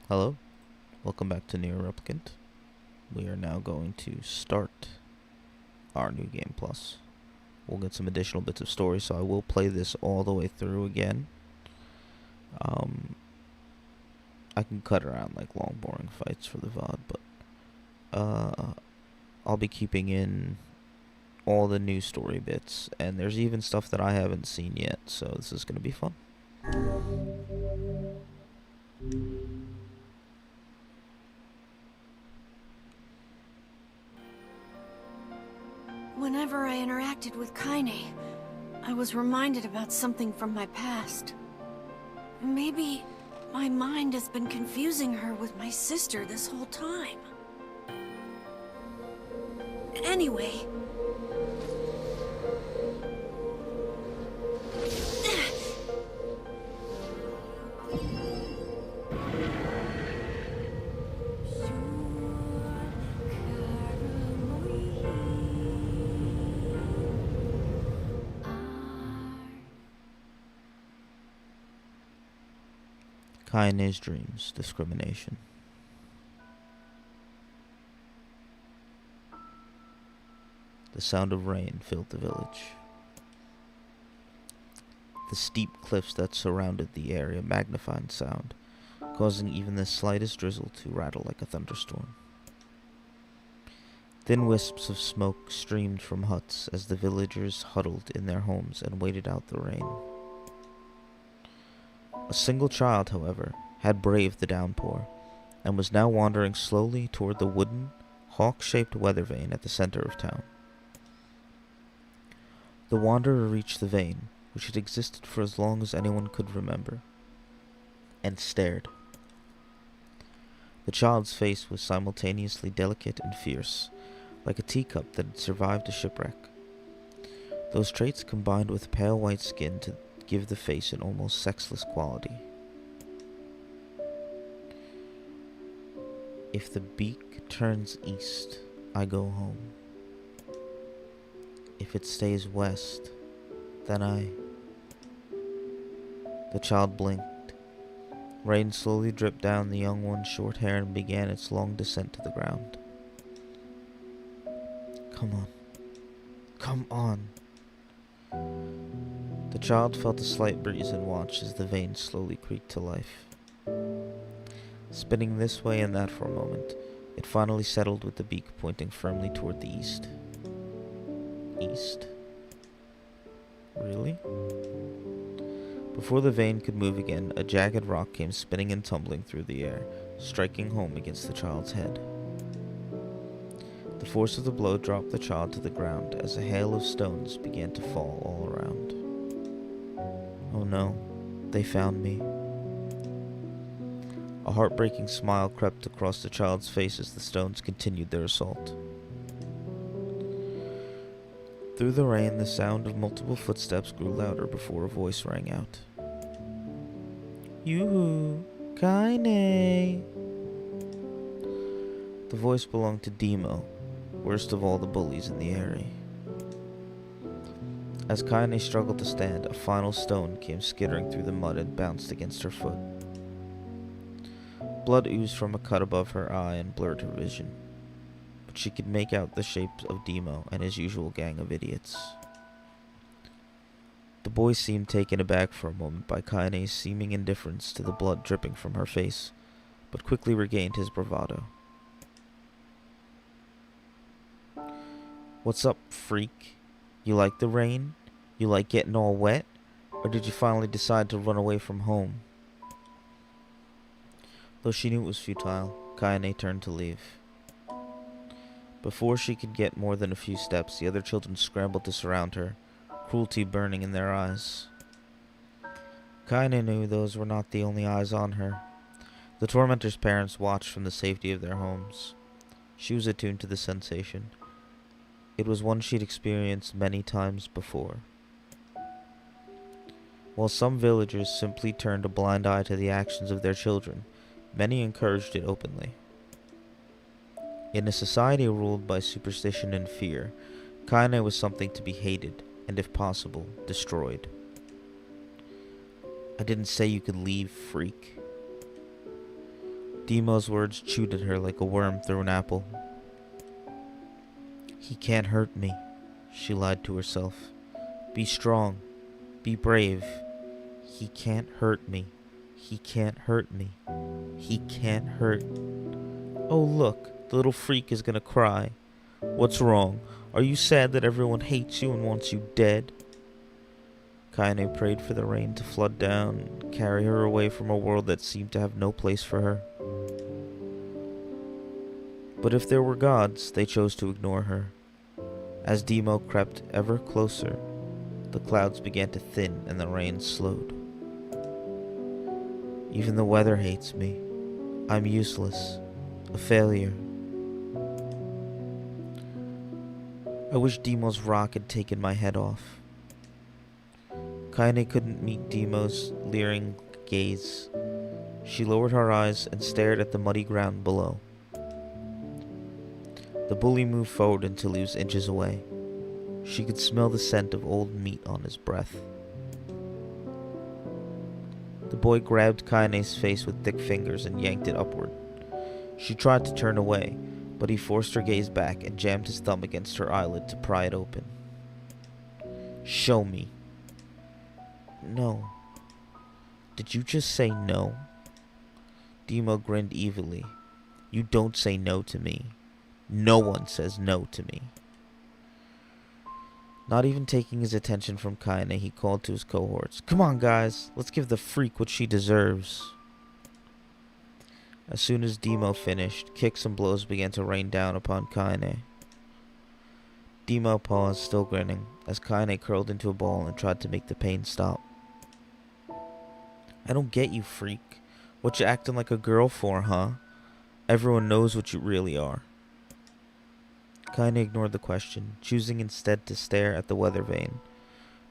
Hello, welcome back to Nier Replicant. We are now going to start our new game plus. We'll get some additional bits of story, so I will play this all the way through again. Um, I can cut around like long, boring fights for the VOD, but I'll be keeping in all the new story bits, and there's even stuff that I haven't seen yet, so this is gonna be fun. Whenever I interacted with Kaine, I was reminded about something from my past. Maybe my mind has been confusing her with my sister this whole time. Anyway... Kaine's dreams, discrimination. The sound of rain filled the village. The steep cliffs that surrounded the area magnified sound, causing even the slightest drizzle to rattle like a thunderstorm. Thin wisps of smoke streamed from huts as the villagers huddled in their homes and waited out the rain. A single child, however, had braved the downpour, and was now wandering slowly toward the wooden, hawk-shaped weather vane at the center of town. The wanderer reached the vane, which had existed for as long as anyone could remember, and stared. The child's face was simultaneously delicate and fierce, like a teacup that had survived a shipwreck. Those traits combined with pale white skin to give the face an almost sexless quality. If the beak turns east, I go home. If it stays west, then I... The child blinked. Rain slowly dripped down the young one's short hair and began its long descent to the ground. Come on. Come on. The child felt a slight breeze and watched as the vane slowly creaked to life. Spinning this way and that for a moment, it finally settled with the beak pointing firmly toward the east. East? Really? Before the vane could move again, a jagged rock came spinning and tumbling through the air, striking home against the child's head. The force of the blow dropped the child to the ground as a hail of stones began to fall all around. Oh no, they found me. A heartbreaking smile crept across the child's face as the stones continued their assault. Through the rain, the sound of multiple footsteps grew louder before a voice rang out. Yoo-hoo, Kaine! The voice belonged to Demo, worst of all the bullies in the area. As Kaine struggled to stand, a final stone came skittering through the mud and bounced against her foot. Blood oozed from a cut above her eye and blurred her vision, but she could make out the shapes of Demo and his usual gang of idiots. The boy seemed taken aback for a moment by Kaine's seeming indifference to the blood dripping from her face, but quickly regained his bravado. What's up, freak? You like the rain? You like getting all wet? Or did you finally decide to run away from home? Though she knew it was futile, Kaine turned to leave. Before she could get more than a few steps, the other children scrambled to surround her, cruelty burning in their eyes. Kaine knew those were not the only eyes on her. The tormentor's parents watched from the safety of their homes. She was attuned to the sensation. It was one she'd experienced many times before. While some villagers simply turned a blind eye to the actions of their children, many encouraged it openly. In a society ruled by superstition and fear, Kaine was something to be hated, and if possible, destroyed. I didn't say you could leave, freak. Demo's words chewed at her like a worm through an apple. He can't hurt me, she lied to herself. Be strong. Be brave. He can't hurt me. He can't hurt me. He can't hurt. Oh look, the little freak is gonna cry. What's wrong? Are you sad that everyone hates you and wants you dead? Kaine prayed for the rain to flood down and carry her away from a world that seemed to have no place for her. But if there were gods, they chose to ignore her. As Demo crept ever closer, the clouds began to thin and the rain slowed. Even the weather hates me. I'm useless. A failure. I wish Demo's rock had taken my head off. Kaine couldn't meet Demo's leering gaze. She lowered her eyes and stared at the muddy ground below. The bully moved forward until he was inches away. She could smell the scent of old meat on his breath. The boy grabbed Kaine's face with thick fingers and yanked it upward. She tried to turn away, but he forced her gaze back and jammed his thumb against her eyelid to pry it open. Show me. No. Did you just say no? Demo grinned evilly. You don't say no to me. No one says no to me. Not even taking his attention from Kaine, he called to his cohorts. Come on, guys. Let's give the freak what she deserves. As soon as Demo finished, kicks and blows began to rain down upon Kaine. Demo paused, still grinning, as Kaine curled into a ball and tried to make the pain stop. I don't get you, freak. What you acting like a girl for, huh? Everyone knows what you really are. Kaine ignored the question, choosing instead to stare at the weather vane.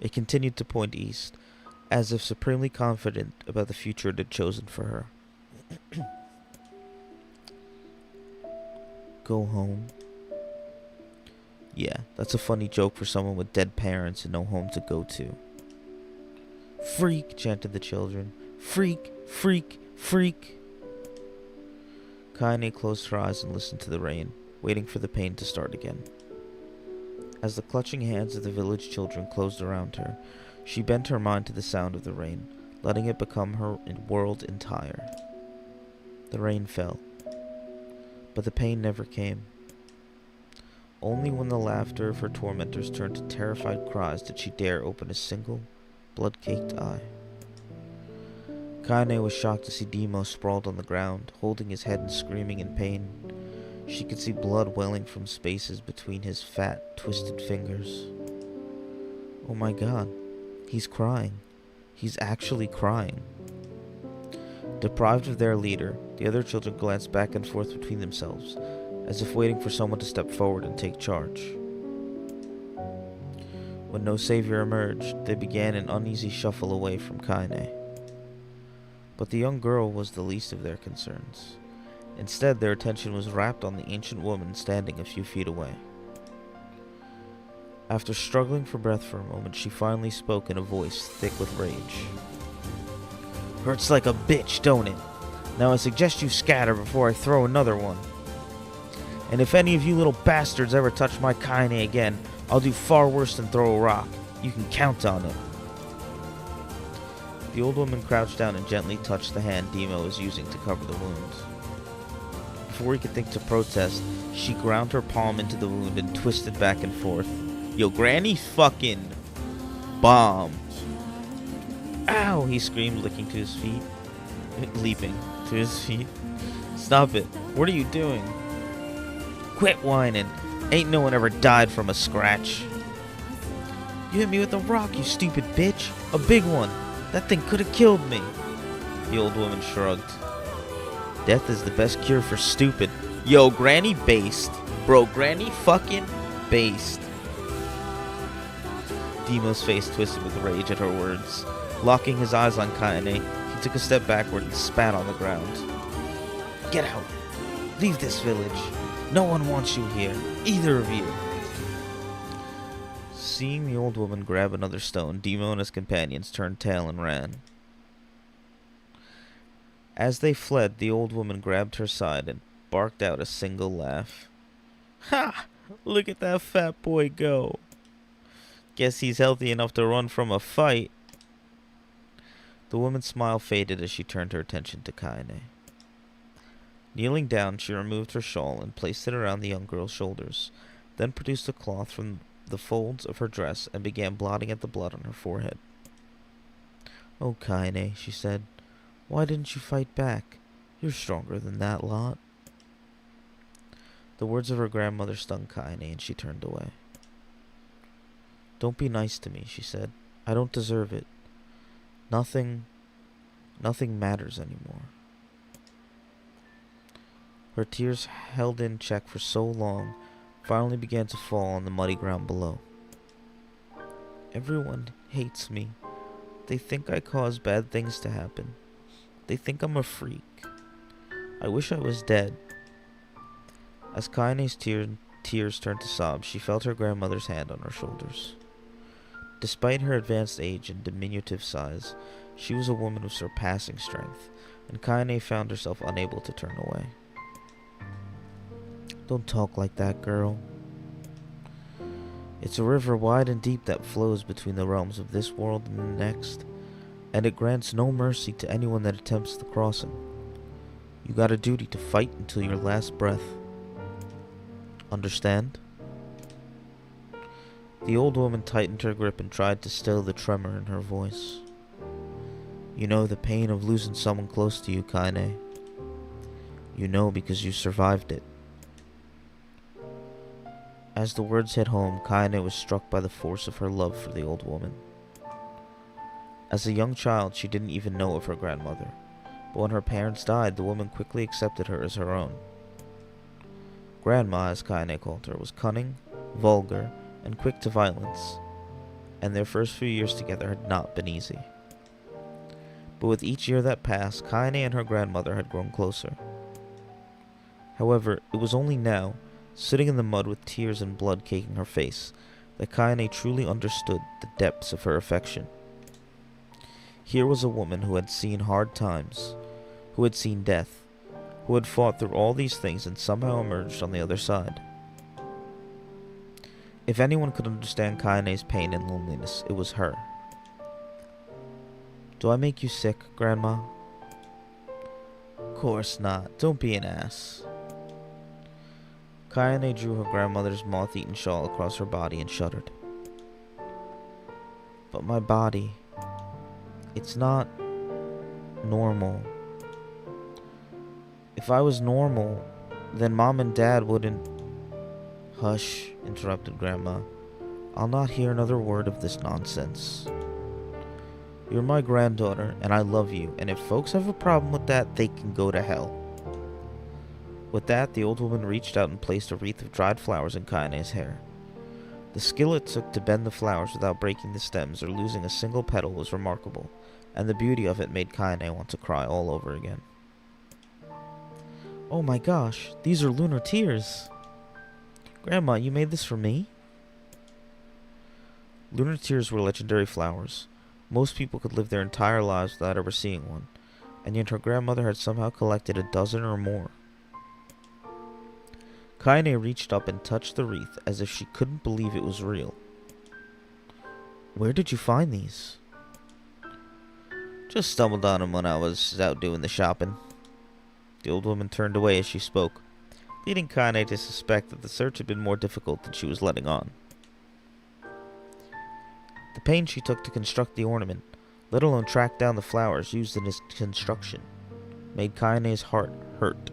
It continued to point east, as if supremely confident about the future it had chosen for her. Go home. Yeah, that's a funny joke for someone with dead parents and no home to go to. Freak, chanted the children. Freak, freak, freak. Kaine closed her eyes and listened to the rain, waiting for the pain to start again. As the clutching hands of the village children closed around her, she bent her mind to the sound of the rain, letting it become her world entire. The rain fell, but the pain never came. Only when the laughter of her tormentors turned to terrified cries did she dare open a single, blood-caked eye. Kaine was shocked to see Demo sprawled on the ground, holding his head and screaming in pain. She could see blood welling from spaces between his fat, twisted fingers. Oh my god, he's crying. He's actually crying. Deprived of their leader, the other children glanced back and forth between themselves, as if waiting for someone to step forward and take charge. When no savior emerged, they began an uneasy shuffle away from Kaine. But the young girl was the least of their concerns. Instead, their attention was rapt on the ancient woman standing a few feet away. After struggling for breath for a moment, she finally spoke in a voice thick with rage. Hurts like a bitch, don't it? Now I suggest you scatter before I throw another one. And if any of you little bastards ever touch my Kaine again, I'll do far worse than throw a rock. You can count on it. The old woman crouched down and gently touched the hand Demo was using to cover the wound. Before he could think to protest, she ground her palm into the wound and twisted back and forth. Yo, Granny fucking bomb. Ow, he screamed, leaping to his feet. Stop it. What are you doing? Quit whining. Ain't no one ever died from a scratch. You hit me with a rock, you stupid bitch. A big one. That thing could have killed me. The old woman shrugged. Death is the best cure for stupid. Yo, Granny based. Bro, Granny fucking based. Demo's face twisted with rage at her words. Locking his eyes on Kaine, he took a step backward and spat on the ground. Get out. Leave this village. No one wants you here. Either of you. Seeing the old woman grab another stone, Demo and his companions turned tail and ran. As they fled, the old woman grabbed her side and barked out a single laugh. Ha! Look at that fat boy go. Guess he's healthy enough to run from a fight. The woman's smile faded as she turned her attention to Kaine. Kneeling down, she removed her shawl and placed it around the young girl's shoulders, then produced a cloth from the folds of her dress and began blotting at the blood on her forehead. "Oh, Kaine," she said, "why didn't you fight back? You're stronger than that lot." The words of her grandmother stung Kaine, and she turned away. "Don't be nice to me," she said. "I don't deserve it. Nothing matters anymore." Her tears, held in check for so long, finally began to fall on the muddy ground below. "Everyone hates me. They think I cause bad things to happen. They think I'm a freak. I wish I was dead." As Kaine's tears turned to sobs, she felt her grandmother's hand on her shoulders. Despite her advanced age and diminutive size, she was a woman of surpassing strength, and Kaine found herself unable to turn away. "Don't talk like that, girl. It's a river wide and deep that flows between the realms of this world and the next, and it grants no mercy to anyone that attempts the crossing. You got a duty to fight until your last breath. Understand?" The old woman tightened her grip and tried to still the tremor in her voice. "You know the pain of losing someone close to you, Kaine. You know because you survived it." As the words hit home, Kaine was struck by the force of her love for the old woman. As a young child, she didn't even know of her grandmother, but when her parents died, the woman quickly accepted her as her own. Grandma, as Kaine called her, was cunning, vulgar, and quick to violence, and their first few years together had not been easy. But with each year that passed, Kaine and her grandmother had grown closer. However, it was only now, sitting in the mud with tears and blood caking her face, that Kaine truly understood the depths of her affection. Here was a woman who had seen hard times, who had seen death, who had fought through all these things and somehow emerged on the other side. If anyone could understand Kaine's pain and loneliness, it was her. "Do I make you sick, Grandma?" "Course not. Don't be an ass." Kaine drew her grandmother's moth-eaten shawl across her body and shuddered. "But my body, it's not normal. If I was normal, then Mom and Dad wouldn't—" "Hush," interrupted Grandma. "I'll not hear another word of this nonsense. You're my granddaughter, and I love you, and if folks have a problem with that, they can go to hell." With that, the old woman reached out and placed a wreath of dried flowers in Kaine's hair. The skill it took to bend the flowers without breaking the stems or losing a single petal was remarkable, and the beauty of it made Kaine want to cry all over again. "Oh my gosh, these are lunar tears! Grandma, you made this for me?" Lunar tears were legendary flowers. Most people could live their entire lives without ever seeing one, and yet her grandmother had somehow collected a dozen or more. Kaine reached up and touched the wreath as if she couldn't believe it was real. "Where did you find these?" "Just stumbled on them when I was out doing the shopping." The old woman turned away as she spoke, leading Kaine to suspect that the search had been more difficult than she was letting on. The pains she took to construct the ornament, let alone track down the flowers used in its construction, made Kaine's heart hurt.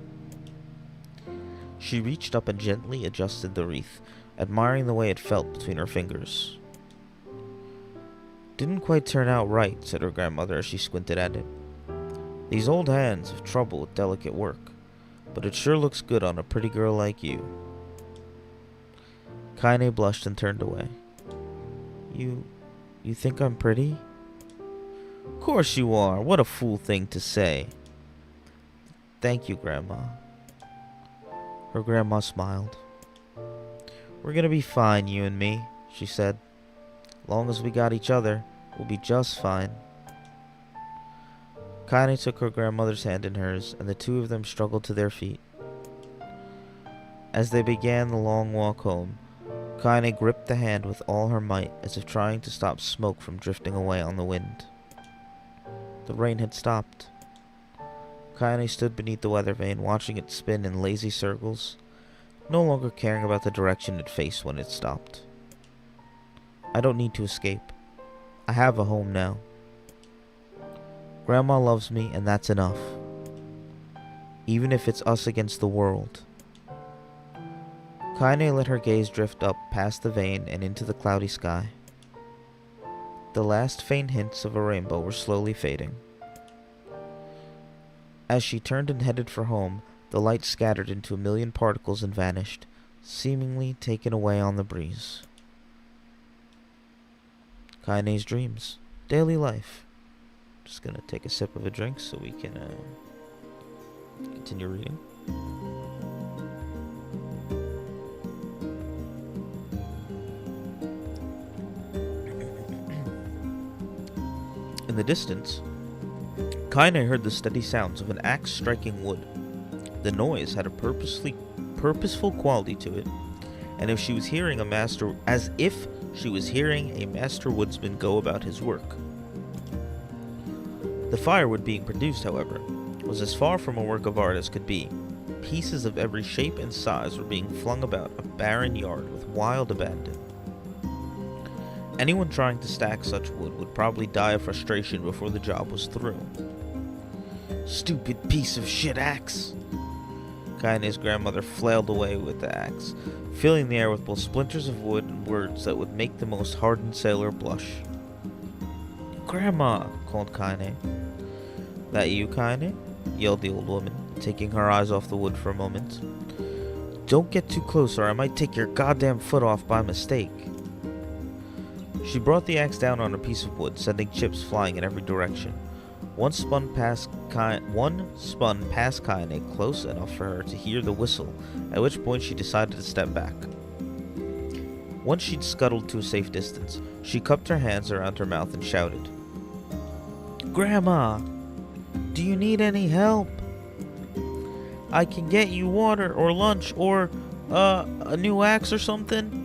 She reached up and gently adjusted the wreath, admiring the way it felt between her fingers. "Didn't quite turn out right," said her grandmother as she squinted at it. "These old hands have trouble with delicate work, but it sure looks good on a pretty girl like you." Kaine blushed and turned away. You think I'm pretty?" "Course you are. What a fool thing to say." "Thank you, Grandma." Her grandma smiled. "We're gonna be fine, you and me," she said. "Long as we got each other, we'll be just fine." Kaine took her grandmother's hand in hers, and the two of them struggled to their feet. As they began the long walk home, Kaine gripped the hand with all her might, as if trying to stop smoke from drifting away on the wind. The rain had stopped. Kaine stood beneath the weather vane, watching it spin in lazy circles, no longer caring about the direction it faced when it stopped. I don't need to escape. I have a home now. Grandma loves me, and that's enough. Even if it's us against the world. Kaine let her gaze drift up past the vane and into the cloudy sky. The last faint hints of a rainbow were slowly fading. As she turned and headed for home, the light scattered into a million particles and vanished, seemingly taken away on the breeze. Kaine's dreams. Daily life. Just gonna take a sip of a drink so we can continue reading. In the distance, Kaine heard the steady sounds of an axe striking wood. The noise had a purposeful quality to it, and as if she was hearing a master woodsman go about his work. The firewood being produced, however, was as far from a work of art as could be. Pieces of every shape and size were being flung about a barren yard with wild abandon. Anyone trying to stack such wood would probably die of frustration before the job was through. Stupid piece of shit axe! Kaine's grandmother flailed away with the axe, filling the air with both splinters of wood and words that would make the most hardened sailor blush. "Grandma!" called Kaine. "That you, Kaine?" yelled the old woman, taking her eyes off the wood for a moment. "Don't get too close or I might take your goddamn foot off by mistake." She brought the axe down on a piece of wood, sending chips flying in every direction. One spun past Kaine close enough for her to hear the whistle, at which point she decided to step back. Once she'd scuttled to a safe distance, she cupped her hands around her mouth and shouted, "Grandma, do you need any help? I can get you water or lunch or, a new axe or something."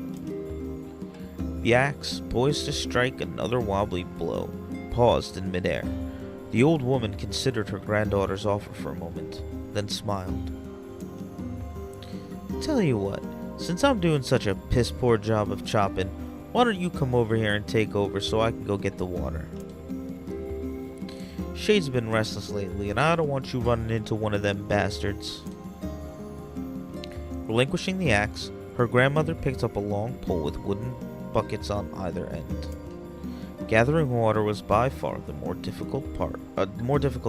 The axe, poised to strike another wobbly blow, paused in midair. The old woman considered her granddaughter's offer for a moment, then smiled. "Tell you what, since I'm doing such a piss-poor job of chopping, why don't you come over here and take over so I can go get the water? Shade's been restless lately, and I don't want you running into one of them bastards." Relinquishing the axe, her grandmother picked up a long pole with wooden buckets on either end. Gathering water was by far the more difficult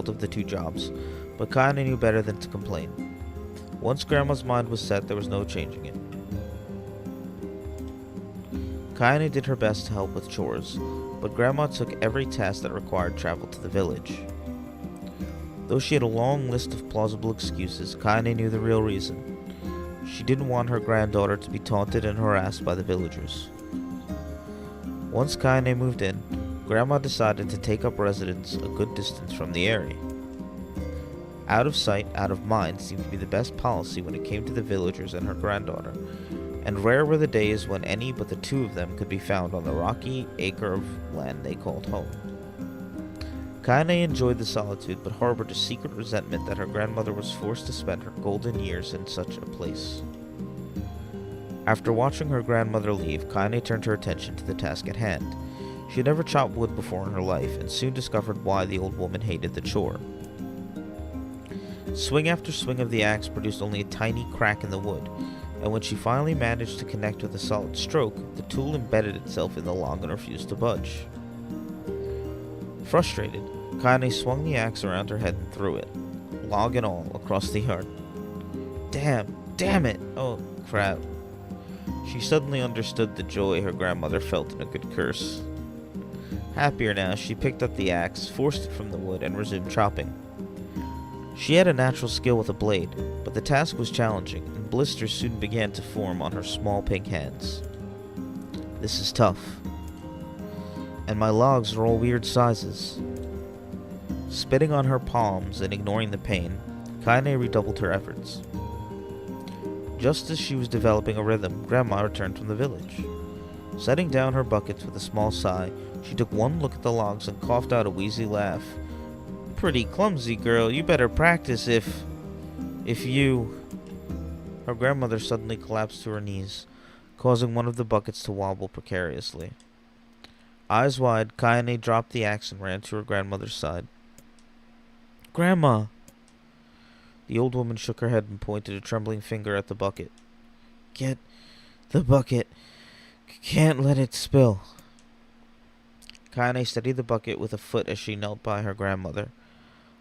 of the two jobs, but Kaine knew better than to complain. Once Grandma's mind was set, there was no changing it. Kaine did her best to help with chores, but Grandma took every task that required travel to the village. Though she had a long list of plausible excuses, Kaine knew the real reason. She didn't want her granddaughter to be taunted and harassed by the villagers. Once Kaine moved in, Grandma decided to take up residence a good distance from the area. Out of sight, out of mind seemed to be the best policy when it came to the villagers and her granddaughter, and rare were the days when any but the two of them could be found on the rocky acre of land they called home. Kaine enjoyed the solitude, but harbored a secret resentment that her grandmother was forced to spend her golden years in such a place. After watching her grandmother leave, Kaine turned her attention to the task at hand. She had never chopped wood before in her life, and soon discovered why the old woman hated the chore. Swing after swing of the axe produced only a tiny crack in the wood, and when she finally managed to connect with a solid stroke, the tool embedded itself in the log and refused to budge. Frustrated, Kaine swung the axe around her head and threw it, log and all, across the yard. Damn it! Oh, crap. She suddenly understood the joy her grandmother felt in a good curse. Happier now, she picked up the axe, forced it from the wood, and resumed chopping. She had a natural skill with a blade, but the task was challenging, and blisters soon began to form on her small pink hands. "This is tough. And my logs are all weird sizes." Spitting on her palms and ignoring the pain, Kaine redoubled her efforts. Just as she was developing a rhythm, Grandma returned from the village. Setting down her buckets with a small sigh, she took one look at the logs and coughed out a wheezy laugh. "Pretty clumsy, girl. You better practice if you..." Her grandmother suddenly collapsed to her knees, causing one of the buckets to wobble precariously. Eyes wide, Kaine dropped the axe and ran to her grandmother's side. "Grandma!" The old woman shook her head and pointed a trembling finger at the bucket. "Get the bucket. Can't let it spill." Kaine steadied the bucket with a foot as she knelt by her grandmother.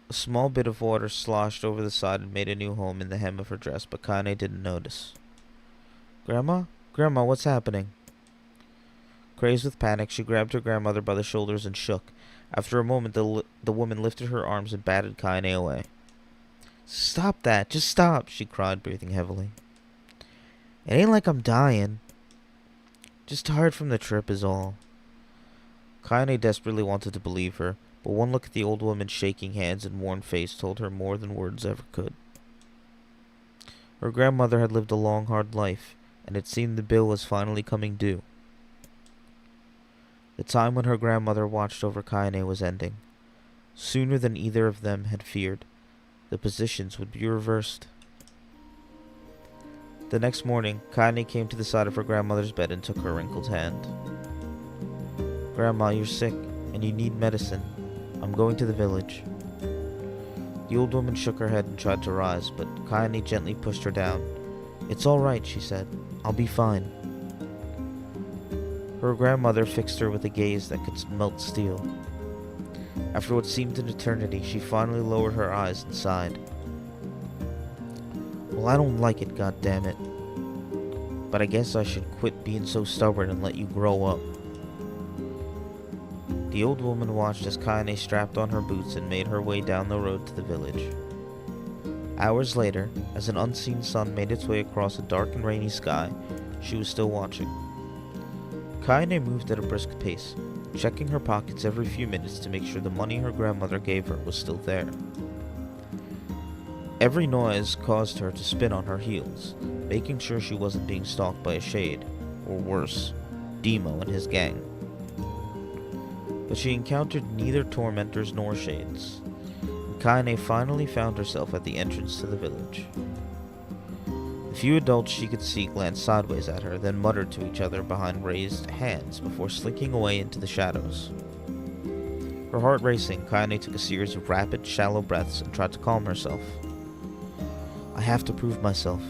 A small bit of water sloshed over the side and made a new home in the hem of her dress, but Kaine didn't notice. "Grandma? Grandma, what's happening?" Crazed with panic, she grabbed her grandmother by the shoulders and shook. After a moment, the woman lifted her arms and batted Kaine away. "Stop that! Just stop!" she cried, breathing heavily. "It ain't like I'm dying. Just tired from the trip is all." Kaine desperately wanted to believe her, but one look at the old woman's shaking hands and worn face told her more than words ever could. Her grandmother had lived a long, hard life, and it seemed the bill was finally coming due. The time when her grandmother watched over Kaine was ending. Sooner than either of them had feared, the positions would be reversed. The next morning, Kaine came to the side of her grandmother's bed and took her wrinkled hand. "Grandma, you're sick, and you need medicine. I'm going to the village." The old woman shook her head and tried to rise, but Kaine gently pushed her down. "It's all right," she said. "I'll be fine." Her grandmother fixed her with a gaze that could melt steel. After what seemed an eternity, she finally lowered her eyes and sighed. "Well, I don't like it, goddammit. But I guess I should quit being so stubborn and let you grow up." The old woman watched as Kaine strapped on her boots and made her way down the road to the village. Hours later, as an unseen sun made its way across a dark and rainy sky, she was still watching. Kaine moved at a brisk pace, checking her pockets every few minutes to make sure the money her grandmother gave her was still there. Every noise caused her to spin on her heels, making sure she wasn't being stalked by a shade, or worse, Demo and his gang. But she encountered neither tormentors nor shades, and Kaine finally found herself at the entrance to the village. The few adults she could see glanced sideways at her, then muttered to each other behind raised hands before slinking away into the shadows. Her heart racing, Kaine took a series of rapid, shallow breaths and tried to calm herself. "I have to prove myself.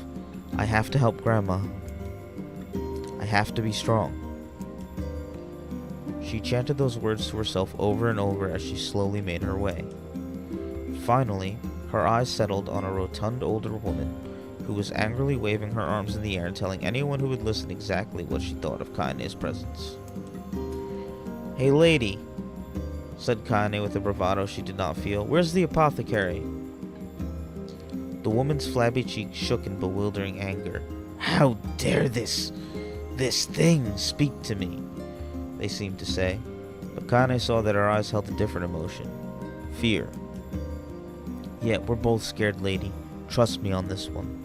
I have to help Grandma. I have to be strong." She chanted those words to herself over and over as she slowly made her way. Finally, her eyes settled on a rotund older woman who was angrily waving her arms in the air and telling anyone who would listen exactly what she thought of Kaine's presence. "Hey lady," said Kaine with a bravado she did not feel, "where's the apothecary?" The woman's flabby cheek shook in bewildering anger. "How dare this thing speak to me?" they seemed to say, but Kaine saw that her eyes held a different emotion. Fear. "Yeah, we're both scared, lady. Trust me on this one."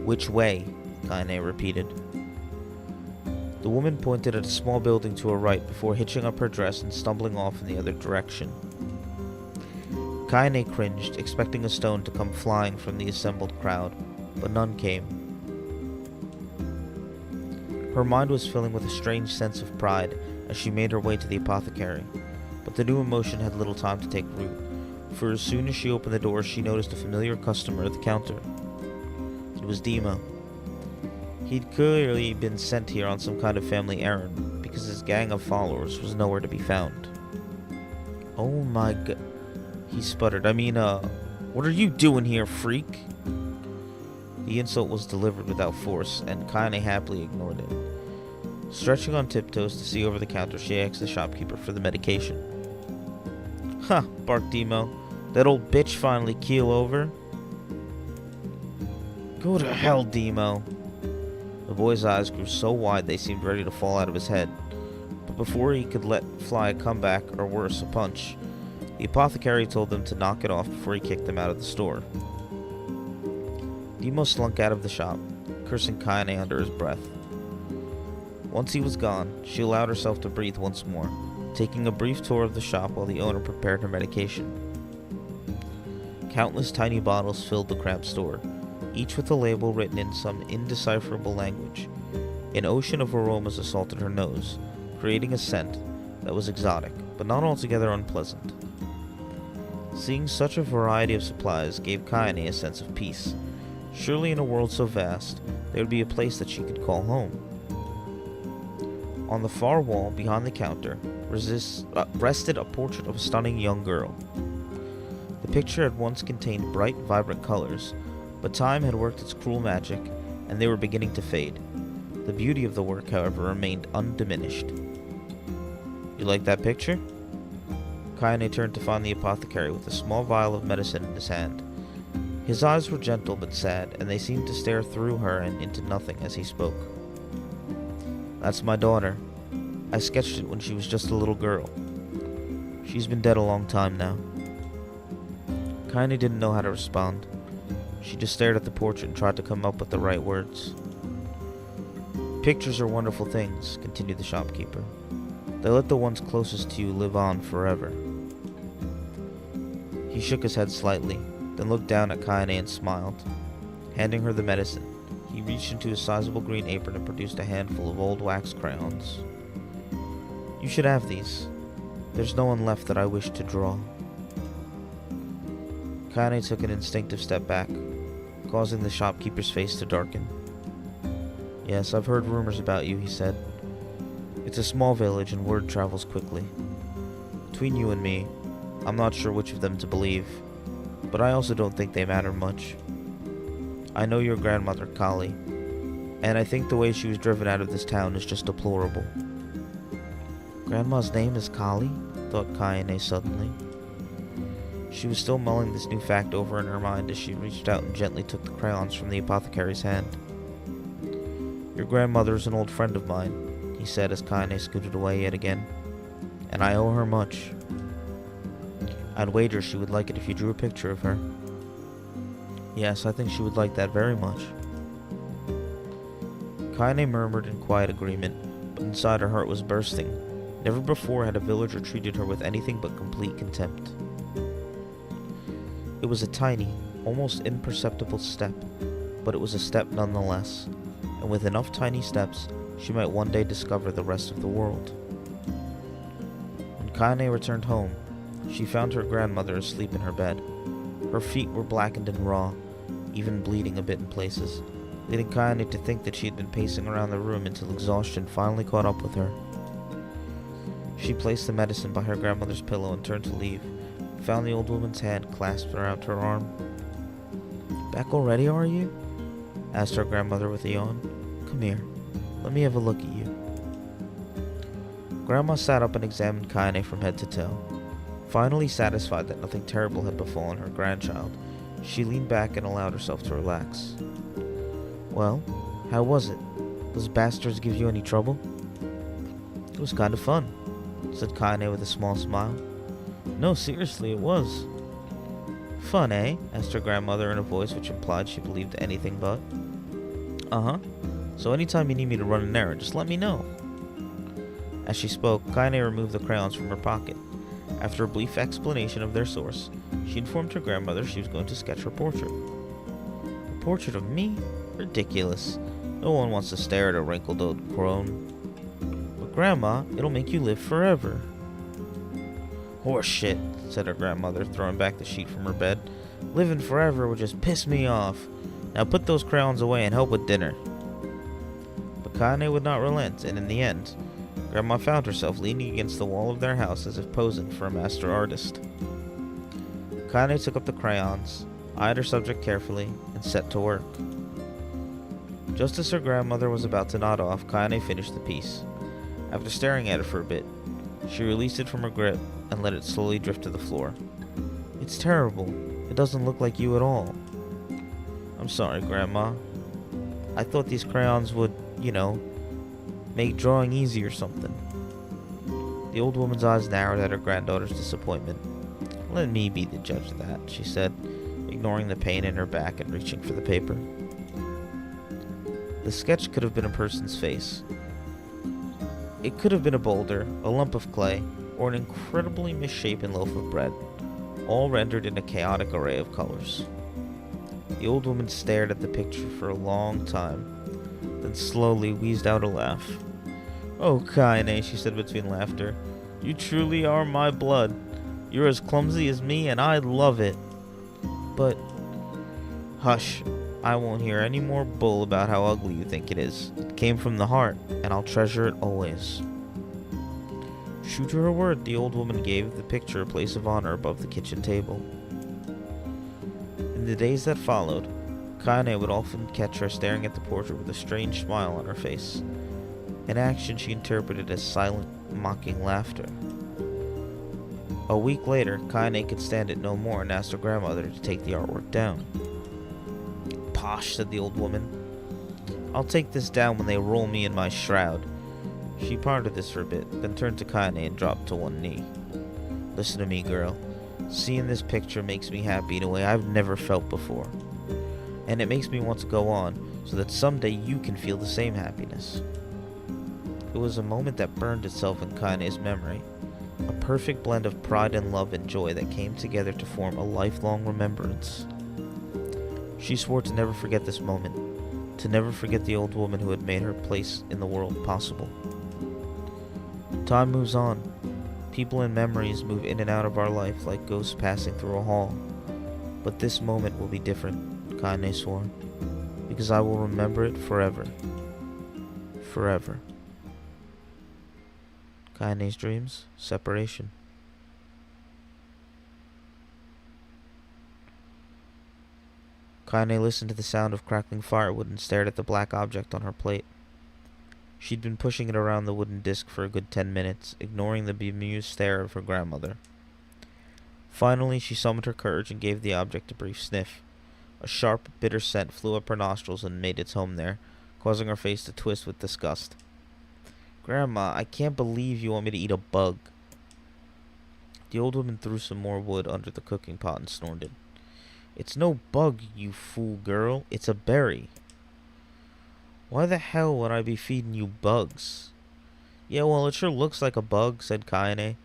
"Which way?" Kaine repeated. The woman pointed at a small building to her right before hitching up her dress and stumbling off in the other direction. Kaine cringed, expecting a stone to come flying from the assembled crowd, but none came. Her mind was filling with a strange sense of pride as she made her way to the apothecary, but the new emotion had little time to take root, for as soon as she opened the door she noticed a familiar customer at the counter. It was Demo. He'd clearly been sent here on some kind of family errand, because his gang of followers was nowhere to be found. "Oh my god," he sputtered. What are you doing here, freak?" The insult was delivered without force, and Kaine happily ignored it. Stretching on tiptoes to see over the counter, she asked the shopkeeper for the medication. "Huh," barked Demo. "That old bitch finally keel over?" "Go to hell, Demo." The boy's eyes grew so wide they seemed ready to fall out of his head, but before he could let fly a comeback, or worse, a punch, The apothecary told them to knock it off before he kicked them out of the store. Demo slunk out of the shop, cursing Kaine under his breath. Once he was gone, she allowed herself to breathe once more, taking a brief tour of the shop while the owner prepared her medication. Countless tiny bottles filled the cramped store, each with a label written in some indecipherable language. An ocean of aromas assaulted her nose, creating a scent that was exotic, but not altogether unpleasant. Seeing such a variety of supplies gave Kaine a sense of peace. Surely in a world so vast, there would be a place that she could call home. On the far wall, behind the counter, rested a portrait of a stunning young girl. The picture had once contained bright, vibrant colors, but time had worked its cruel magic, and they were beginning to fade. The beauty of the work, however, remained undiminished. You like that picture? Kaine turned to find the apothecary with a small vial of medicine in his hand. His eyes were gentle but sad, and they seemed to stare through her and into nothing as he spoke. That's my daughter. I sketched it when she was just a little girl. She's been dead a long time now. Kaine didn't know how to respond. She just stared at the portrait and tried to come up with the right words. Pictures are wonderful things, continued the shopkeeper. They let the ones closest to you live on forever. He shook his head slightly, then looked down at Kaine and smiled. Handing her the medicine, he reached into his sizable green apron and produced a handful of old wax crayons. You should have these. There's no one left that I wish to draw. Kaine took an instinctive step back, causing the shopkeeper's face to darken. Yes, I've heard rumors about you, he said. It's a small village and word travels quickly. Between you and me, I'm not sure which of them to believe, but I also don't think they matter much. I know your grandmother, Kali, and I think the way she was driven out of this town is just deplorable. Grandma's name is Kali? Thought Kaine suddenly. She was still mulling this new fact over in her mind as she reached out and gently took the crayons from the apothecary's hand. Your grandmother is an old friend of mine, he said as Kaine scooted away yet again, and I owe her much. I'd wager she would like it if you drew a picture of her. Yes, I think she would like that very much. Kaine murmured in quiet agreement, but inside her heart was bursting. Never before had a villager treated her with anything but complete contempt. It was a tiny, almost imperceptible step, but it was a step nonetheless, and with enough tiny steps, she might one day discover the rest of the world. When Kaine returned home, she found her grandmother asleep in her bed. Her feet were blackened and raw, even bleeding a bit in places, leading Kaine to think that she had been pacing around the room until exhaustion finally caught up with her. She placed the medicine by her grandmother's pillow and turned to leave, and found the old woman's hand clasped around her arm. Back already, are you? Asked her grandmother with a yawn. Come here, let me have a look at you. Grandma sat up and examined Kaine from head to toe. Finally satisfied that nothing terrible had befallen her grandchild, she leaned back and allowed herself to relax. Well, how was it? Those bastards give you any trouble? It was kind of fun, said Kaine with a small smile. No, seriously, it was. Fun, eh? Asked her grandmother in a voice which implied she believed anything but. Uh-huh. So anytime you need me to run an errand, just let me know. As she spoke, Kaine removed the crayons from her pocket. After a brief explanation of their source, she informed her grandmother she was going to sketch her portrait. A portrait of me? Ridiculous. No one wants to stare at a wrinkled old crone. But Grandma, it'll make you live forever. Horse shit, said her grandmother, throwing back the sheet from her bed. Living forever would just piss me off. Now put those crayons away and help with dinner. But Kaine would not relent, and in the end, Grandma found herself leaning against the wall of their house as if posing for a master artist. Kaine took up the crayons, eyed her subject carefully, and set to work. Just as her grandmother was about to nod off, Kaine finished the piece. After staring at it for a bit, she released it from her grip and let it slowly drift to the floor. It's terrible. It doesn't look like you at all. I'm sorry, Grandma. I thought these crayons would, make drawing easy or something. The old woman's eyes narrowed at her granddaughter's disappointment. Let me be the judge of that, she said, ignoring the pain in her back and reaching for the paper. The sketch could have been a person's face. It could have been a boulder, a lump of clay, or an incredibly misshapen loaf of bread, all rendered in a chaotic array of colors. The old woman stared at the picture for a long time, then slowly wheezed out a laugh. "Oh, Kaine," she said between laughter, "you truly are my blood. You're as clumsy as me, and I love it. But, hush, I won't hear any more bull about how ugly you think it is. It came from the heart, and I'll treasure it always." True to her word, the old woman gave the picture a place of honor above the kitchen table. In the days that followed, Kaine would often catch her staring at the portrait with a strange smile on her face, an action she interpreted as silent, mocking laughter. A week later, Kaine could stand it no more and asked her grandmother to take the artwork down. "Posh," said the old woman. "I'll take this down when they roll me in my shroud." She pondered this for a bit, then turned to Kaine and dropped to one knee. "Listen to me, girl. Seeing this picture makes me happy in a way I've never felt before. And it makes me want to go on, so that someday you can feel the same happiness." It was a moment that burned itself in Kaine's memory, a perfect blend of pride and love and joy that came together to form a lifelong remembrance. She swore to never forget this moment, to never forget the old woman who had made her place in the world possible. Time moves on. People and memories move in and out of our life like ghosts passing through a hall. But this moment will be different, Kaine swore, because I will remember it forever. Forever. Kaine's dreams, separation. Kaine listened to the sound of crackling firewood and stared at the black object on her plate. She'd been pushing it around the wooden disc for a good 10 minutes, ignoring the bemused stare of her grandmother. Finally, she summoned her courage and gave the object a brief sniff. A sharp, bitter scent flew up her nostrils and made its home there, causing her face to twist with disgust. "Grandma, I can't believe you want me to eat a bug." The old woman threw some more wood under the cooking pot and snorted. "It's no bug, you fool girl. It's a berry." "Why the hell would I be feeding you bugs?" "Yeah, well, it sure looks like a bug," said Kaine, "and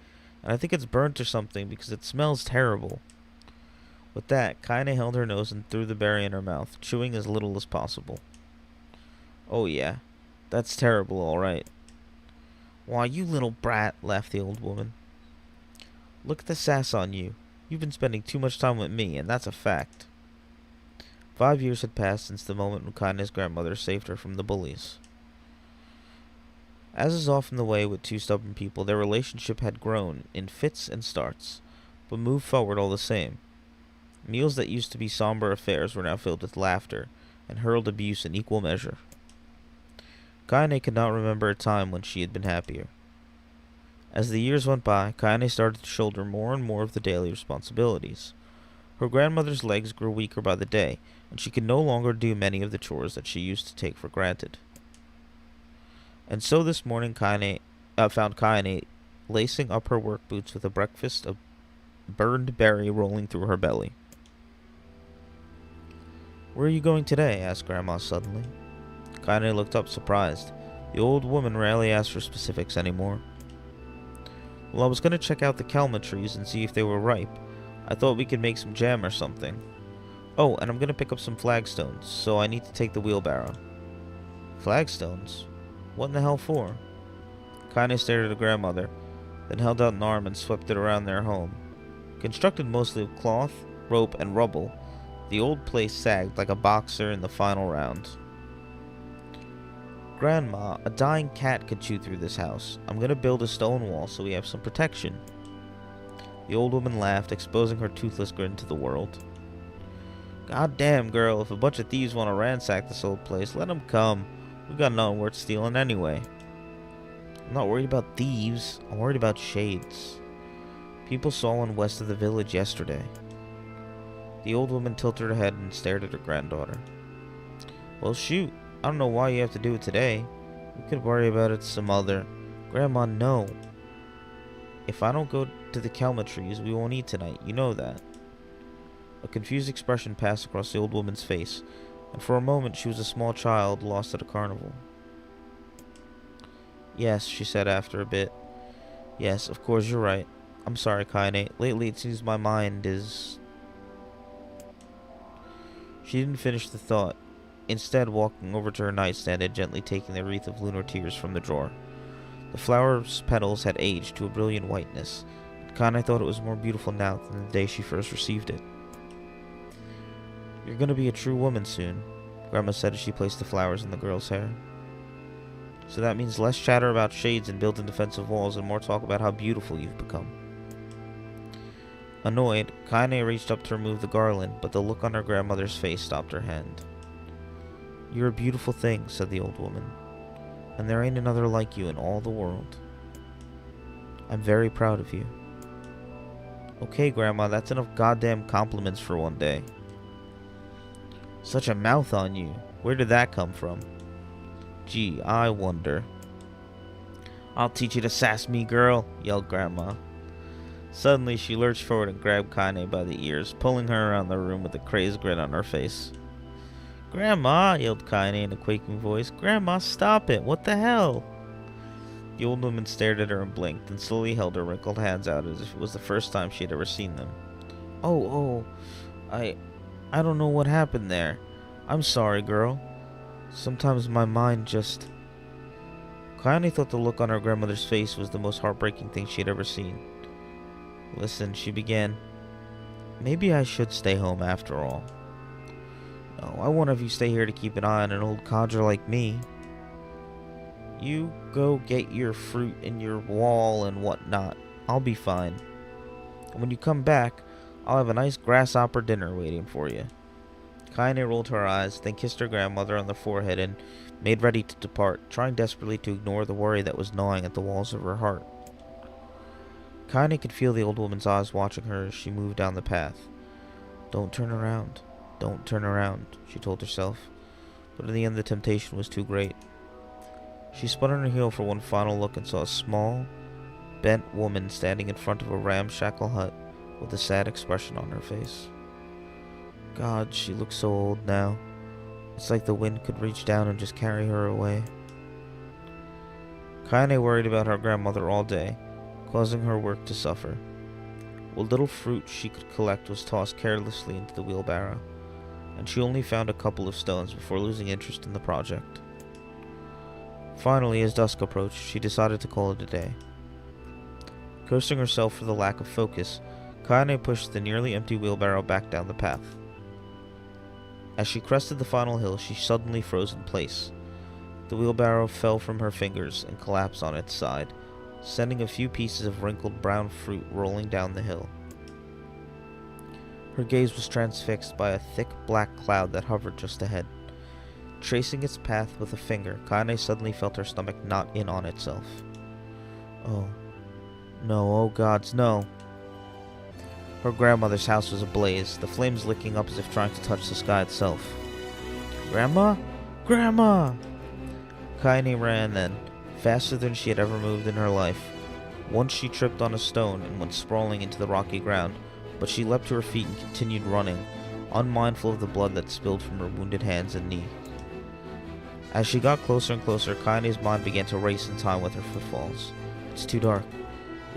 I think it's burnt or something because it smells terrible." With that, Kaine held her nose and threw the berry in her mouth, chewing as little as possible. "Oh yeah, that's terrible, all right." "Why, you little brat," laughed the old woman. "Look at the sass on you. You've been spending too much time with me, and that's a fact." 5 years had passed since the moment when Kaine's grandmother saved her from the bullies. As is often the way with two stubborn people, their relationship had grown in fits and starts, but moved forward all the same. Meals that used to be somber affairs were now filled with laughter, and hurled abuse in equal measure. Kaine could not remember a time when she had been happier. As the years went by, Kaine started to shoulder more and more of the daily responsibilities. Her grandmother's legs grew weaker by the day, and she could no longer do many of the chores that she used to take for granted. And so this morning found Kaine lacing up her work boots with a breakfast of burned berry rolling through her belly. "Where are you going today?" asked Grandma suddenly. Kaine looked up, surprised. The old woman rarely asked for specifics anymore. "Well, I was going to check out the calma trees and see if they were ripe. I thought we could make some jam or something. Oh, and I'm going to pick up some flagstones, so I need to take the wheelbarrow." "Flagstones? What in the hell for?" Kaine stared at her grandmother, then held out an arm and swept it around their home. Constructed mostly of cloth, rope, and rubble, the old place sagged like a boxer in the final round. "Grandma, a dying cat could chew through this house. I'm going to build a stone wall so we have some protection." The old woman laughed, exposing her toothless grin to the world. "God damn, girl, if a bunch of thieves want to ransack this old place, let them come. We got nothing worth stealing anyway." "I'm not worried about thieves. I'm worried about shades. People saw one west of the village yesterday." The old woman tilted her head and stared at her granddaughter. "Well, shoot. I don't know why you have to do it today. We could worry about it some other." "Grandma, no." If I don't go to the kelma trees, we won't eat tonight. You know that. A confused expression passed across the old woman's face, and for a moment she was a small child lost at a carnival. Yes, she said after a bit. Yes, of course, you're right. I'm sorry, Kaine. Lately it seems my mind is... She didn't finish the thought, instead walking over to her nightstand and gently taking the wreath of lunar tears from the drawer. The flower's petals had aged to a brilliant whiteness, and Kaine thought it was more beautiful now than the day she first received it. You're gonna be a true woman soon, Grandma said as she placed the flowers in the girl's hair. So that means less chatter about shades and built-in defensive walls and more talk about how beautiful you've become. Annoyed, Kaine reached up to remove the garland, but the look on her grandmother's face stopped her hand. You're a beautiful thing, said the old woman, and there ain't another like you in all the world. I'm very proud of you. Okay, Grandma, that's enough goddamn compliments for one day. Such a mouth on you. Where did that come from? Gee, I wonder. I'll teach you to sass me, girl, yelled Grandma. Suddenly, she lurched forward and grabbed Kaine by the ears, pulling her around the room with a crazed grin on her face. Grandma, yelled Kaine in a quaking voice. Grandma, stop it. What the hell? The old woman stared at her and blinked, and slowly held her wrinkled hands out as if it was the first time she had ever seen them. I don't know what happened there. I'm sorry, girl. Sometimes my mind just... Kaine thought the look on her grandmother's face was the most heartbreaking thing she had ever seen. Listen, she began. Maybe I should stay home after all. No, I won't have you stay here to keep an eye on an old codger like me. You go get your fruit and your wall and whatnot. I'll be fine. And when you come back, I'll have a nice grasshopper dinner waiting for you. Kaine rolled her eyes, then kissed her grandmother on the forehead and made ready to depart, trying desperately to ignore the worry that was gnawing at the walls of her heart. Kaine could feel the old woman's eyes watching her as she moved down the path. Don't turn around. Don't turn around, she told herself, but in the end the temptation was too great. She spun on her heel for one final look and saw a small, bent woman standing in front of a ramshackle hut with a sad expression on her face. God, she looked so old now. It's like the wind could reach down and just carry her away. Kaine worried about her grandmother all day, causing her work to suffer. What little fruit she could collect was tossed carelessly into the wheelbarrow, and she only found a couple of stones before losing interest in the project. Finally, as dusk approached, she decided to call it a day. Cursing herself for the lack of focus, Kaine pushed the nearly empty wheelbarrow back down the path. As she crested the final hill, she suddenly froze in place. The wheelbarrow fell from her fingers and collapsed on its side, sending a few pieces of wrinkled brown fruit rolling down the hill. Her gaze was transfixed by a thick black cloud that hovered just ahead. Tracing its path with a finger, Kaine suddenly felt her stomach knot in on itself. Oh. No, oh gods, no. Her grandmother's house was ablaze, the flames licking up as if trying to touch the sky itself. Grandma? Grandma! Kaine ran then, faster than she had ever moved in her life. Once she tripped on a stone and went sprawling into the rocky ground, but she leapt to her feet and continued running, unmindful of the blood that spilled from her wounded hands and knee. As she got closer and closer, Kaine's mind began to race in time with her footfalls. It's too dark.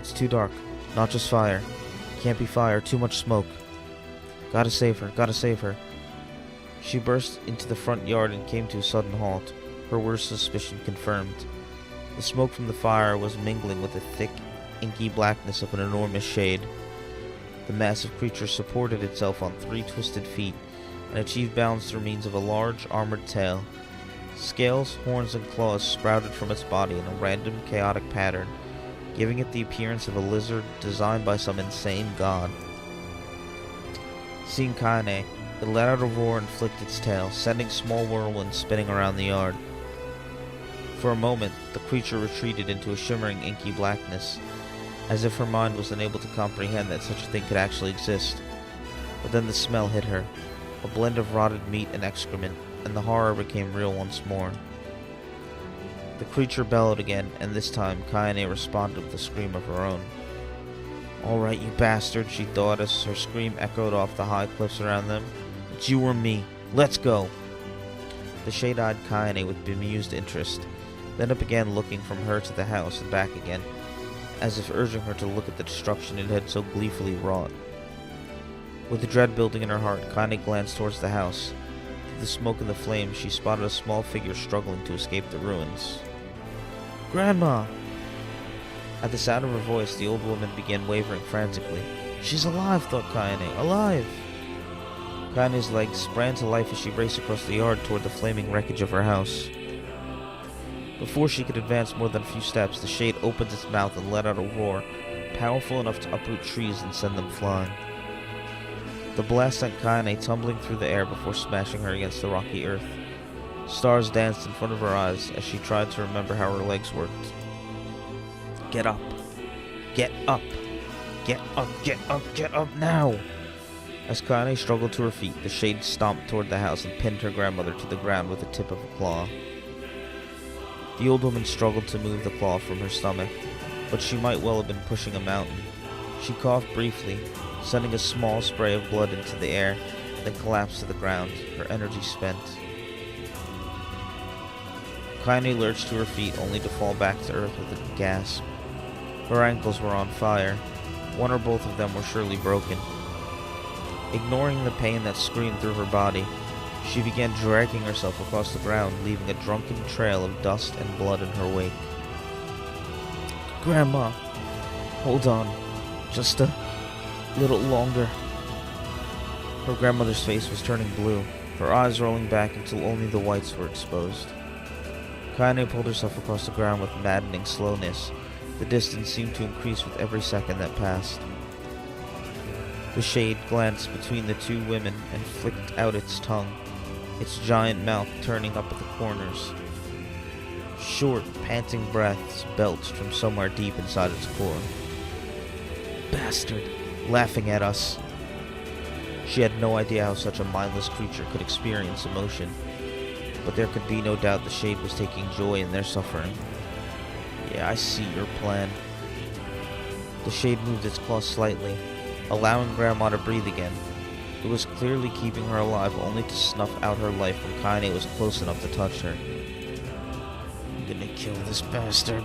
It's too dark. Not just fire. Can't be fire. Too much smoke. Gotta save her. Gotta save her. She burst into the front yard and came to a sudden halt, her worst suspicion confirmed. The smoke from the fire was mingling with the thick, inky blackness of an enormous shade. The massive creature supported itself on 3 twisted feet and achieved balance through means of a large, armored tail. Scales, horns, and claws sprouted from its body in a random, chaotic pattern, giving it the appearance of a lizard designed by some insane god. Seeing Kaine, it let out a roar and flicked its tail, sending small whirlwinds spinning around the yard. For a moment, the creature retreated into a shimmering, inky blackness, as if her mind was unable to comprehend that such a thing could actually exist. But then the smell hit her, a blend of rotted meat and excrement, and the horror became real once more. The creature bellowed again, and this time Kaine responded with a scream of her own. Alright, you bastard, she thought as her scream echoed off the high cliffs around them. It's you or me. Let's go. The shade eyed Kaine with bemused interest. Then it began looking from her to the house and back again, as if urging her to look at the destruction it had so gleefully wrought. With the dread building in her heart, Kaine glanced towards the house. Through the smoke and the flames, she spotted a small figure struggling to escape the ruins. Grandma! At the sound of her voice, the old woman began wavering frantically. She's alive, thought Kaine. Alive! Kaine's legs sprang to life as she raced across the yard toward the flaming wreckage of her house. Before she could advance more than a few steps, the shade opened its mouth and let out a roar, powerful enough to uproot trees and send them flying. The blast sent Kaine tumbling through the air before smashing her against the rocky earth. Stars danced in front of her eyes as she tried to remember how her legs worked. Get up! Get up! Get up! Get up! Get up now! As Kaine struggled to her feet, the shade stomped toward the house and pinned her grandmother to the ground with the tip of a claw. The old woman struggled to move the claw from her stomach, but she might well have been pushing a mountain. She coughed briefly, sending a small spray of blood into the air, then collapsed to the ground, her energy spent. Kaine lurched to her feet, only to fall back to earth with a gasp. Her ankles were on fire. One or both of them were surely broken. Ignoring the pain that screamed through her body, she began dragging herself across the ground, leaving a drunken trail of dust and blood in her wake. Grandma, hold on, just a little longer. Her grandmother's face was turning blue, her eyes rolling back until only the whites were exposed. Kaine pulled herself across the ground with maddening slowness. The distance seemed to increase with every second that passed. The shade glanced between the two women and flicked out its tongue, its giant mouth turning up at the corners. Short, panting breaths belched from somewhere deep inside its core. Bastard! Laughing at us. She had no idea how such a mindless creature could experience emotion, but there could be no doubt the shade was taking joy in their suffering. Yeah, I see your plan. The shade moved its claws slightly, allowing Grandma to breathe again. It was clearly keeping her alive only to snuff out her life when Kaine was close enough to touch her. I'm gonna kill this bastard.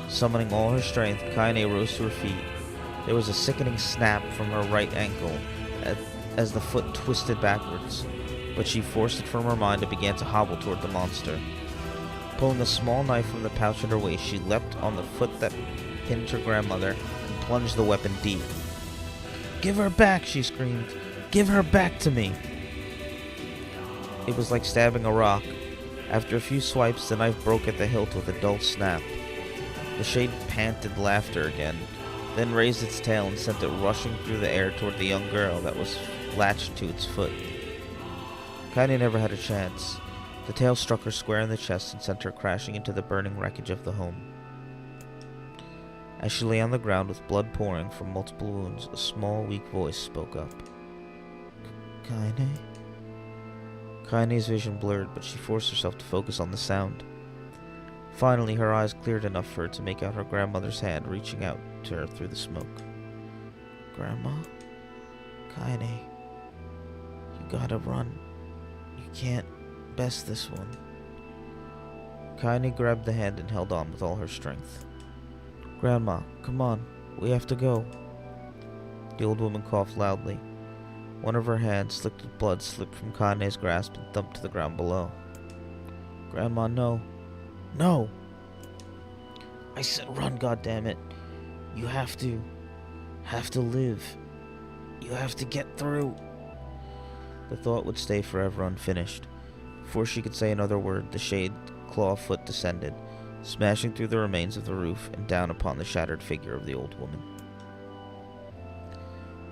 Summoning all her strength, Kaine rose to her feet. There was a sickening snap from her right ankle as the foot twisted backwards, but she forced it from her mind and began to hobble toward the monster. Pulling a small knife from the pouch at her waist, she leapt on the foot that pinned her grandmother and plunged the weapon deep. Give her back, she screamed. Give her back to me. It was like stabbing a rock. After a few swipes, the knife broke at the hilt with a dull snap. The shade panted laughter again, then raised its tail and sent it rushing through the air toward the young girl that was latched to its foot. Kaine never had a chance. The tail struck her square in the chest and sent her crashing into the burning wreckage of the home. As she lay on the ground with blood pouring from multiple wounds, a small, weak voice spoke up. Kaine? Kaine's vision blurred, but she forced herself to focus on the sound. Finally, her eyes cleared enough for her to make out her grandmother's hand reaching out to her through the smoke. Grandma? Kaine, you gotta run. You can't best this one. Kaine grabbed the hand and held on with all her strength. Grandma, come on, we have to go. The old woman coughed loudly. One of her hands, slicked with blood, slipped from Kaine's grasp and thumped to the ground below. Grandma, no. No! I said run, goddammit. You have to live. You have to get through. The thought would stay forever unfinished. Before she could say another word, the shade claw foot descended, smashing through the remains of the roof and down upon the shattered figure of the old woman.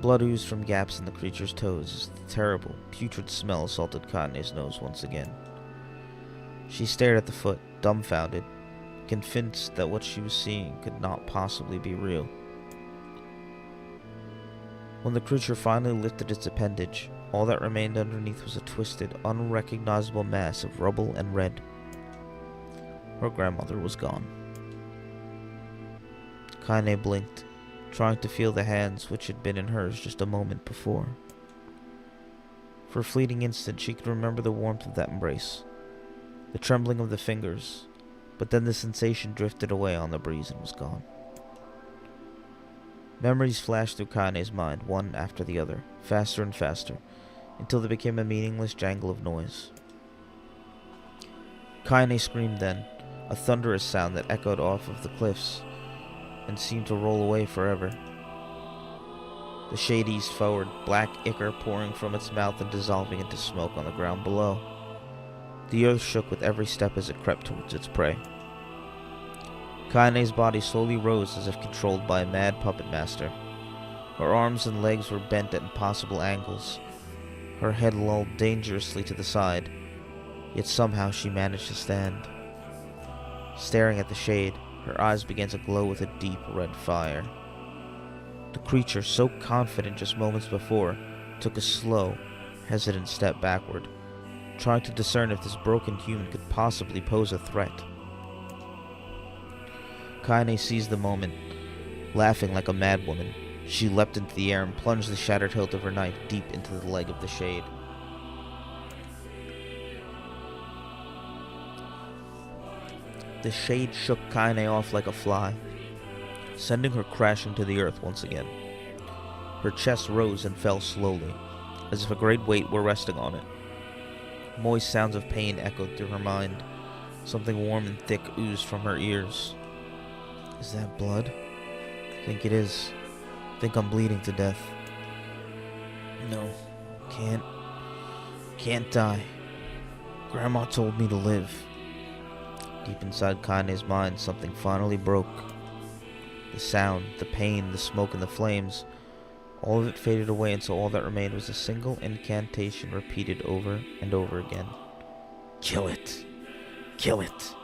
Blood oozed from gaps in the creature's toes as the terrible, putrid smell assaulted Kaine's nose once again. She stared at the foot, dumbfounded, convinced that what she was seeing could not possibly be real. When the creature finally lifted its appendage, all that remained underneath was a twisted, unrecognizable mass of rubble and red. Her grandmother was gone. Kaine blinked, trying to feel the hands which had been in hers just a moment before. For a fleeting instant, she could remember the warmth of that embrace, the trembling of the fingers, but then the sensation drifted away on the breeze and was gone. Memories flashed through Kaine's mind, one after the other, faster and faster, until they became a meaningless jangle of noise. Kaine screamed then, a thunderous sound that echoed off of the cliffs and seemed to roll away forever. The shade eased forward, black ichor pouring from its mouth and dissolving into smoke on the ground below. The earth shook with every step as it crept towards its prey. Kaine's body slowly rose as if controlled by a mad puppet master. Her arms and legs were bent at impossible angles, her head lolled dangerously to the side, yet somehow she managed to stand. Staring at the shade, her eyes began to glow with a deep red fire. The creature, so confident just moments before, took a slow, hesitant step backward, trying to discern if this broken human could possibly pose a threat. Kaine seized the moment. Laughing like a madwoman, she leapt into the air and plunged the shattered hilt of her knife deep into the leg of the shade. The shade shook Kaine off like a fly, sending her crashing to the earth once again. Her chest rose and fell slowly, as if a great weight were resting on it. Moist sounds of pain echoed through her mind. Something warm and thick oozed from her ears. Is that blood? Think it is. Think I'm bleeding to death. No, can't die. Grandma told me to live. Deep inside Kaine's mind, something finally broke. The sound, the pain, the smoke, and the flames, all of it faded away until all that remained was a single incantation repeated over and over again. Kill it! Kill it!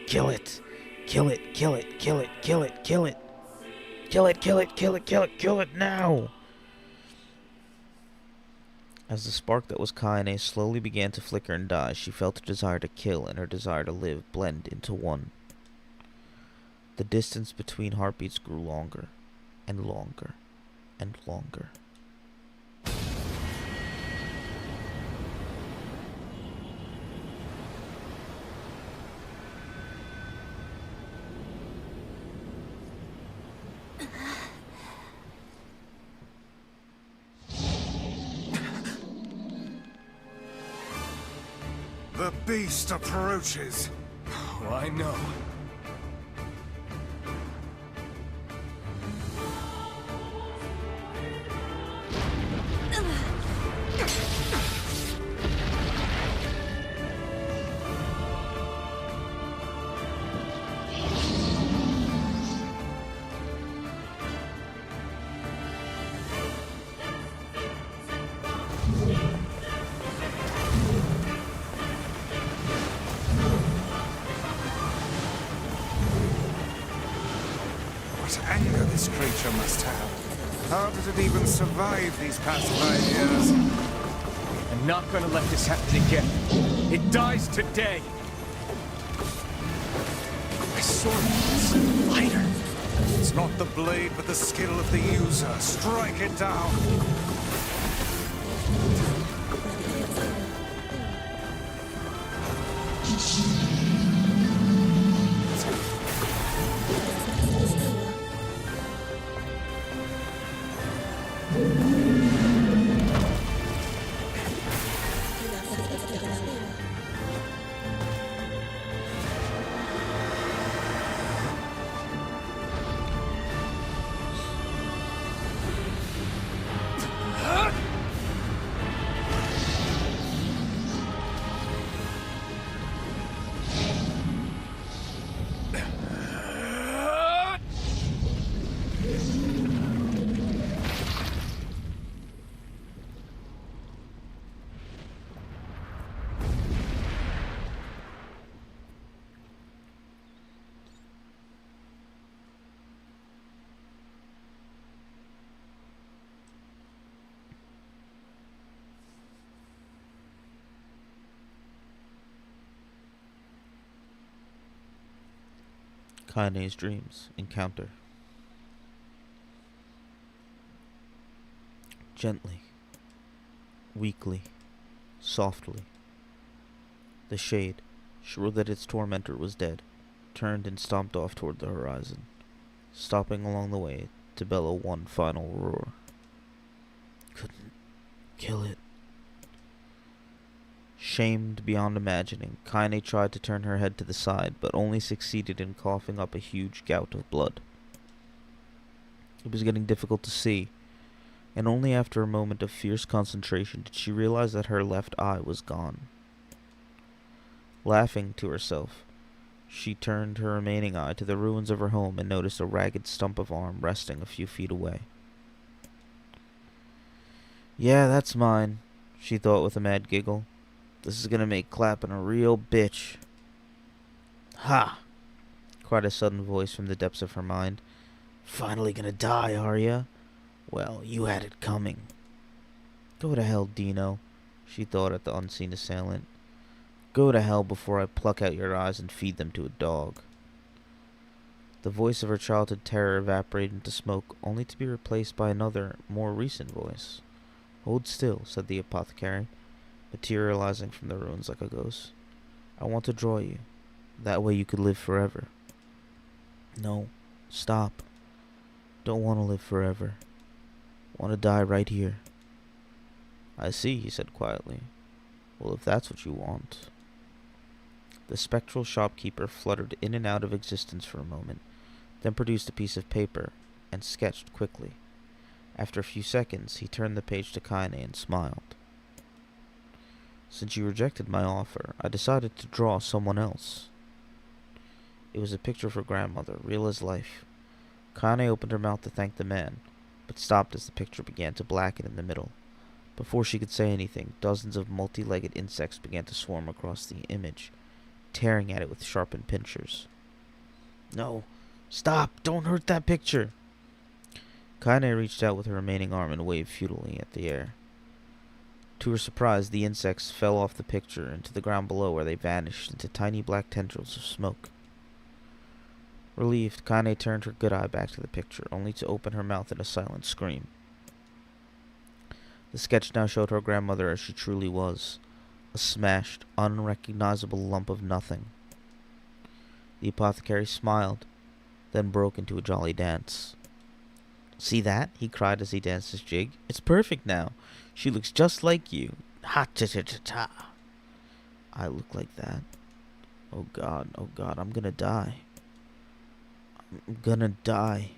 Kill it! Kill it! Kill it! Kill it! Kill it! Kill it! Kill it! Kill it! Kill it! Kill it! Kill it now! As the spark that was Kaine slowly began to flicker and die, she felt her desire to kill and her desire to live blend into one. The distance between heartbeats grew longer and longer and longer. The beast approaches. Oh, I know. Anger this creature must have. How did it even survive these past 5 years? I'm not gonna let this happen again. It dies today. My sword is lighter. It's not the blade, but the skill of the user. Strike it down. Kaine's dreams encounter. Gently, weakly, softly, the shade, sure that its tormentor was dead, turned and stomped off toward the horizon, stopping along the way to bellow one final roar. Couldn't kill it. Shamed beyond imagining, Kaine tried to turn her head to the side, but only succeeded in coughing up a huge gout of blood. It was getting difficult to see, and only after a moment of fierce concentration did she realize that her left eye was gone. Laughing to herself, she turned her remaining eye to the ruins of her home and noticed a ragged stump of arm resting a few feet away. Yeah, that's mine, she thought with a mad giggle. This is gonna make clapping a real bitch. Ha! Cried a sudden voice from the depths of her mind. Finally gonna die, are ya? Well, you had it coming. Go to hell, Dino, she thought at the unseen assailant. Go to hell before I pluck out your eyes and feed them to a dog. The voice of her childhood terror evaporated into smoke, only to be replaced by another, more recent voice. Hold still, said the apothecary, materializing from the ruins like a ghost. I want to draw you. That way you could live forever. No, stop. Don't want to live forever. Want to die right here. I see, he said quietly. Well, if that's what you want. The spectral shopkeeper fluttered in and out of existence for a moment, then produced a piece of paper and sketched quickly. After a few seconds, he turned the page to Kaine and smiled. Since you rejected my offer, I decided to draw someone else. It was a picture of her grandmother, real as life. Kaine opened her mouth to thank the man, but stopped as the picture began to blacken in the middle. Before she could say anything, dozens of multi-legged insects began to swarm across the image, tearing at it with sharpened pincers. No, stop! Don't hurt that picture! Kaine reached out with her remaining arm and waved futilely at the air. To her surprise, the insects fell off the picture into the ground below, where they vanished into tiny black tendrils of smoke. Relieved, Kaine turned her good eye back to the picture, only to open her mouth in a silent scream. The sketch now showed her grandmother as she truly was, a smashed, unrecognizable lump of nothing. The apothecary smiled, then broke into a jolly dance. See that? He cried as he danced his jig. It's perfect now. She looks just like you. Ha-ta-ta-ta-ta. I look like that. Oh God, I'm gonna die. I'm gonna die.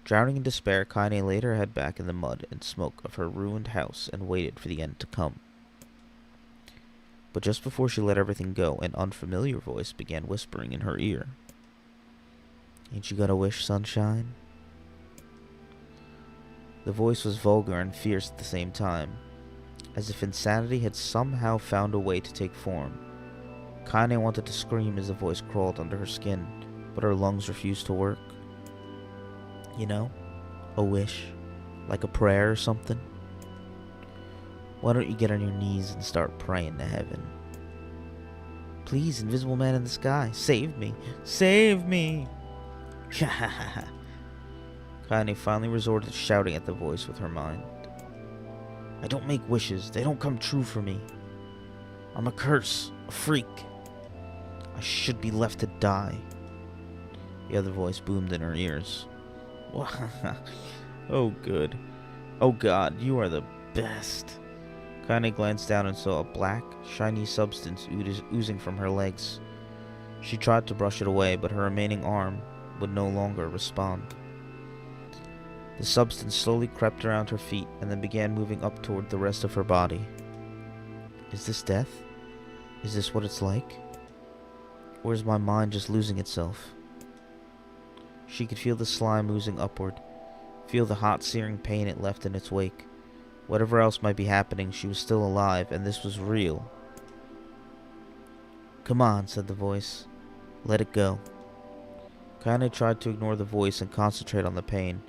Drowning in despair, Kaine laid her head back in the mud and smoke of her ruined house and waited for the end to come. But just before she let everything go, an unfamiliar voice began whispering in her ear. Ain't you got a wish, sunshine? The voice was vulgar and fierce at the same time, as if insanity had somehow found a way to take form. Kaine wanted to scream as the voice crawled under her skin, but her lungs refused to work. You know, a wish, like a prayer or something. Why don't you get on your knees and start praying to heaven? Please, invisible man in the sky, save me! Save me! Kaine finally resorted to shouting at the voice with her mind. I don't make wishes. They don't come true for me. I'm a curse. A freak. I should be left to die. The other voice boomed in her ears. Oh, good. Oh, God, you are the best. Kaine glanced down and saw a black, shiny substance oozing from her legs. She tried to brush it away, but her remaining arm would no longer respond. The substance slowly crept around her feet and then began moving up toward the rest of her body. Is this death? Is this what it's like? Or is my mind just losing itself? She could feel the slime oozing upward, feel the hot, searing pain it left in its wake. Whatever else might be happening, she was still alive, and this was real. Come on, said the voice. Let it go. Kaine tried to ignore the voice and concentrate on the pain,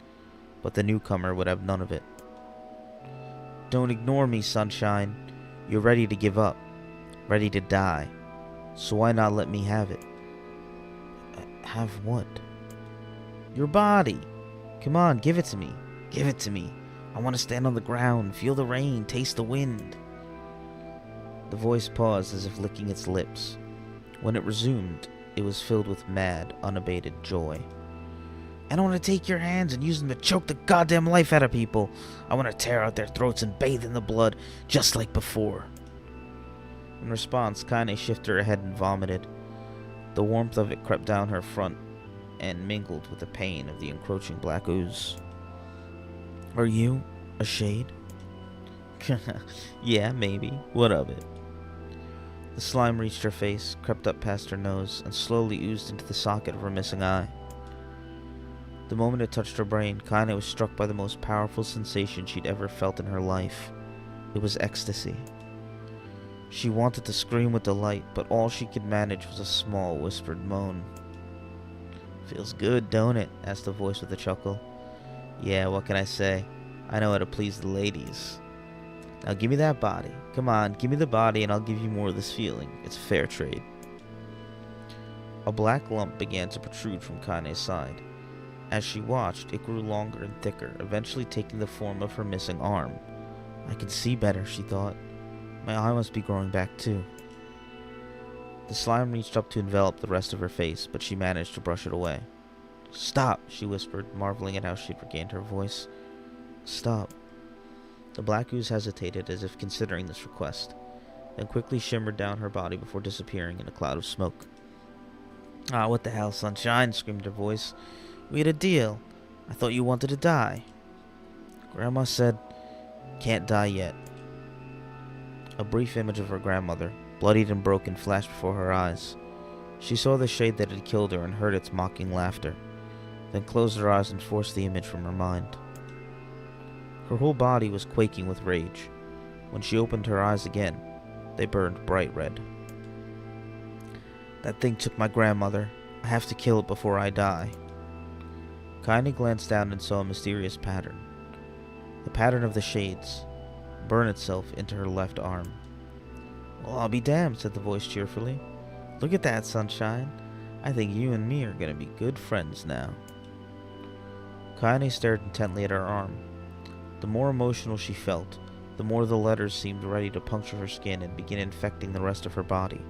but the newcomer would have none of it. Don't ignore me, sunshine. You're ready to give up, ready to die. So why not let me have it? Have what? Your body. Come on, give it to me. Give it to me. I want to stand on the ground, feel the rain, taste the wind. The voice paused as if licking its lips. When it resumed, it was filled with mad, unabated joy. I don't want to take your hands and use them to choke the goddamn life out of people. I want to tear out their throats and bathe in the blood, just like before. In response, Kaine shifted her head and vomited. The warmth of it crept down her front and mingled with the pain of the encroaching black ooze. Are you a shade? Yeah, maybe. What of it? The slime reached her face, crept up past her nose, and slowly oozed into the socket of her missing eye. The moment it touched her brain, Kaine was struck by the most powerful sensation she'd ever felt in her life. It was ecstasy. She wanted to scream with delight, but all she could manage was a small, whispered moan. Feels good, don't it? Asked the voice with a chuckle. Yeah, what can I say? I know how to please the ladies. Now give me that body. Come on, give me the body and I'll give you more of this feeling. It's a fair trade. A black lump began to protrude from Kaine's side. As she watched, it grew longer and thicker, eventually taking the form of her missing arm. I can see better, she thought. My eye must be growing back too. The slime reached up to envelop the rest of her face, but she managed to brush it away. Stop, she whispered, marveling at how she'd regained her voice. Stop. The black ooze hesitated, as if considering this request, then quickly shimmered down her body before disappearing in a cloud of smoke. Ah, what the hell, Sunshine, screamed her voice. We had a deal. I thought you wanted to die. Grandma said, can't die yet. A brief image of her grandmother, bloodied and broken, flashed before her eyes. She saw the shade that had killed her and heard its mocking laughter, then closed her eyes and forced the image from her mind. Her whole body was quaking with rage. When she opened her eyes again, they burned bright red. That thing took my grandmother. I have to kill it before I die. Kaine glanced down and saw a mysterious pattern. The pattern of the shades burn itself into her left arm. Well, I'll be damned, said the voice cheerfully. Look at that, Sunshine. I think you and me are going to be good friends now. Kaine stared intently at her arm. The more emotional she felt, the more the letters seemed ready to puncture her skin and begin infecting the rest of her body.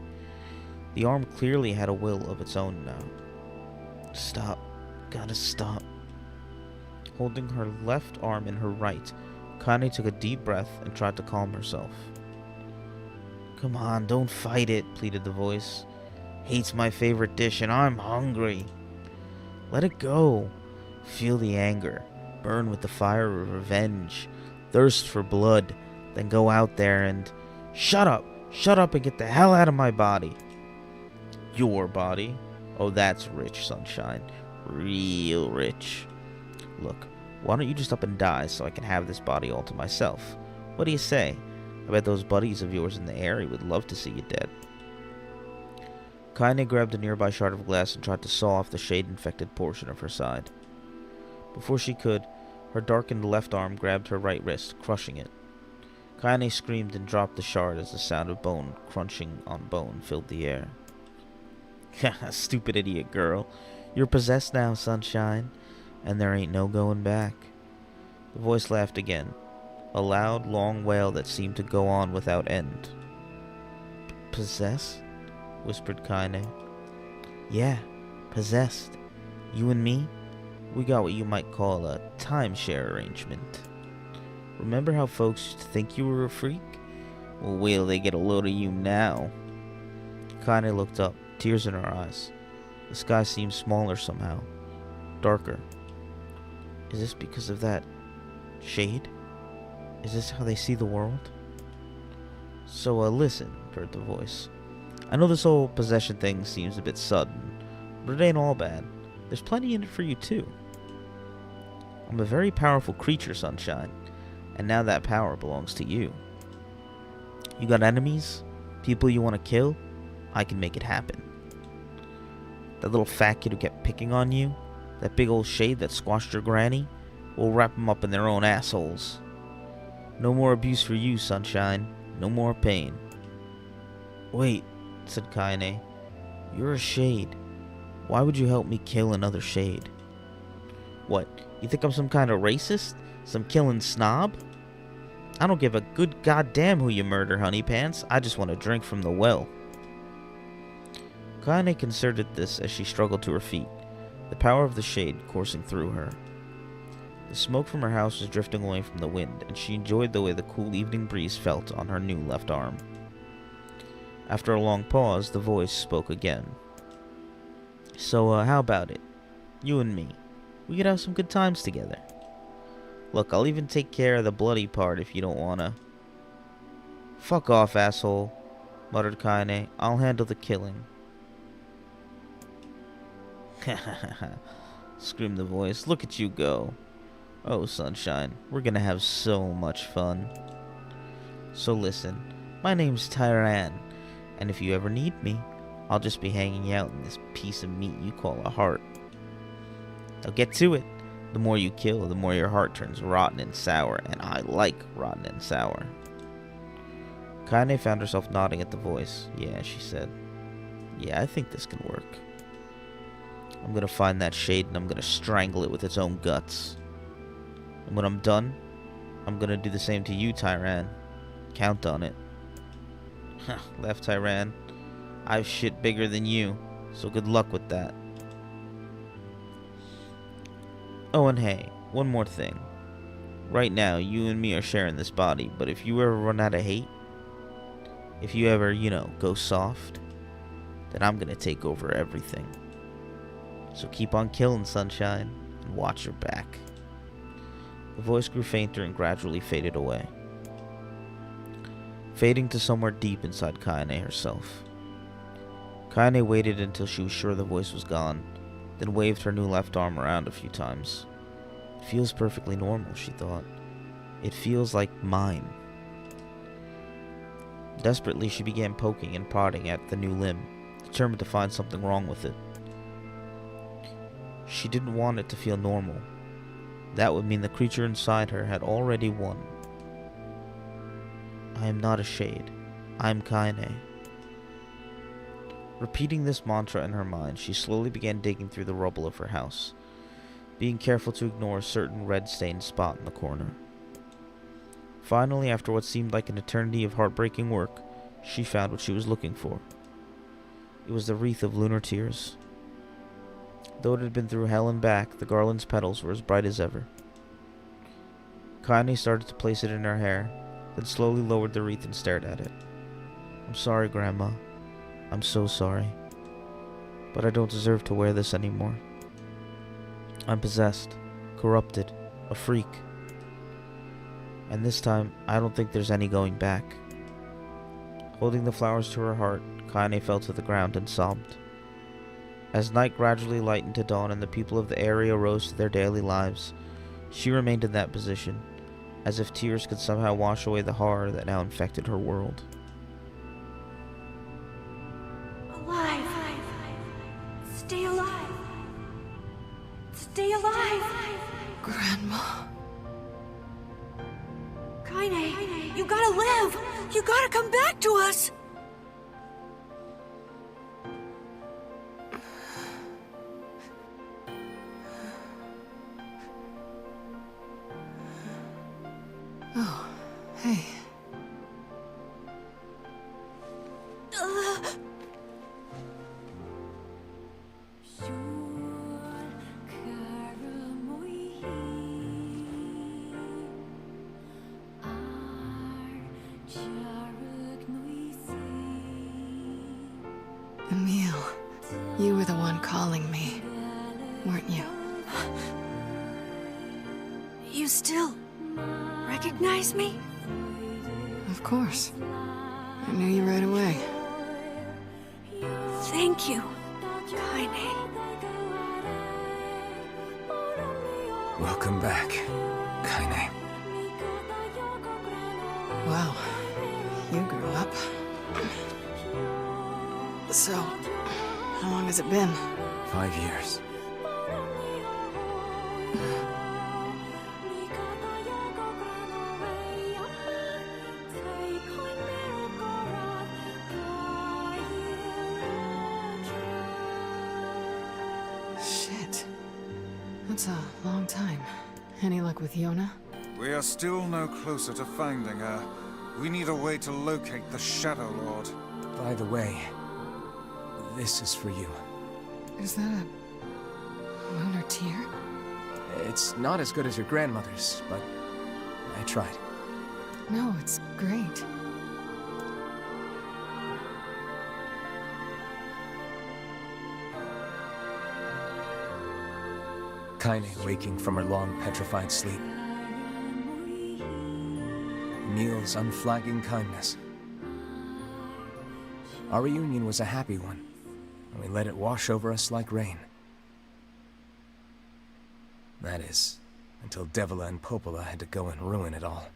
The arm clearly had a will of its own now. Stop. Gotta stop. Holding her left arm in her right, Kaine took a deep breath and tried to calm herself. Come on, don't fight it, pleaded the voice. Hate's my favorite dish and I'm hungry. Let it go. Feel the anger. Burn with the fire of revenge. Thirst for blood. Then go out there and... Shut up! Shut up and get the hell out of my body. Your body? Oh, that's rich, Sunshine. Real rich. Look, why don't you just up and die so I can have this body all to myself? What do you say? I bet those buddies of yours in the area would love to see you dead. Kaine grabbed a nearby shard of glass and tried to saw off the shade-infected portion of her side. Before she could, her darkened left arm grabbed her right wrist, crushing it. Kaine screamed and dropped the shard as the sound of bone crunching on bone filled the air. Stupid idiot girl. You're possessed now, Sunshine, and there ain't no going back. The voice laughed again, a loud, long wail that seemed to go on without end. Possessed? Whispered Kaine. Yeah, possessed. You and me? We got what you might call a timeshare arrangement. Remember how folks used to think you were a freak? Well, wait till they get a load of you now. Kaine looked up, tears in her eyes. The sky seemed smaller somehow, darker. Is this because of that shade? Is this how they see the world? So, listen, purred the voice. I know this whole possession thing seems a bit sudden, but it ain't all bad. There's plenty in it for you, too. I'm a very powerful creature, Sunshine, and now that power belongs to you. You got enemies? People you want to kill? I can make it happen. That little fat kid who kept picking on you? That big old shade that squashed your granny? We'll wrap them up in their own assholes. No more abuse for you, Sunshine. No more pain. Wait, said Kaine. You're a shade. Why would you help me kill another shade? What, you think I'm some kind of racist? Some killing snob? I don't give a good goddamn who you murder, honey pants. I just want to drink from the well. Kaine considered this as she struggled to her feet, the power of the shade coursing through her. The smoke from her house was drifting away from the wind, and she enjoyed the way the cool evening breeze felt on her new left arm. After a long pause, the voice spoke again. So, how about it? You and me. We could have some good times together. Look, I'll even take care of the bloody part if you don't wanna. Fuck off, asshole, muttered Kaine. I'll handle the killing. Ha ha ha ha, screamed the voice. Look at you go. Oh, sunshine, we're gonna have so much fun. So listen, my name's Tyran, and if you ever need me, I'll just be hanging out in this piece of meat you call a heart. Now get to it. The more you kill, the more your heart turns rotten and sour, and I like rotten and sour. Kaine found herself nodding at the voice. Yeah, she said. Yeah, I think this can work. I'm gonna find that shade and I'm gonna strangle it with its own guts. And when I'm done, I'm gonna do the same to you, Tyran. Count on it. Laughed Tyran. I've shit bigger than you, so good luck with that. Oh, and hey, one more thing. Right now, you and me are sharing this body, but if you ever run out of hate, if you ever, go soft, then I'm gonna take over everything. So keep on killing, sunshine, and watch your back. The voice grew fainter and gradually faded away, fading to somewhere deep inside Kaine herself. Kaine waited until she was sure the voice was gone, then waved her new left arm around a few times. It feels perfectly normal, she thought. It feels like mine. Desperately, she began poking and prodding at the new limb, determined to find something wrong with it. She didn't want it to feel normal. That would mean the creature inside her had already won. I am not a shade. I am Kaine. Repeating this mantra in her mind, she slowly began digging through the rubble of her house, being careful to ignore a certain red-stained spot in the corner. Finally, after what seemed like an eternity of heartbreaking work, she found what she was looking for. It was the wreath of lunar tears. Though it had been through hell and back, the garland's petals were as bright as ever. Kaine started to place it in her hair, then slowly lowered the wreath and stared at it. I'm sorry, Grandma. I'm so sorry. But I don't deserve to wear this anymore. I'm possessed, corrupted, a freak. And this time, I don't think there's any going back. Holding the flowers to her heart, Kaine fell to the ground and sobbed. As night gradually lightened to dawn and the people of the area rose to their daily lives, she remained in that position, as if tears could somehow wash away the horror that now infected her world. Alive! Stay alive! Stay alive! Grandma. Kaine, you gotta live! You gotta come back to us! Oh, hey. Emil, you were the one calling me, weren't you? You still recognize me? Of course. I knew you right away. Thank you, Kaine. Welcome back, Kaine. Wow, you grew up. So, how long has it been? 5 years. Shit. That's a long time. Any luck with Yona? We are still no closer to finding her. We need a way to locate the Shadow Lord. By the way, this is for you. Is that a lunar tear? It's not as good as your grandmother's, but I tried. No, it's great. Kaine waking from her long, petrified sleep. Emil's unflagging kindness. Our reunion was a happy one, and we let it wash over us like rain. That is, until Devila and Popola had to go and ruin it all.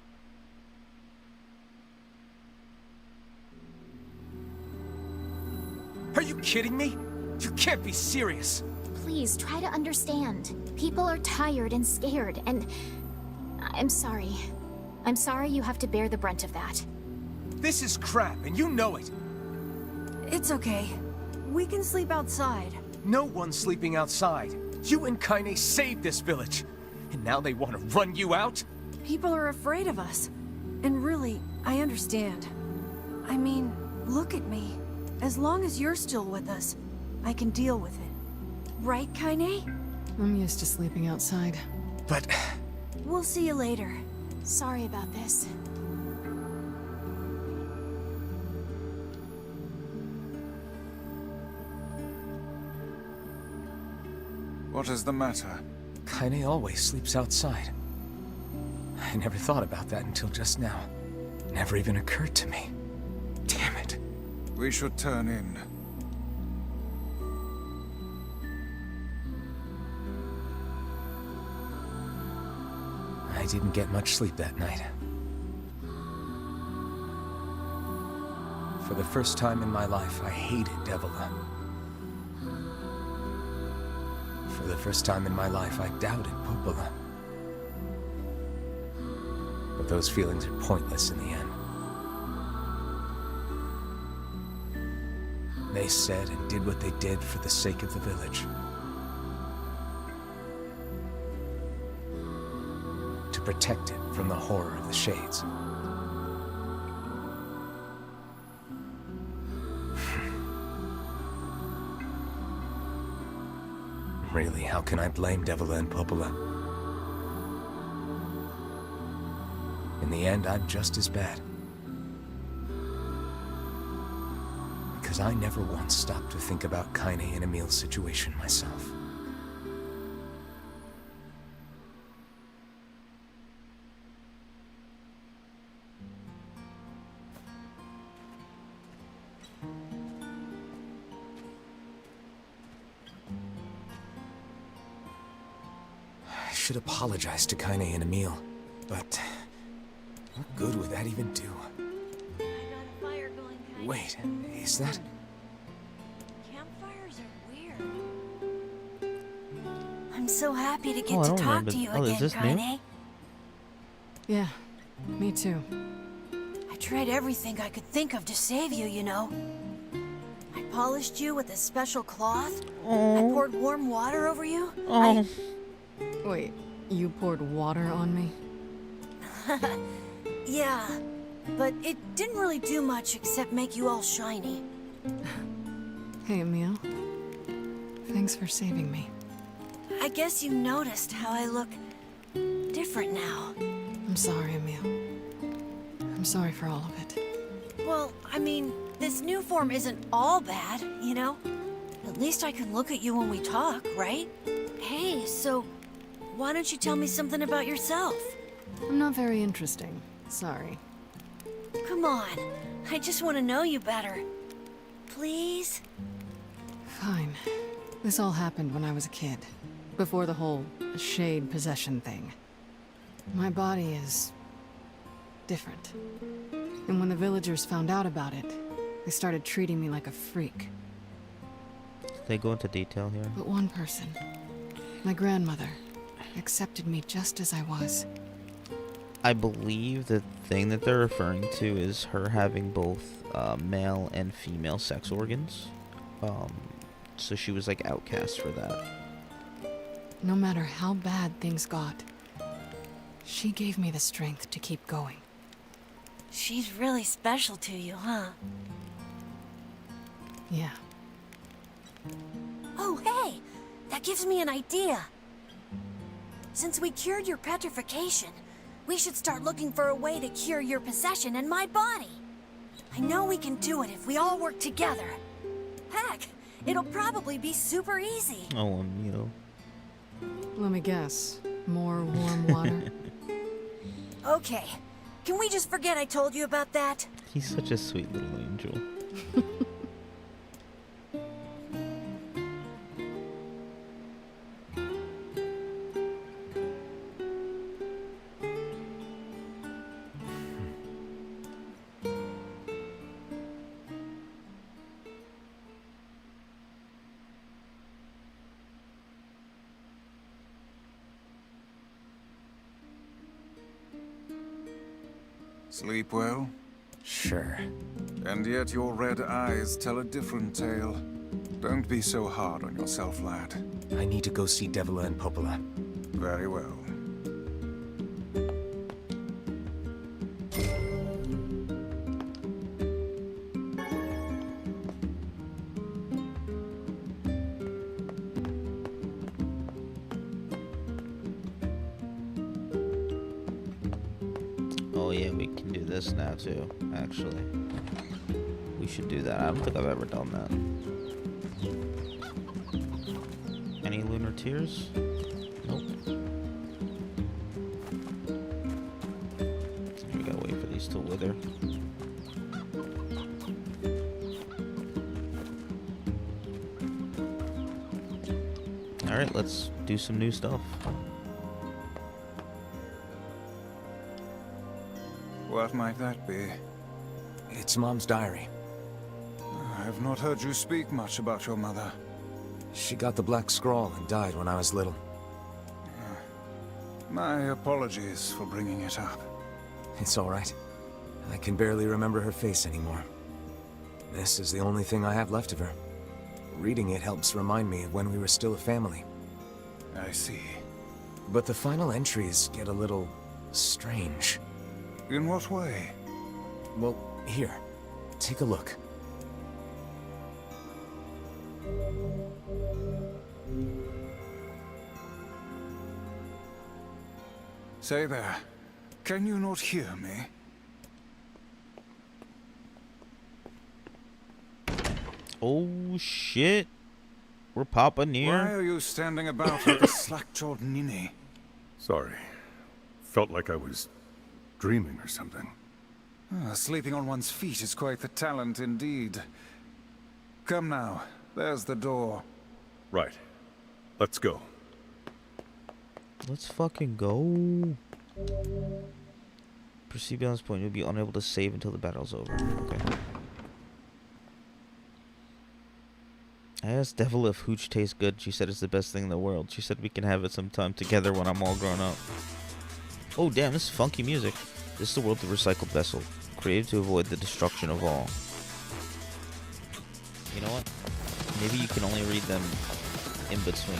Are you kidding me? You can't be serious! Please, try to understand. People are tired and scared, and... I'm sorry. I'm sorry you have to bear the brunt of that. This is crap, and you know it! It's okay. We can sleep outside. No one's sleeping outside. You and Kaine saved this village, and now they want to run you out? People are afraid of us. And really, I understand. I mean, look at me. As long as you're still with us, I can deal with it. Right, Kaine? I'm used to sleeping outside. But... We'll see you later. Sorry about this. What is the matter? Kaine always sleeps outside. I never thought about that until just now. Never even occurred to me. Damn it. We should turn in. I didn't get much sleep that night. For the first time in my life, I hated Devila. For the first time in my life, I doubted Popola. But those feelings are pointless in the end. They said and did what they did for the sake of the village. To protect it from the horror of the Shades. Really, how can I blame Devila and Popola? In the end, I'm just as bad. Because I never once stopped to think about Kaine and Emil's situation myself. I should apologize to Kaine and Emil, but what good would that even do? I got a fire going, Kaine. Wait, is that... Campfires are weird. I'm so happy to get Oh, I to don't talk remember. to you Oh, is again, this new? Kaine. Yeah, me too. I tried everything I could think of to save you, you know. I polished you with a special cloth. I Oh. poured warm water over you. Oh. Wait, you poured water on me? Yeah, but it didn't really do much except make you all shiny. Hey, Emil. Thanks for saving me. I guess you noticed how I look different now. I'm sorry, Emil. I'm sorry for all of it. Well, I mean, this new form isn't all bad, you know? At least I can look at you when we talk, right? Hey, so why don't you tell me something about yourself? I'm not very interesting. Sorry. Come on, I just want to know you better. Please? Fine. This all happened when I was a kid. Before the whole shade possession thing. My body is... different. And when the villagers found out about it, they started treating me like a freak. They go into detail here. But one person, my grandmother, accepted me just as I was. I believe the thing that they're referring to is her having both male and female sex organs. So she was like outcast for that. No matter how bad things got, She gave me the strength to keep going. She's really special to you, huh? Yeah. Oh, hey! That gives me an idea. Since we cured your petrification, we should start looking for a way to cure your possession in my body. I know we can do it if we all work together. Heck, it'll probably be super easy. Oh, amigo. Let me guess. More warm water? Okay, can we just forget I told you about that? He's such a sweet little angel. Sleep well? Sure. And yet your red eyes tell a different tale. Don't be so hard on yourself, lad. I need to go see Devila and Popola. Very well. Oh yeah, we can do this now too, actually. We should do that. I don't think I've ever done that. Any lunar tears? Nope. We gotta wait for these to wither. Alright, let's do some new stuff. What might that be? It's Mom's diary. I have not heard you speak much about your mother. She got the Black Scrawl and died when I was little. My apologies for bringing it up. It's all right. I can barely remember her face anymore. This is the only thing I have left of her. Reading it helps remind me of when we were still a family. I see. But the final entries get a little strange. In what way? Well, here. Take a look. Say there. Can you not hear me? Oh shit. We're Papa Nier. Why are you standing about like a slack-jawed ninny? Sorry. Felt like I was dreaming or something. Sleeping on one's feet is quite the talent indeed. Come now, there's the door. Right. Let's go. Let's fucking go. Proceed beyond this point. You'll be unable to save until the battle's over. Okay. I asked Devil if hooch tastes good. She said it's the best thing in the world. She said we can have it sometime together when I'm all grown up. Oh damn, this is funky music. This is the world of recycled vessel, created to avoid the destruction of all. You know what? Maybe you can only read them in between.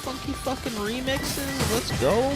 Funky fucking remixes. Let's go.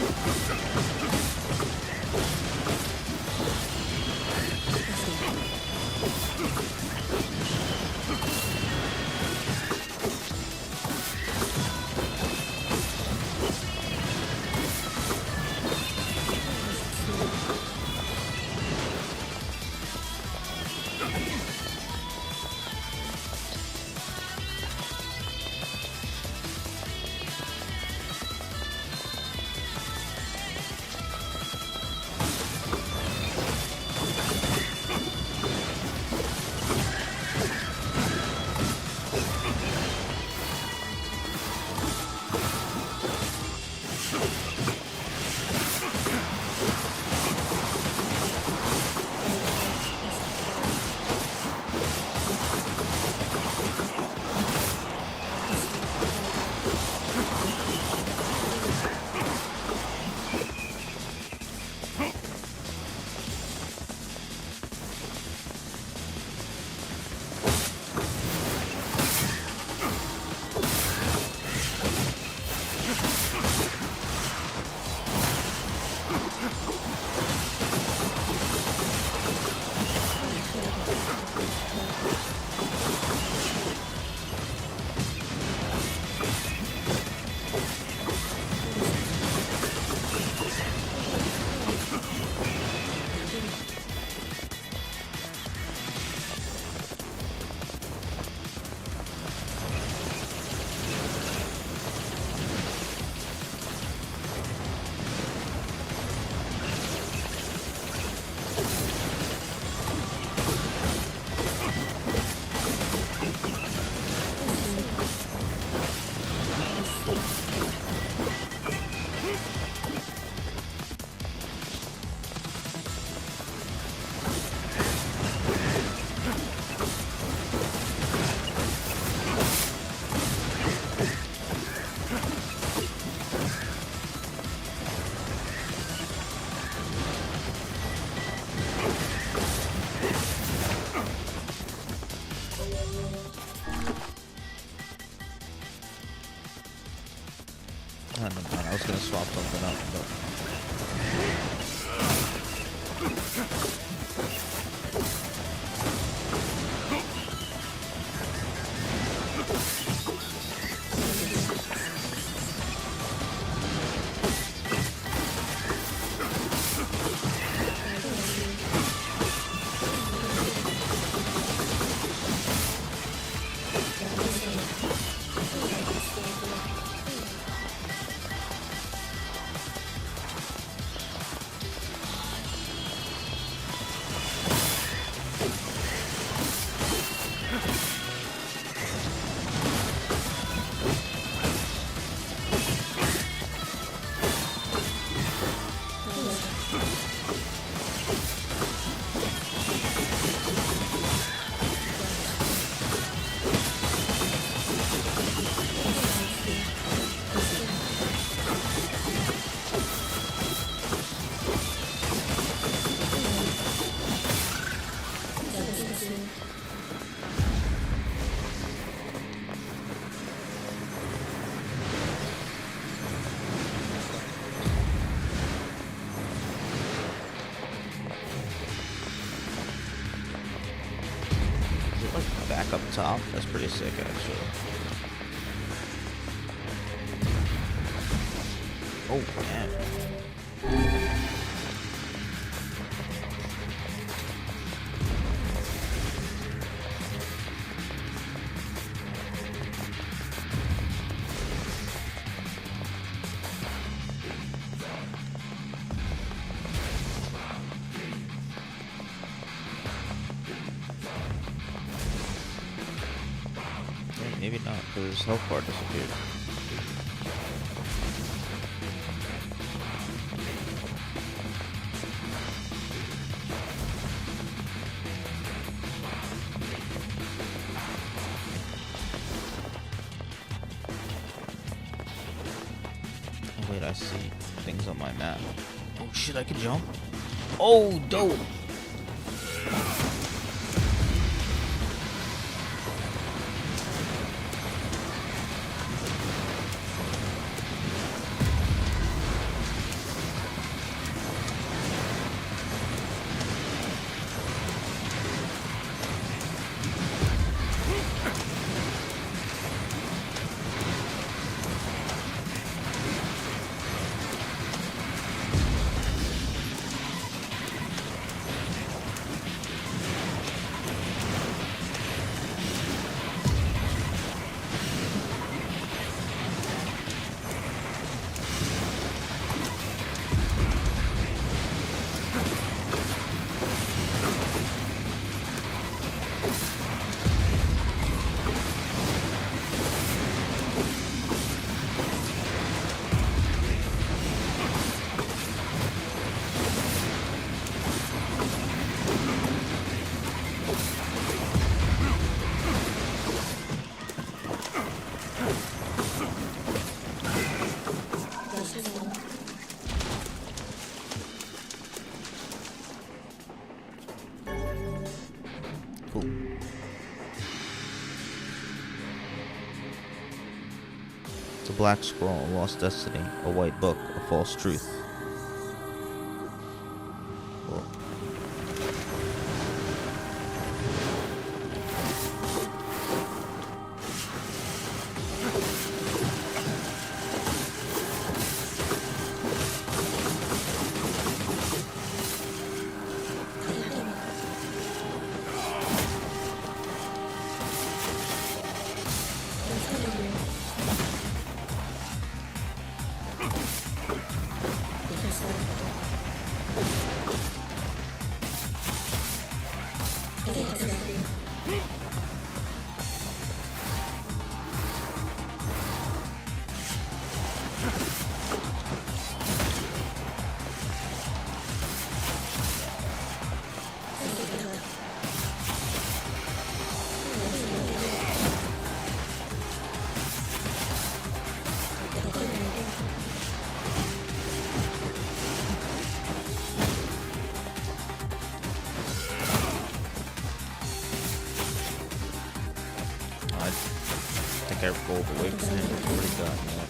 kind of done. I was gonna swap something up, but... Back up top. That's pretty sick, actually. Oh, man. Maybe not, because his health bar disappeared. Oh wait, I see things on my map. Oh shit, I can jump? Oh, dope! Cool. It's a black scroll, a lost destiny, a white book, a false truth. Cool. I think I rolled away from him before he got me up.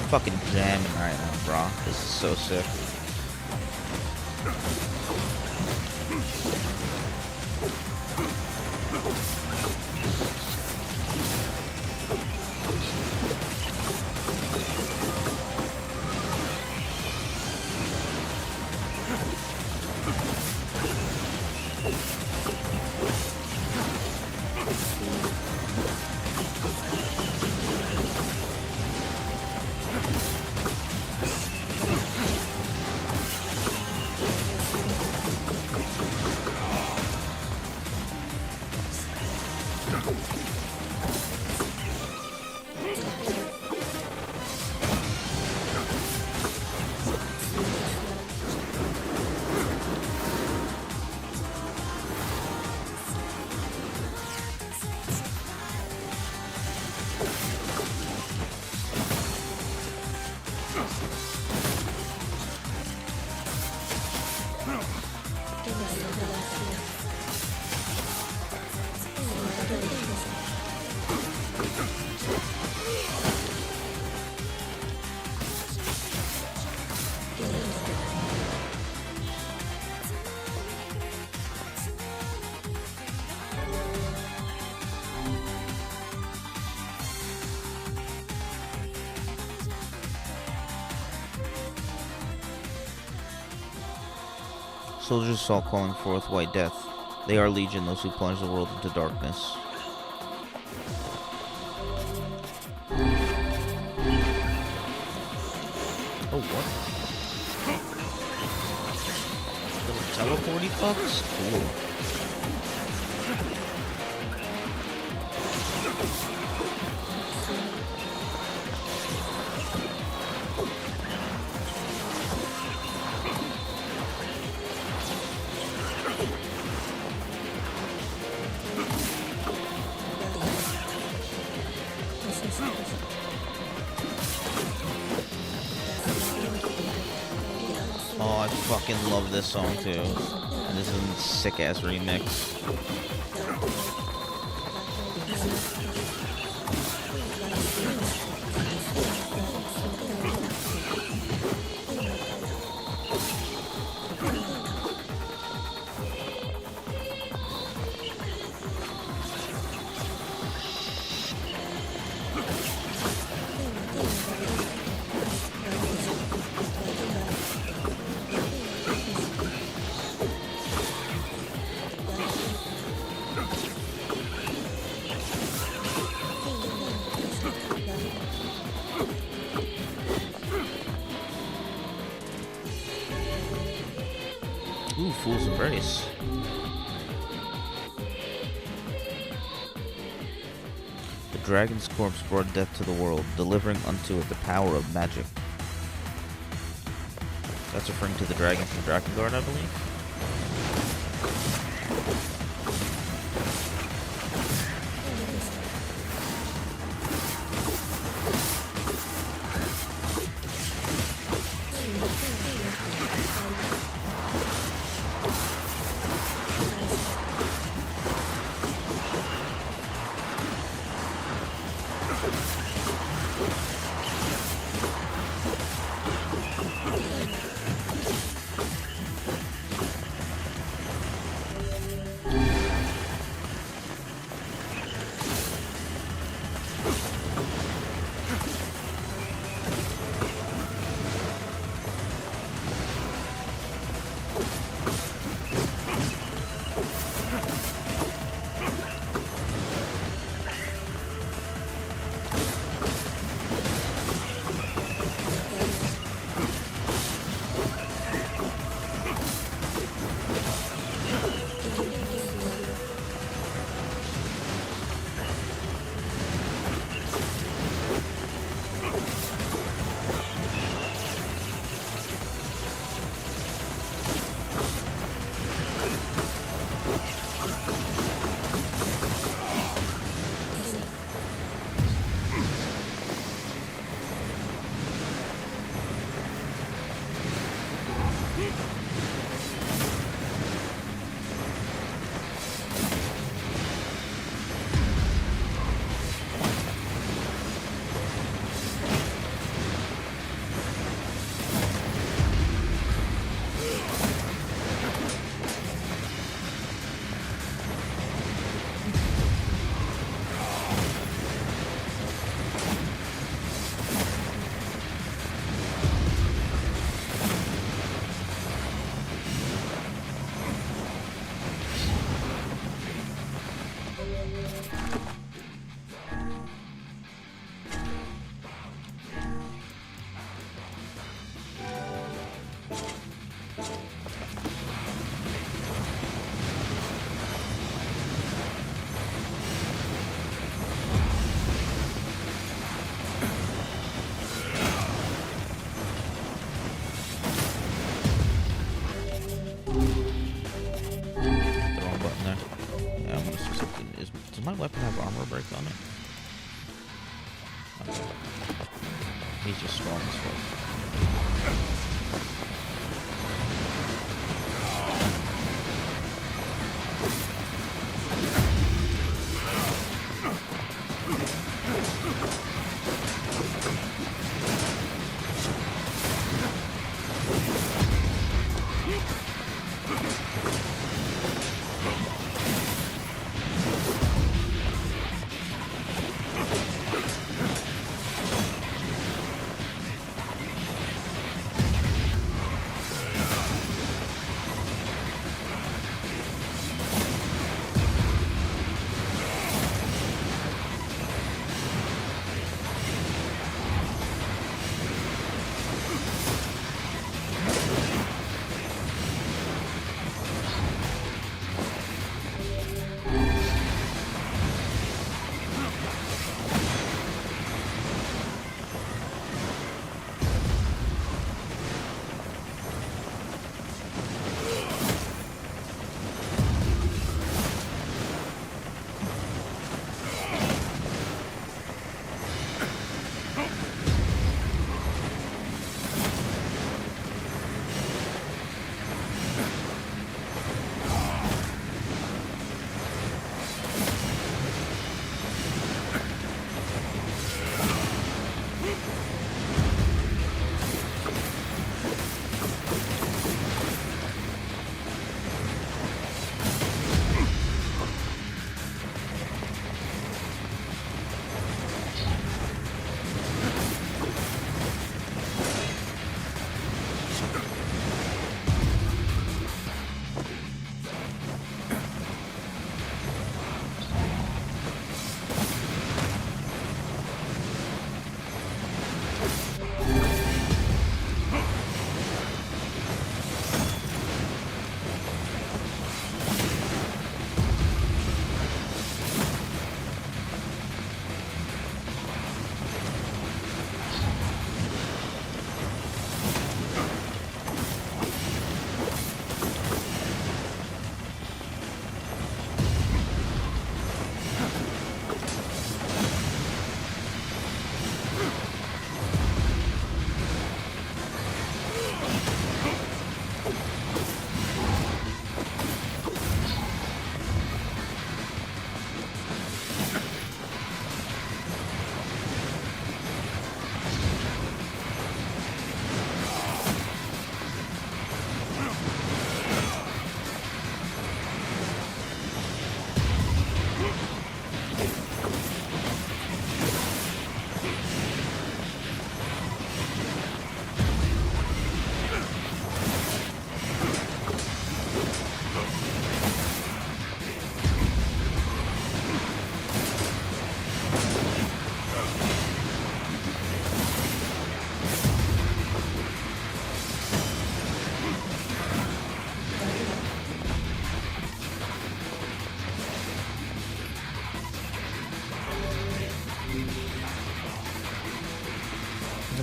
fucking jamming right now, bro. This is so sick. Soldiers saw calling forth white death. They are legion, those who plunge the world into darkness. Oh, what? Little teleporty fucks? Cool. Oh, I fucking love this song too. And this is a sick ass remix. Ooh, Fool's Embrace. The dragon's corpse brought death to the world, delivering unto it the power of magic. That's referring to the dragon from Drakengard, I believe. is just strong as fuck.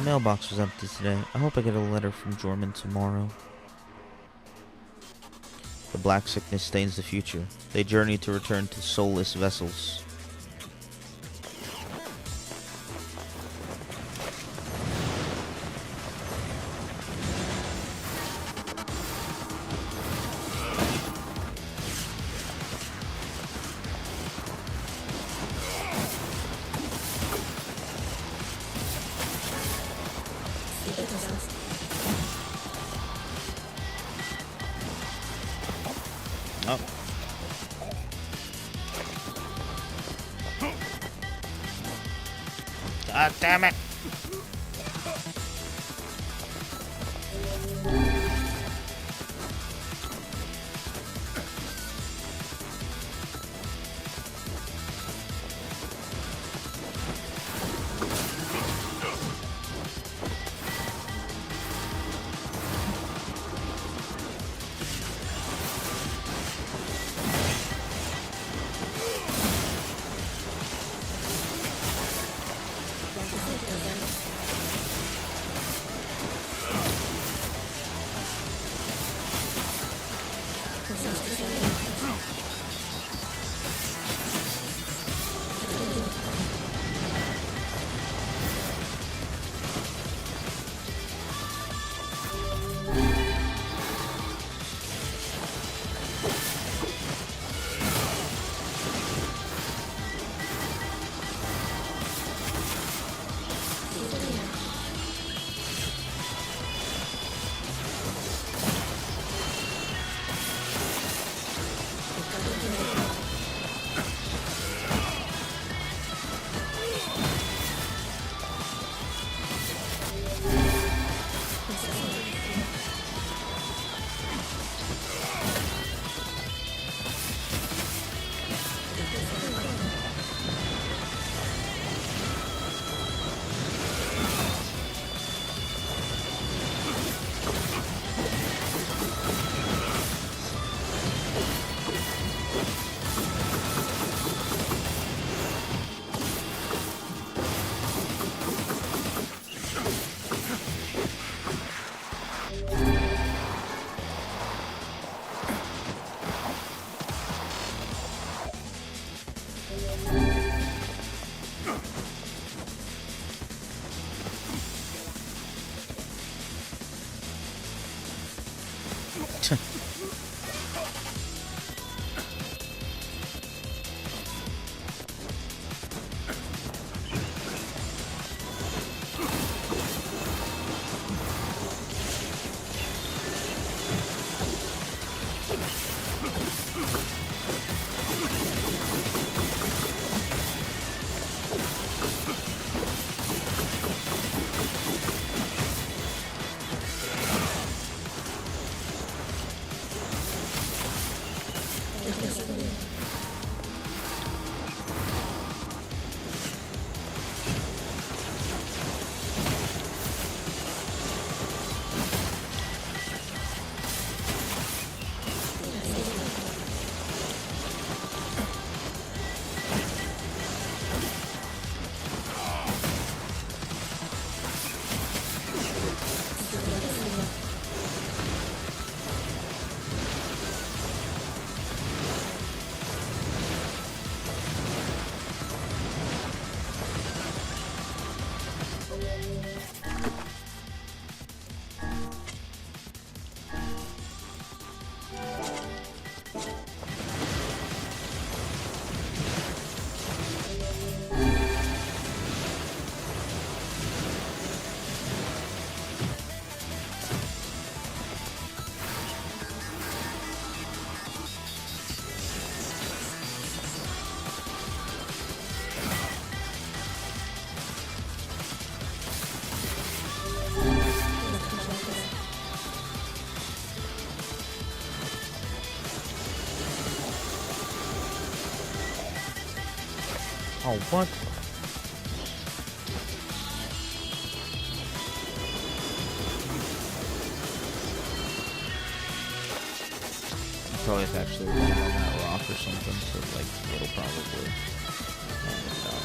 Mailbox was empty today. I hope I get a letter from Jorman tomorrow. The black sickness stains the future. They journey to return to soulless vessels. Oh. God damn it. Oh, what? Probably if actually land on that rock or something, so like it'll probably land it out.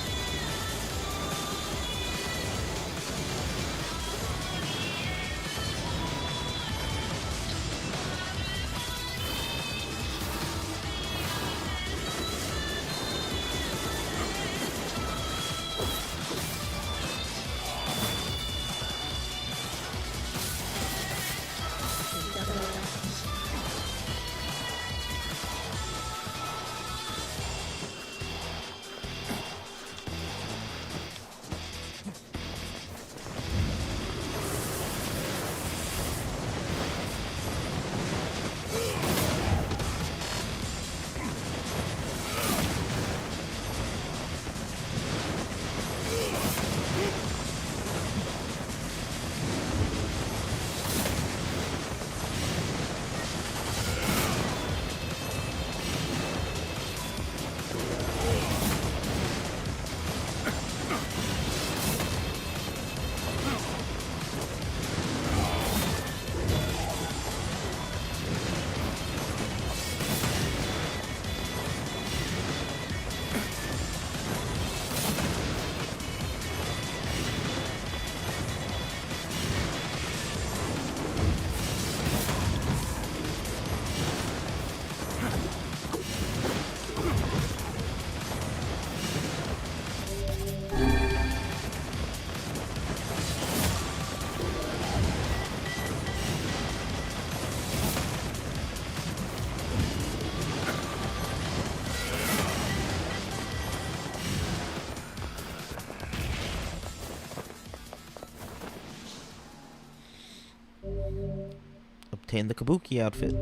Obtain the Kabuki outfit.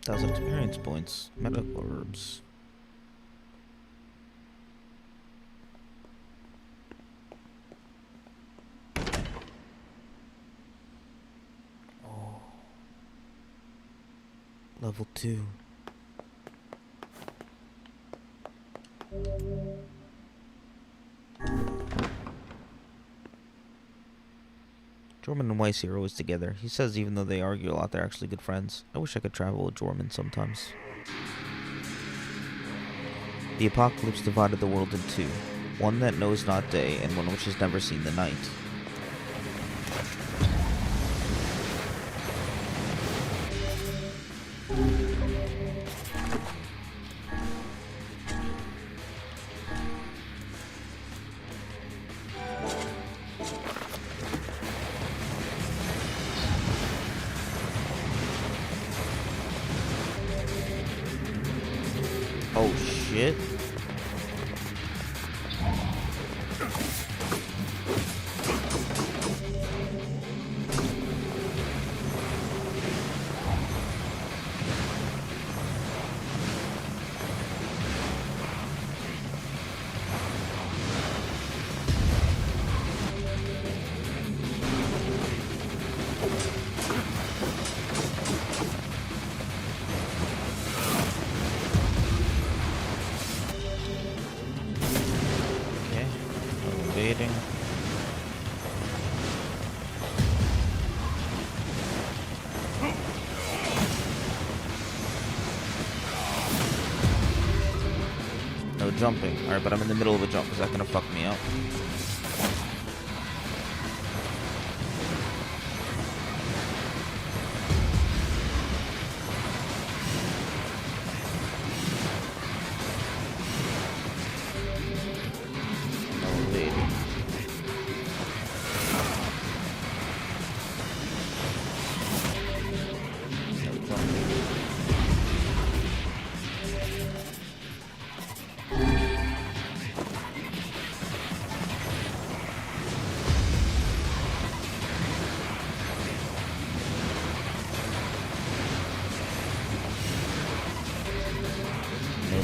1,000 experience points. Medical herbs. Oh. Level 2. Jorman and Weiss are always together. He says even though they argue a lot, they're actually good friends. I wish I could travel with Jorman sometimes. The apocalypse divided the world in two. One that knows not day, and one which has never seen the night. shit. Waiting. No jumping. Alright, but I'm in the middle of a jump. Is that gonna fuck me up?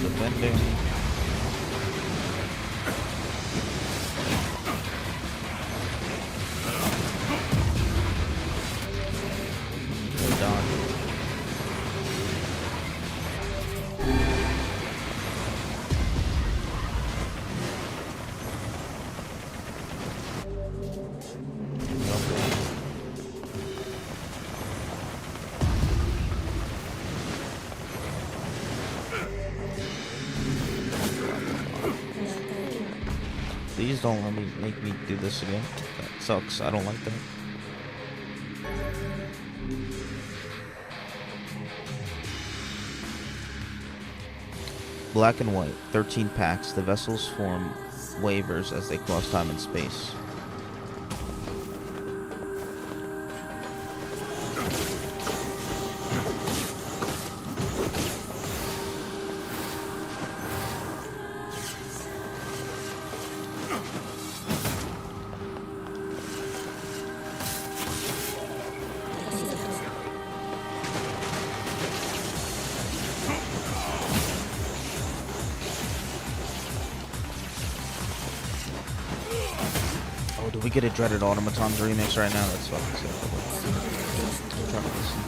Defending. We're done. Please don't let me make me do this again. That sucks. I don't like that. Black and white, 13 packs. The vessels form waivers as they cross time and space. Do we get a Dreaded Automatons remix right now? That's fucking sick. Try to listen.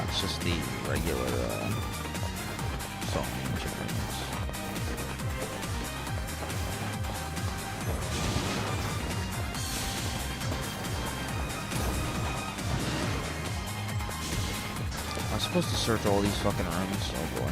It's just the regular song remix. I'm supposed to search all these fucking rooms. Oh boy.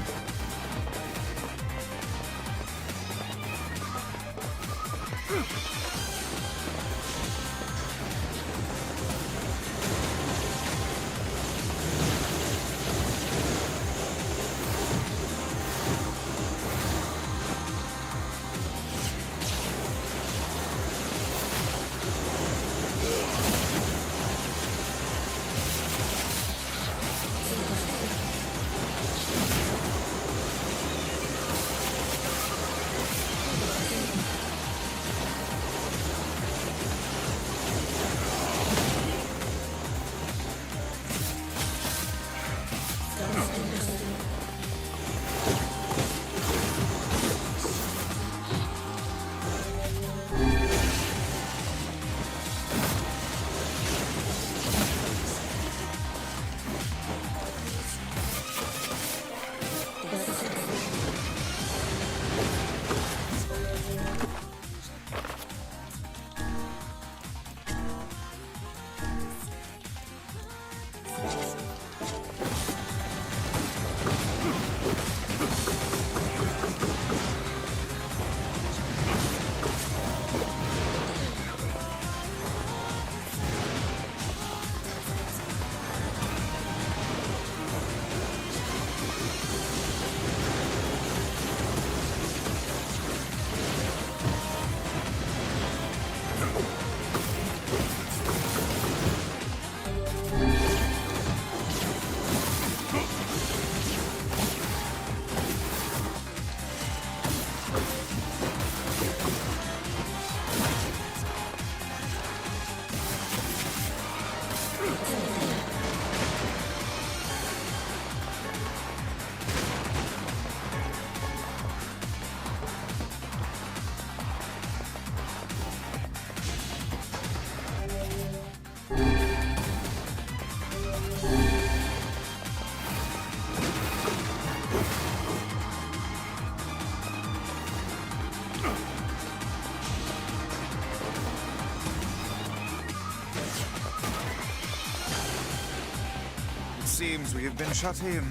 seems we have been shut in.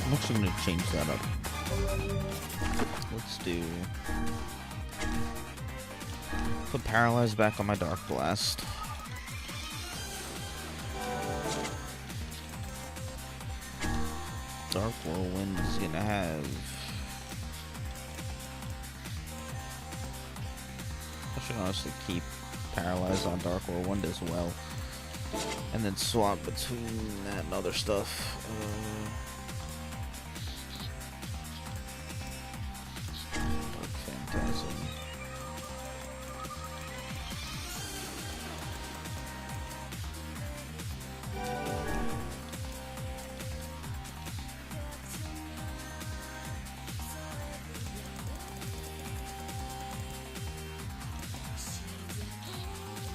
I'm actually going to change that up. Let's do... Put Paralyze back on my Dark Blast. Dark Whirlwind is going to have... I should honestly keep Paralyze on Dark Whirlwind as well. And then swap between that and other stuff. Phantasm.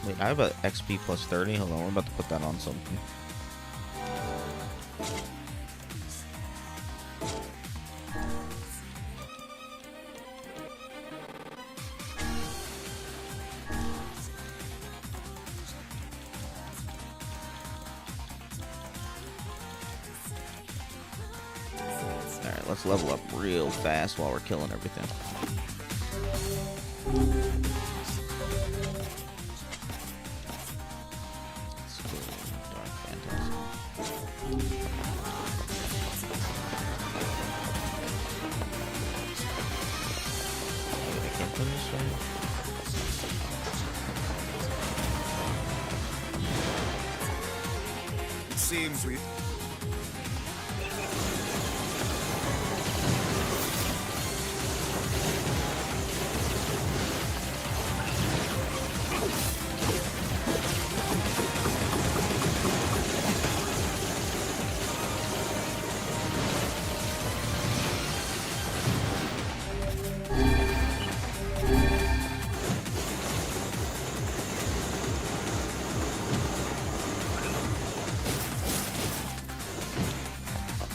Wait, I have a XP plus 30. Hold on, we're about to put that on something. Alright, let's level up real fast while we're killing everything. It seems we...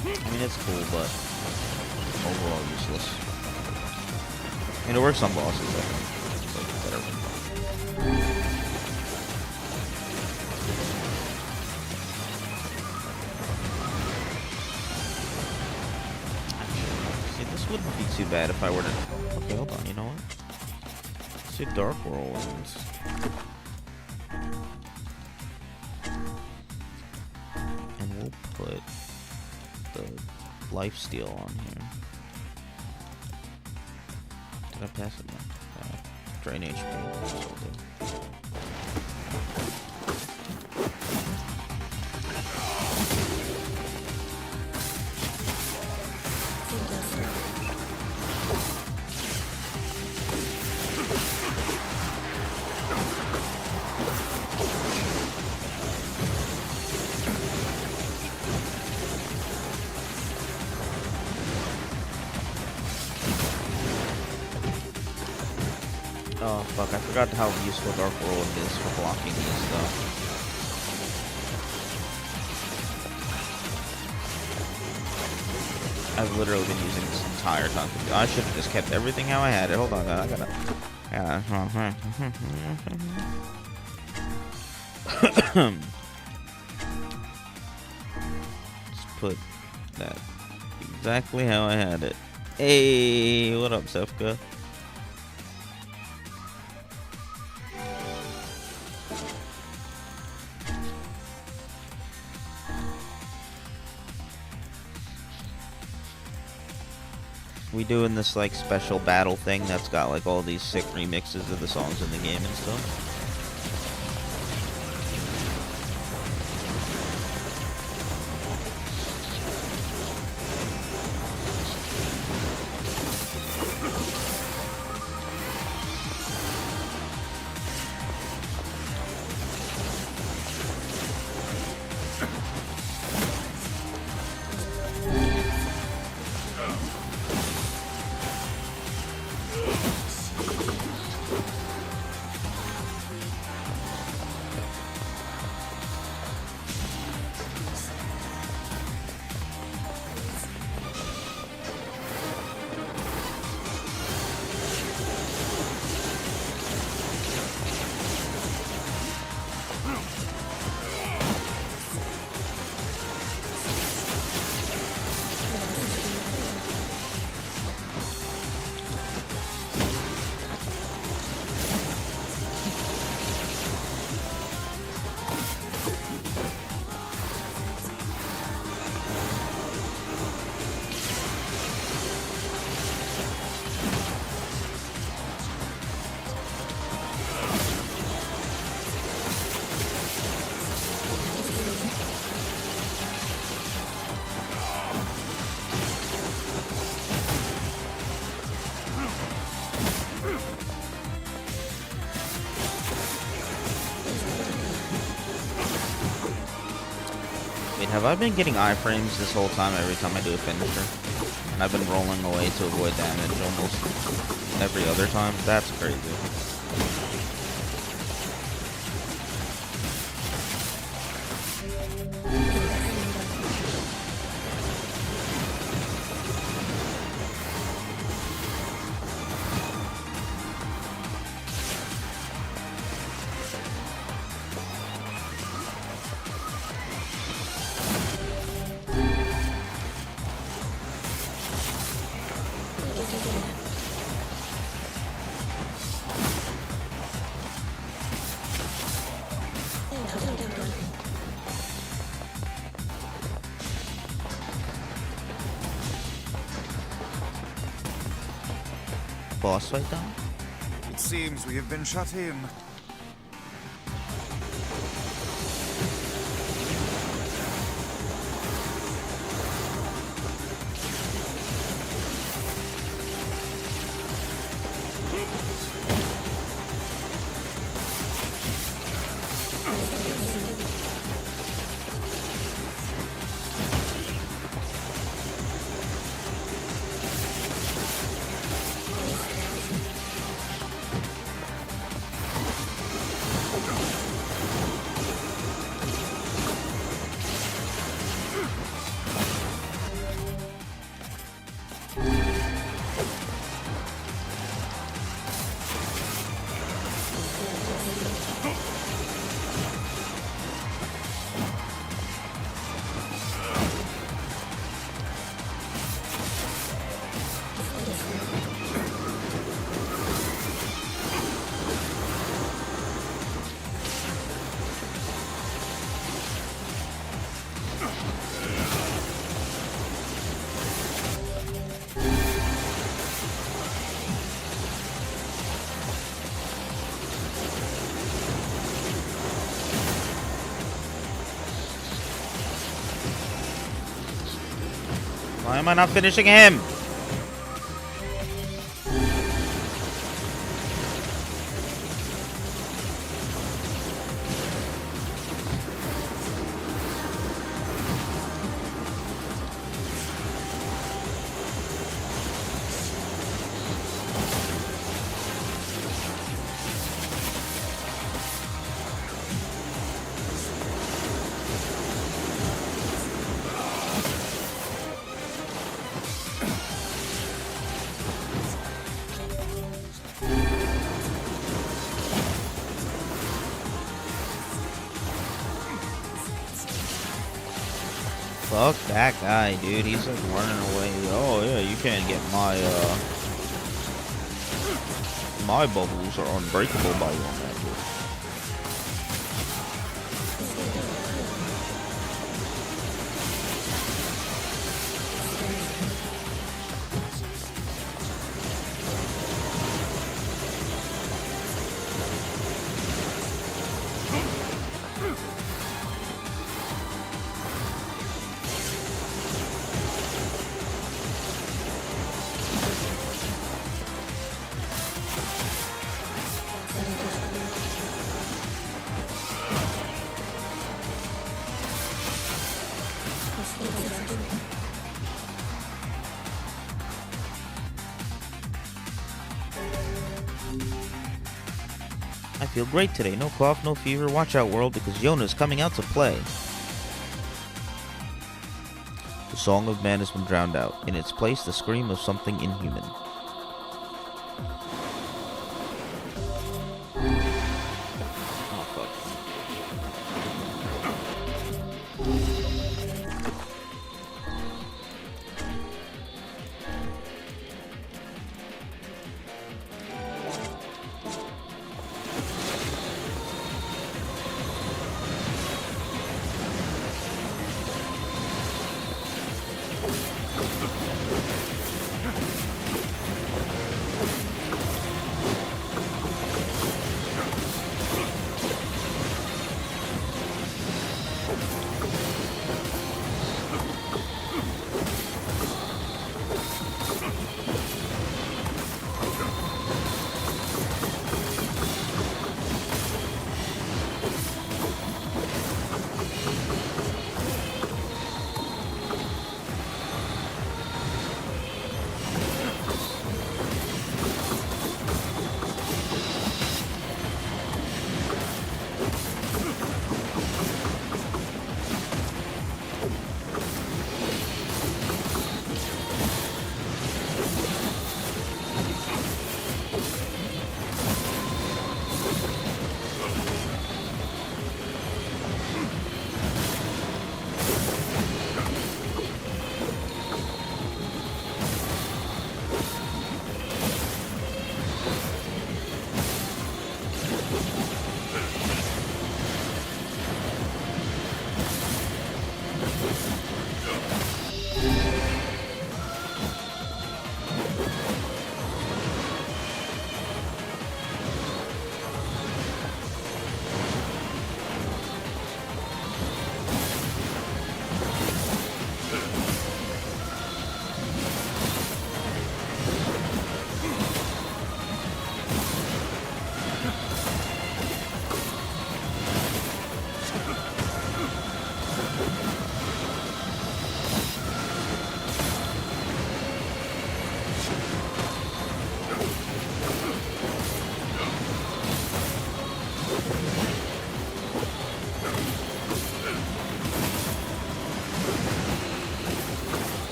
I mean, it's cool, but overall useless. I mean, it works on bosses, I think. It's like better. See, this wouldn't be too bad if I were to... Okay, hold on, you know what? Let's do Dark Whirlwinds. And we'll put the lifesteal on here. Did I pass it? No. Drain HP. That's what I'll do. Oh fuck, I forgot how useful Dark Whirlwind is for blocking this stuff. I've literally been using this entire time. I should have just kept everything how I had it. Hold on, I gotta... Just put that exactly how I had it. Hey, what up, Sefka? We doing this like special battle thing that's got like all these sick remixes of the songs in the game and stuff. Wait, have I been getting iframes this whole time every time I do a finisher? And I've been rolling away to avoid damage almost every other time? That's crazy. Boss fight down? It seems we have been shut in. Why am I not finishing him? Fuck that guy, dude. He's like running away. Oh yeah, you can't get my bubbles are unbreakable by your magic. I feel great today. No cough, no fever. Watch out, world, because Yona's coming out to play. The song of man has been drowned out. In its place, the scream of something inhuman. Oh, fuck.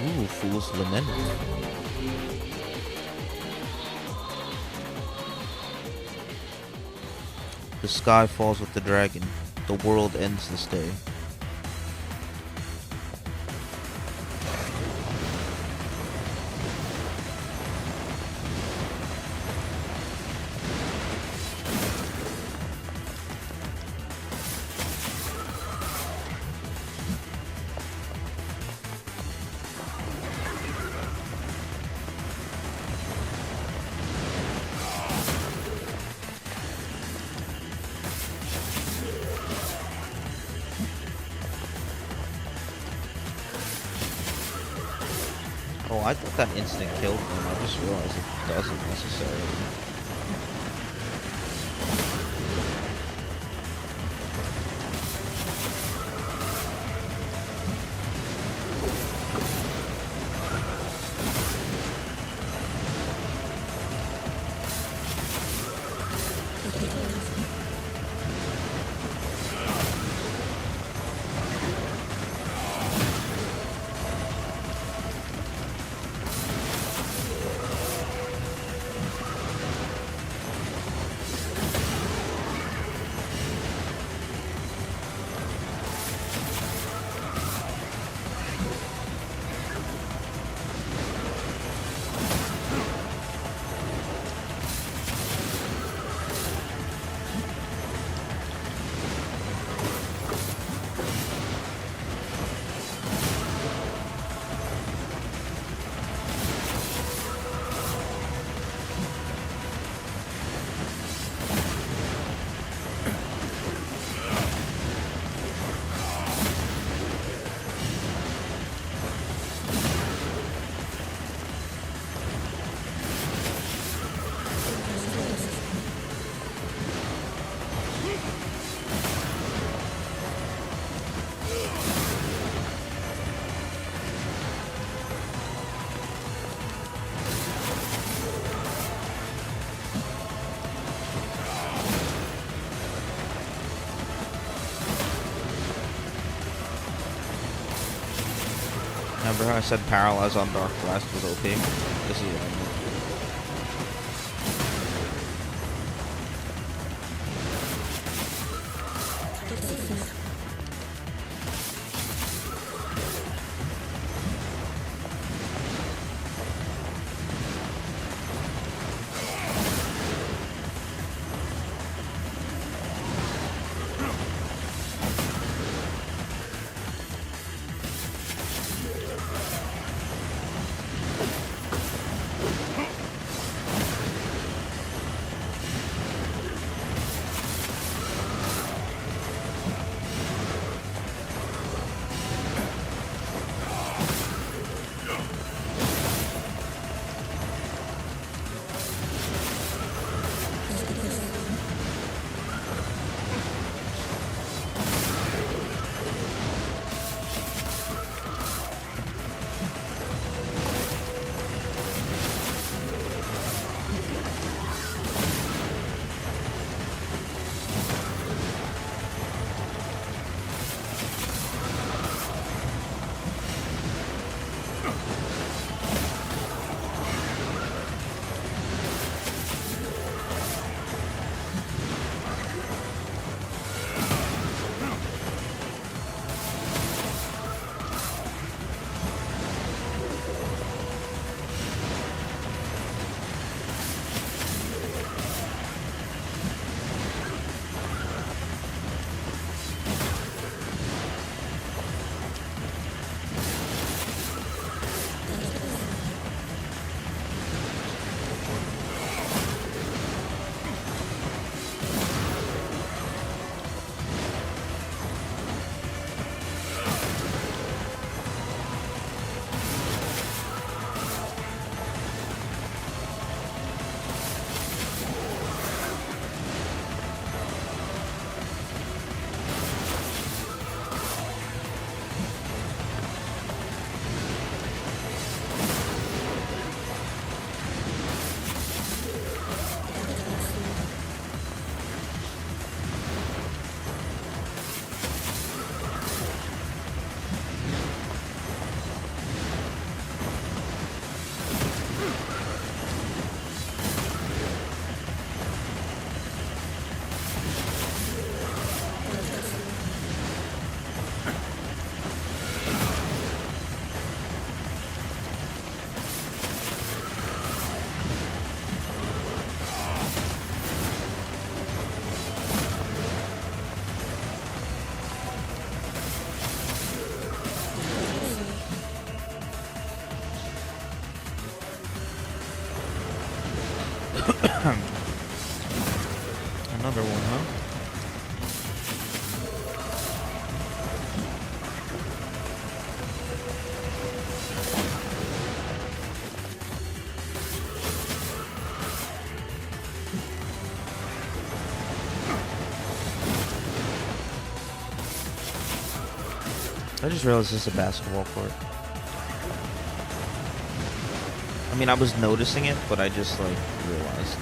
Ooh, Fool's Lament. The sky falls with the dragon. The world ends this day. Oh, I thought that instant killed him. I just realized it doesn't necessarily. Remember how I said Paralyze on Dark Blast was OP? This is what I mean. Another one, huh? I just realized this is a basketball court. I mean, I was noticing it, but I just, like, realized.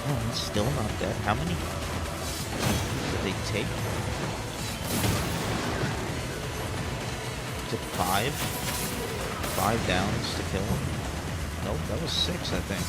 Oh, he's still not dead. How many did they take? Is it 5? 5 downs to kill him? Nope, that was 6, I think.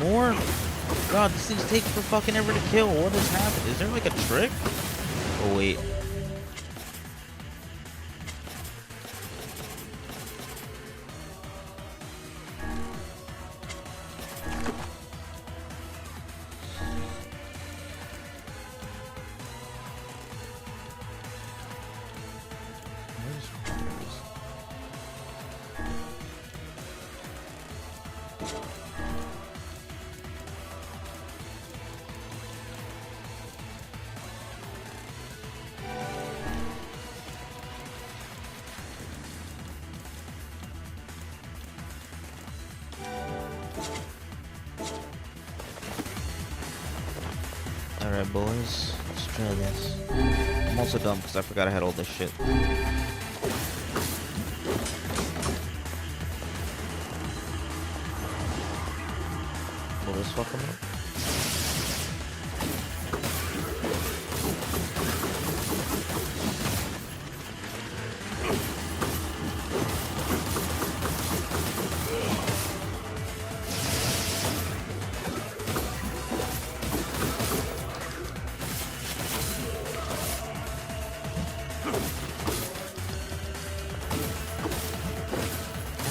More? God, this thing's taking for fucking ever to kill. What has happened? Is there like a trick? Oh, wait. Alright, boys. Let's try this. I'm also dumb because I forgot I had all this shit. Will this fuck him up?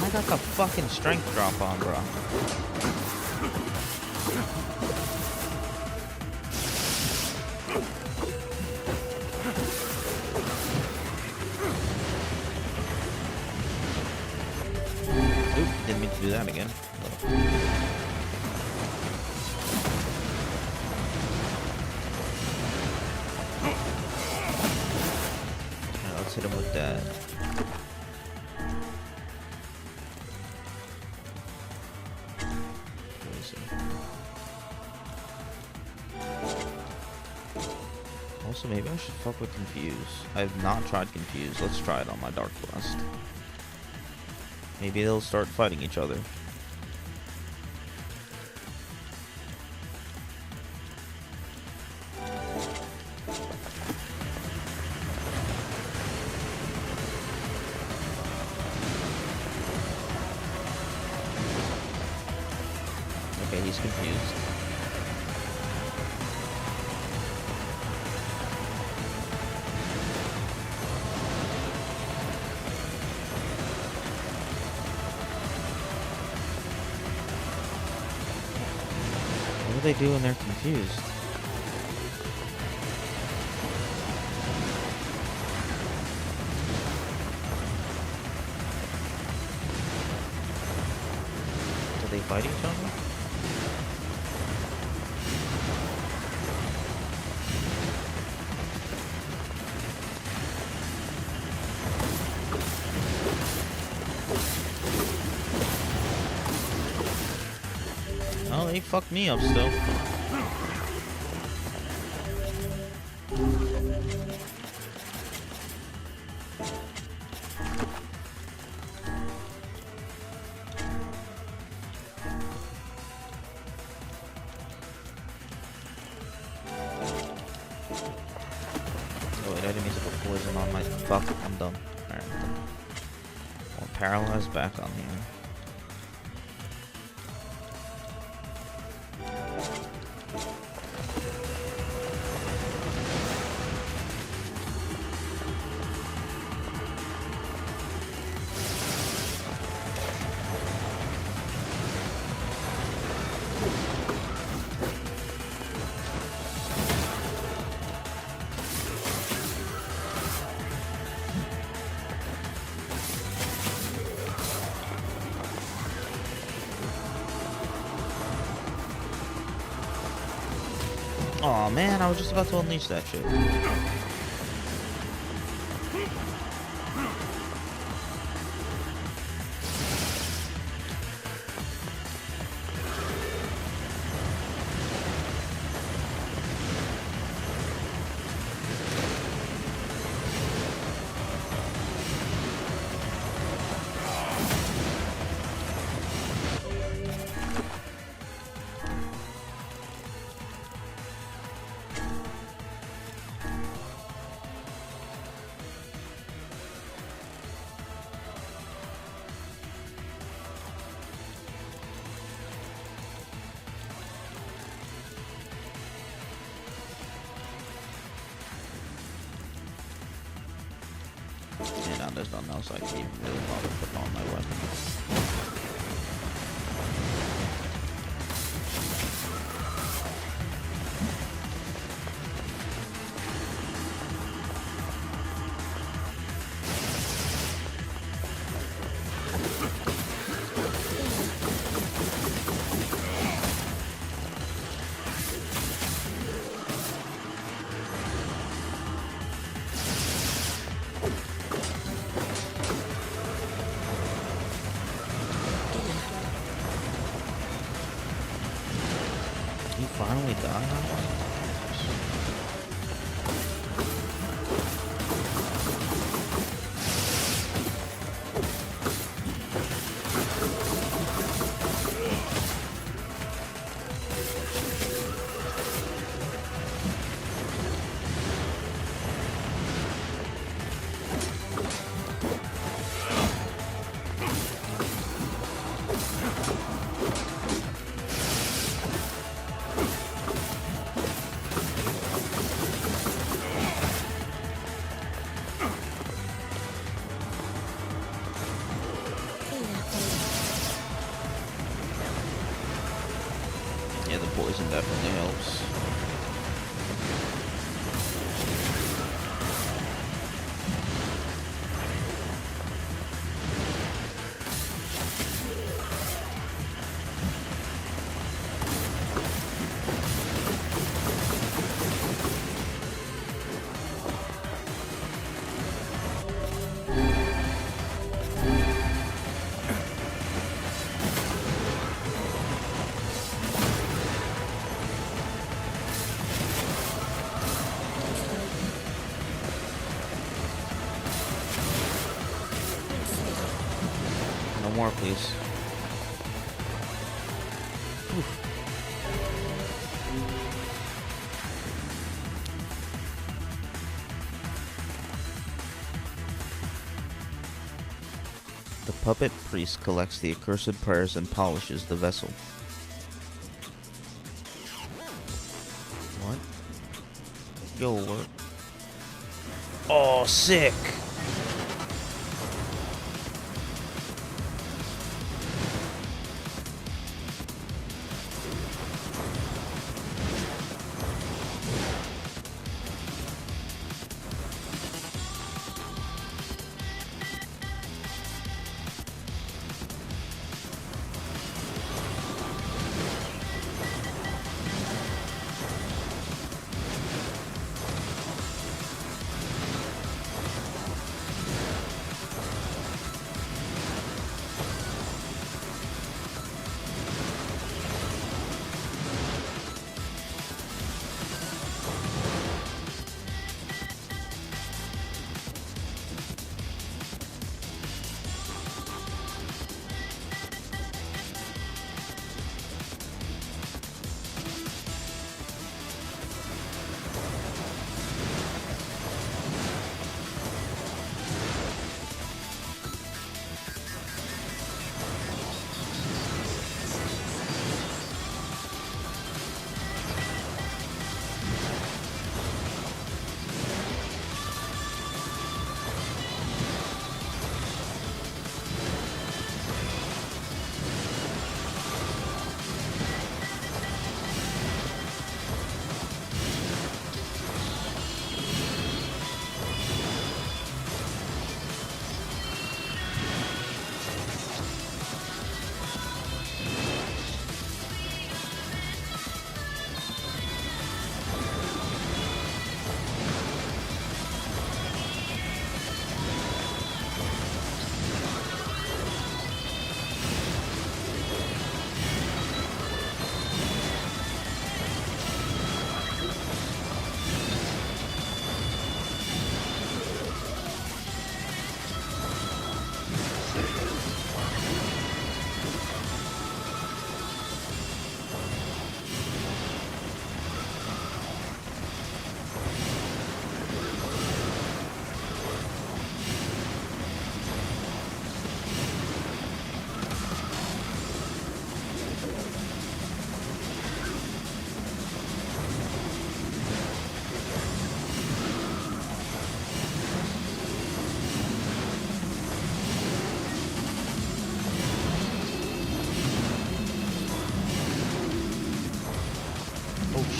I got the fucking strength drop on, bro. Oop, didn't mean to do that again. Alright, let's hit him with that. Where is he? Also, maybe I should fuck with Confuse. I have not tried Confuse. Let's try it on my Dark Quest. Maybe they'll start fighting each other. Okay, he's confused. What do they do when they're confused? Do they fight each other? Oh, they fucked me up still. Oh wait, I didn't mean to put poison on my... Fuck, I'm done. Alright, I'm done. Well, paralyzed back on here. Aw, man, I was just about to unleash that shit. Yeah, now there's nothing else I can even really bother putting on my weapon. You finally died? Yeah, the poison definitely helps. more, please. Oof. The puppet priest collects the accursed prayers and polishes the vessel. What? Yo, what? Oh, sick!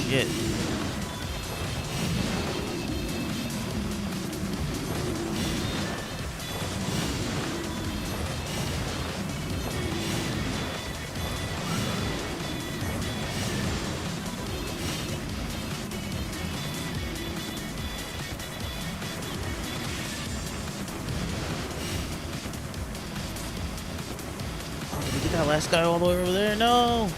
Shit. Oh, did we get that last guy all the way over there? No!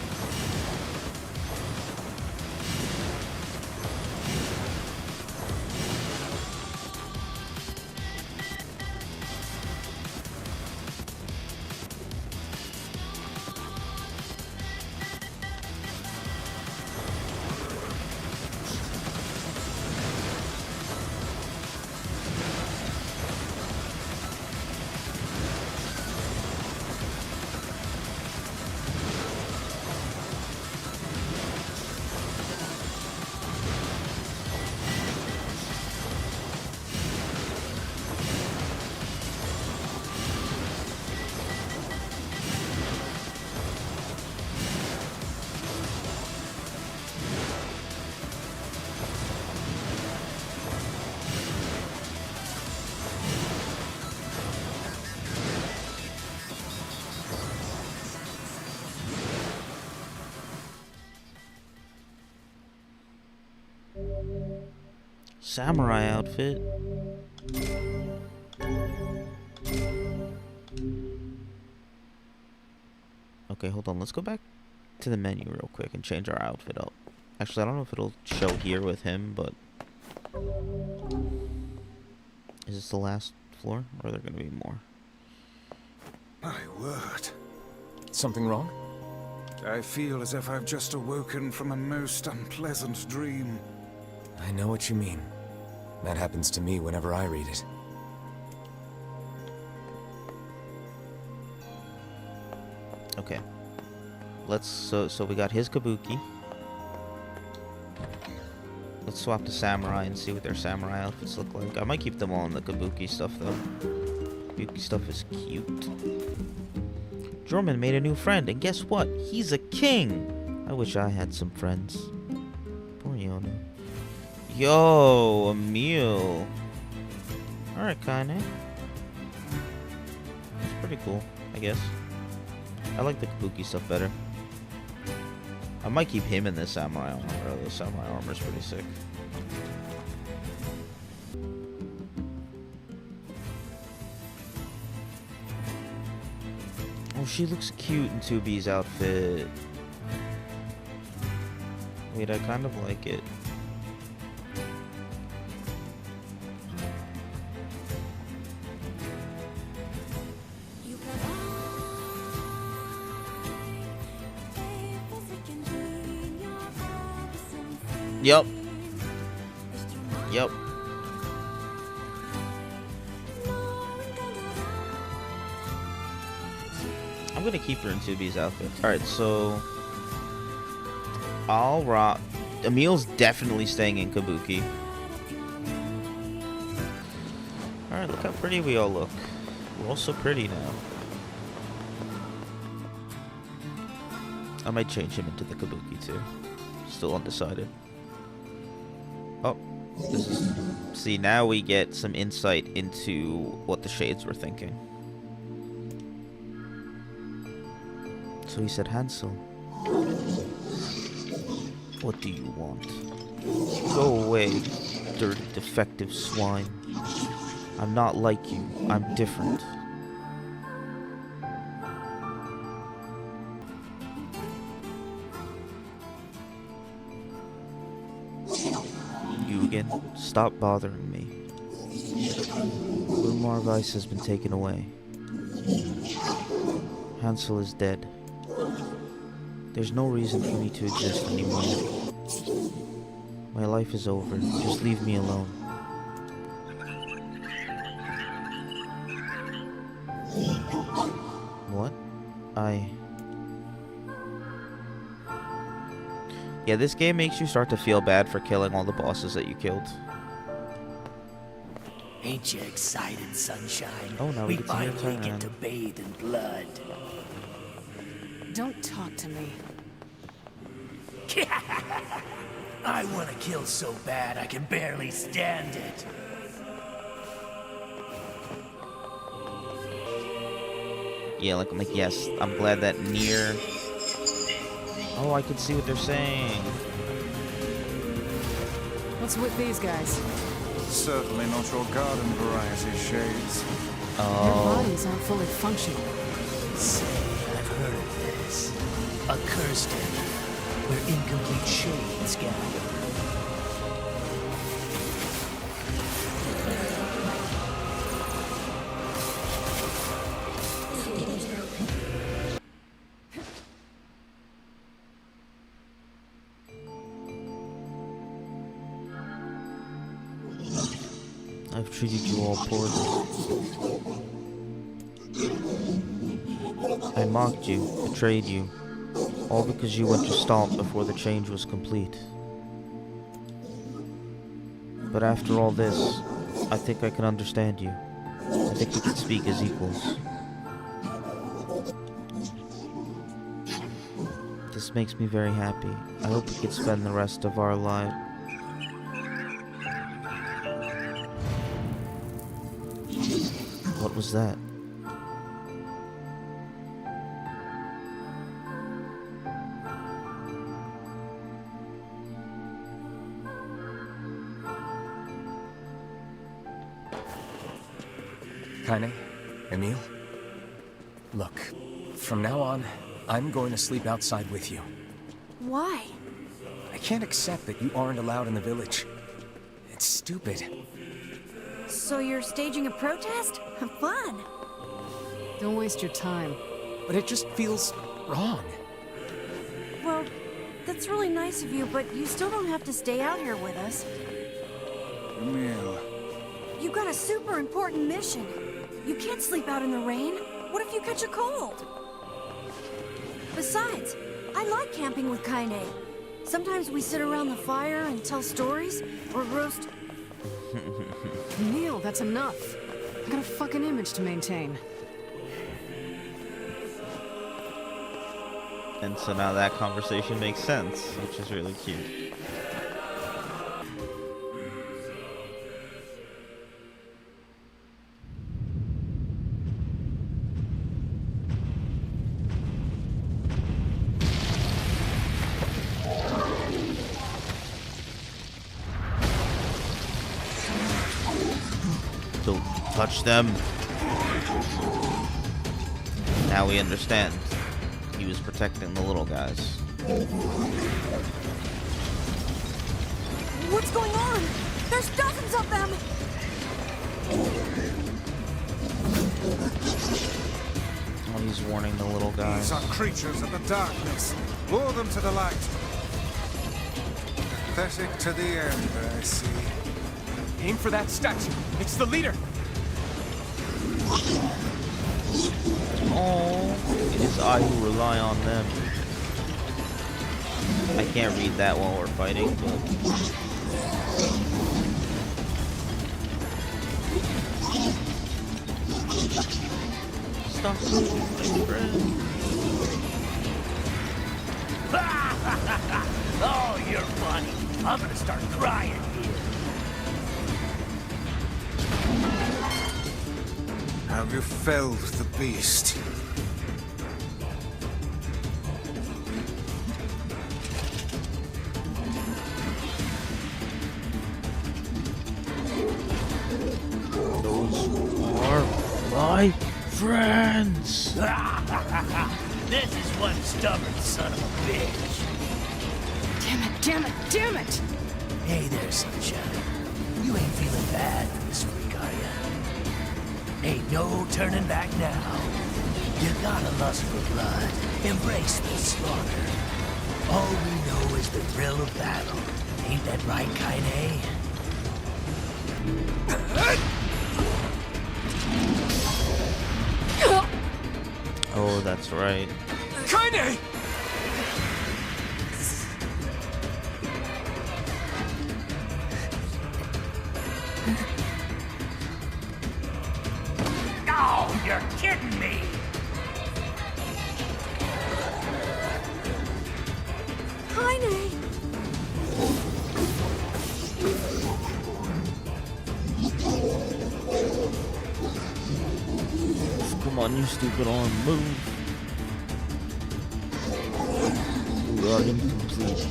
Samurai outfit. Okay, hold on. Let's go back to the menu real quick and change our outfit up. Actually, I don't know if it'll show here with him, but... Is this the last floor? Or are there going to be more? My word. Something wrong? I feel as if I've just awoken from a most unpleasant dream. I know what you mean. That happens to me whenever I read it. Okay. Let's so we got his kabuki. Let's swap to samurai and see what their samurai outfits look like. I might keep them all in the kabuki stuff though. Kabuki stuff is cute. Jorman made a new friend, and guess what? He's a king! I wish I had some friends. Poor Yona. Yo, a meal. Alright, Kaine. It's pretty cool, I guess. I like the kabuki stuff better. I might keep him in the samurai armor. The samurai armor is pretty sick. Oh, she looks cute in 2B's outfit. Wait, I kind of like it. Yep. Yep. I'm gonna keep her in 2B's outfit. Alright, so I'll rock. Emil's definitely staying in Kabuki. Alright, look how pretty we all look. We're all so pretty now. I might change him into the Kabuki too. Still undecided. Oh, this is... See, now we get some insight into what the Shades were thinking. So he said, Hansel, what do you want? Go away, dirty, defective swine. I'm not like you. I'm different. You again? Stop bothering me. Little Marvice has been taken away. Hansel is dead. There's no reason for me to exist anymore. My life is over. Just leave me alone. What? Yeah, this game makes you start to feel bad for killing all the bosses that you killed. Ain't you excited, sunshine? Oh, now we get to hear finally turn get around. to bathe in blood. Don't talk to me. I want to kill so bad I can barely stand it. Yeah, like, I'm like, yes, I'm glad that Nier... Oh, I can see what they're saying. What's with these guys? Certainly not your garden variety, Shades. Their Oh, bodies aren't fully functional. Say, I've heard of this. A cursed area where incomplete shades gather. I've treated you all poorly. I mocked you, betrayed you, all because you went to Gestalt before the change was complete. But after all this, I think I can understand you. I think we can speak as equals. This makes me very happy. I hope we can spend the rest of our lives. What was that? Kaine? Emil? Look, from now on, I'm going to sleep outside with you. Why? I can't accept that you aren't allowed in the village. It's stupid. So you're staging a protest? Fun. Don't waste your time. But it just feels wrong. Well, that's really nice of you, but you still don't have to stay out here with us. Emil. You got a super important mission. You can't sleep out in the rain. What if you catch a cold? Besides, I like camping with Kaine. Sometimes we sit around the fire and tell stories, or roast... Neil, that's enough. I got a fucking image to maintain. And so now that conversation makes sense, which is really cute. Don't touch them. Now we understand. He was protecting the little guys. What's going on? There's dozens of them! Oh, he's warning the little guys. These are creatures of the darkness. Lure them to the light. Pathetic to the end, I see. Aim for that statue. It's the leader. Oh, it is I who rely on them. I can't read that while we're fighting, but... Stop moving, my friend. Oh, you're funny. I'm gonna start crying here. Have you felled the beast? Those are my friends. This is one stubborn son of a bitch. Damn it, damn it, damn it! Hey there, sunshine. You ain't feeling bad for this freak, are ya? Ain't no turning back now. You got a lust for blood. Embrace the slaughter. All we know is the thrill of battle. Ain't that right, Kaine? Oh, that's right. Kaine! Oh, you're kidding me! Kaine! Come on, you stupid arm, move. We are incomplete,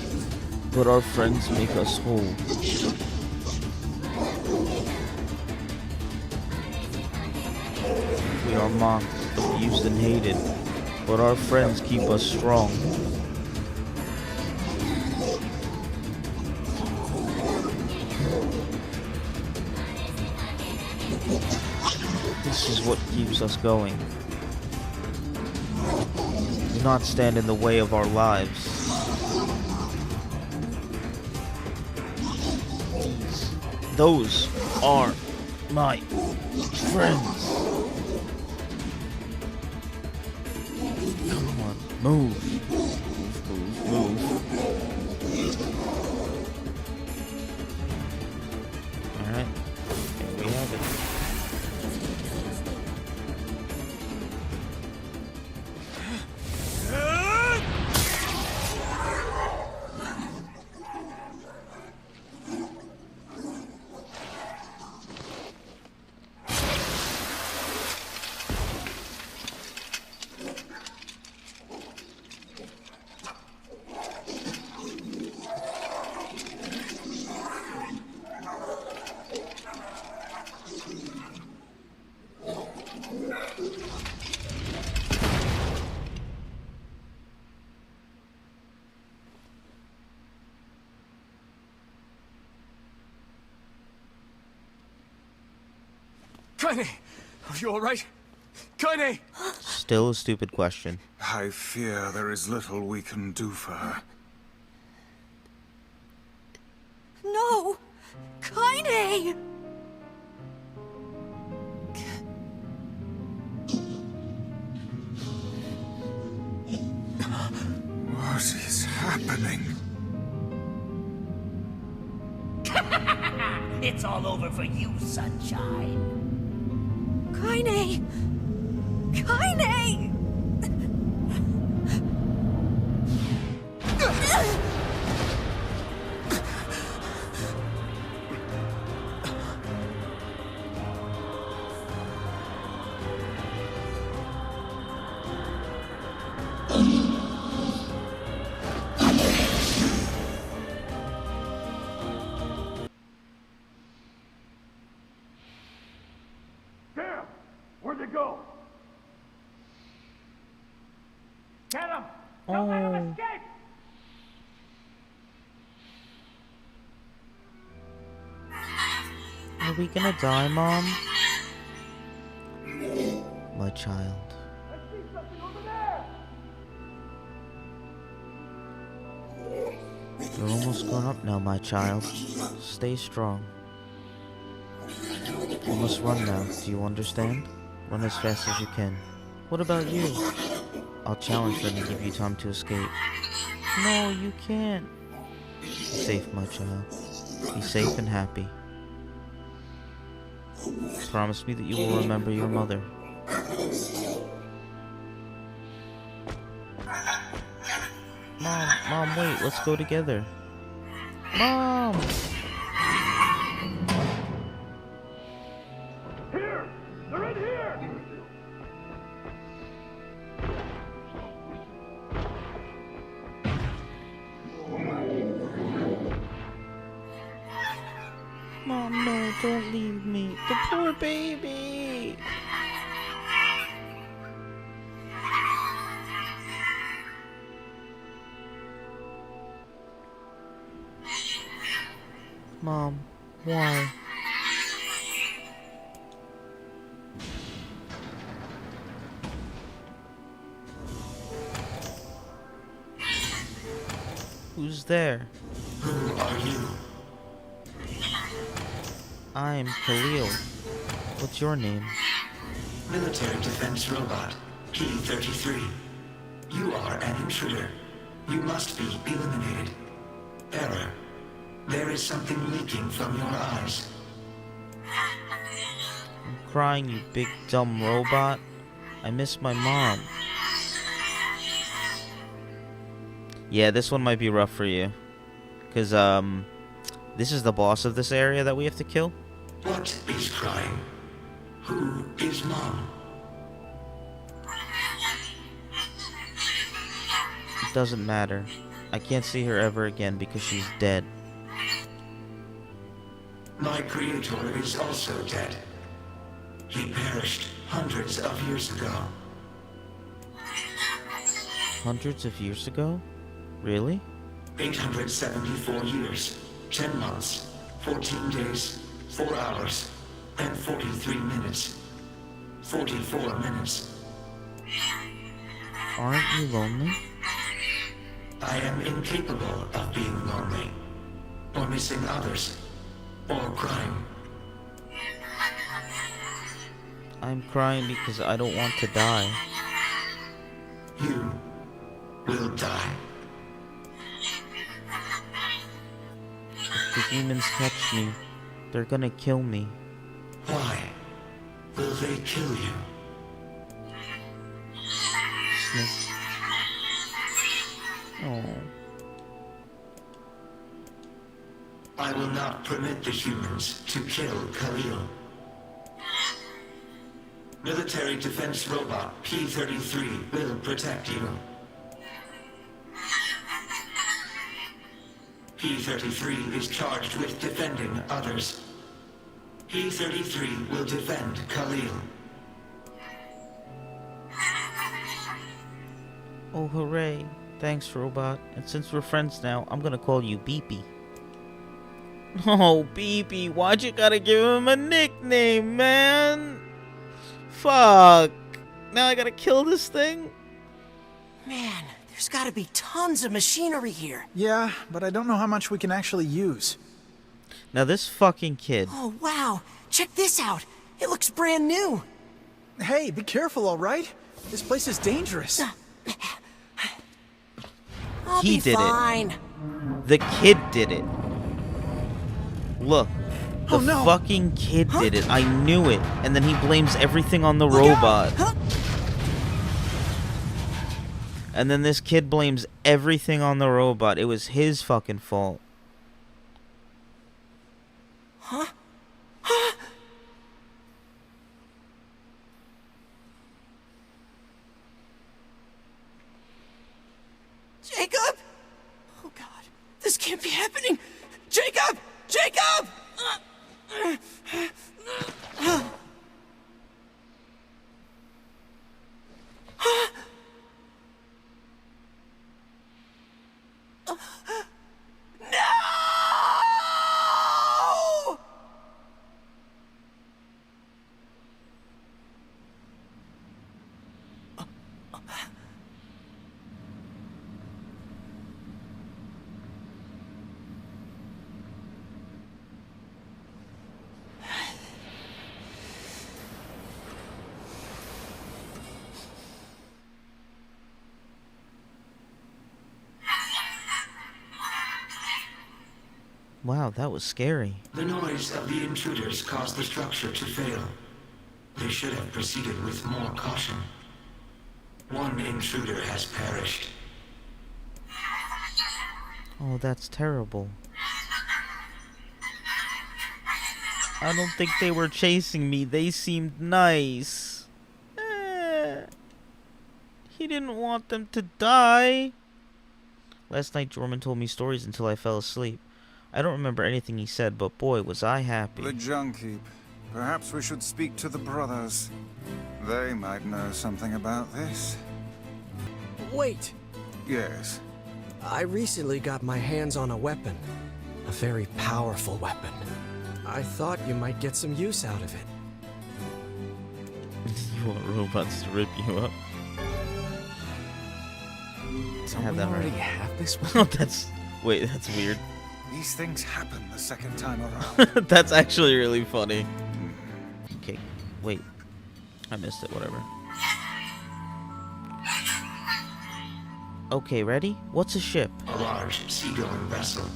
but our friends make us whole. We are mocked, abused, and hated, but our friends keep us strong. This is what keeps us going. Do not stand in the way of our lives. Those are my friends. Come on, move. Move. Alright, here we have it. Kaine! Are you alright? Kaine! Still a stupid question. I fear there is little we can do for her. No! Kaine! What is happening? It's all over for you, sunshine. Kaine! Kaine! Damn! Where'd they go? Get him! Don't let him escape! Are we gonna die, Mom? My child. I see something over there! You're almost grown up now, my child. Stay strong. You must run now, do you understand? Run as fast as you can. What about you? I'll challenge them and give you time to escape. No, you can't. Be safe, my child. Be safe and happy. Promise me that you will remember your mother. Mom, wait, let's go together. Mom! Here! They're in here! Mom, no, don't leave me. The poor baby! Mom, why? Who's there? Who are you? I'm Khalil. What's your name? Military defense robot, P-33. You are an intruder. You must be eliminated. Error. There is something leaking from your eyes. I'm crying, you big dumb robot. I miss my mom. Yeah, this one might be rough for you. Because, this is the boss of this area that we have to kill. What is crying? Who is Mom? It doesn't matter. I can't see her ever again because she's dead. My creator is also dead. He perished hundreds of years ago. Hundreds of years ago? Really? 874 years, 10 months, 14 days, 4 hours, and 43 minutes. 44 minutes. Aren't you lonely? I am incapable of being lonely, or missing others, or crying. I'm crying because I don't want to die. You will die. If the humans catch me, they're gonna kill me. Why will they kill you? Sniff. Oh. I will not permit the humans to kill Khalil. Military defense robot P-33 will protect you. P-33 is charged with defending others. P-33 will defend Khalil. Oh, hooray. Thanks, robot. And since we're friends now, I'm gonna call you Beepy. Oh, Beepy, why'd you gotta give him a nickname, man? Fuck. Now I gotta kill this thing? Man, there's gotta be tons of machinery here. Yeah, but I don't know how much we can actually use. Now this fucking kid. Oh, wow. Check this out. It looks brand new. Hey, be careful, all right? This place is dangerous. I'll He be did fine. it. The kid did it. Look. The Oh, no. fucking kid did it. I knew it. And then he blames everything on the robot. Huh? And then this kid blames everything on the robot. It was his fucking fault. Huh? Huh? Jacob? Oh God, this can't be happening. Jacob! Jacob! No! Wow, that was scary. The noise of the intruders caused the structure to fail. They should have proceeded with more caution. One intruder has perished. Oh, that's terrible. I don't think they were chasing me. They seemed nice. He didn't want them to die. Last night, Jorman told me stories until I fell asleep. I don't remember anything he said, but boy, was I happy. The junk heap. Perhaps we should speak to the brothers. They might know something about this. Wait, Yes. I recently got my hands on a weapon. A very powerful weapon. I thought you might get some use out of it. You want robots to rip you up? Don't we already have this one? Oh, that's weird. These things happen the second time around. That's actually really funny. Okay, wait. I missed it, whatever. Okay, ready? What's a ship? A large seagoing vessel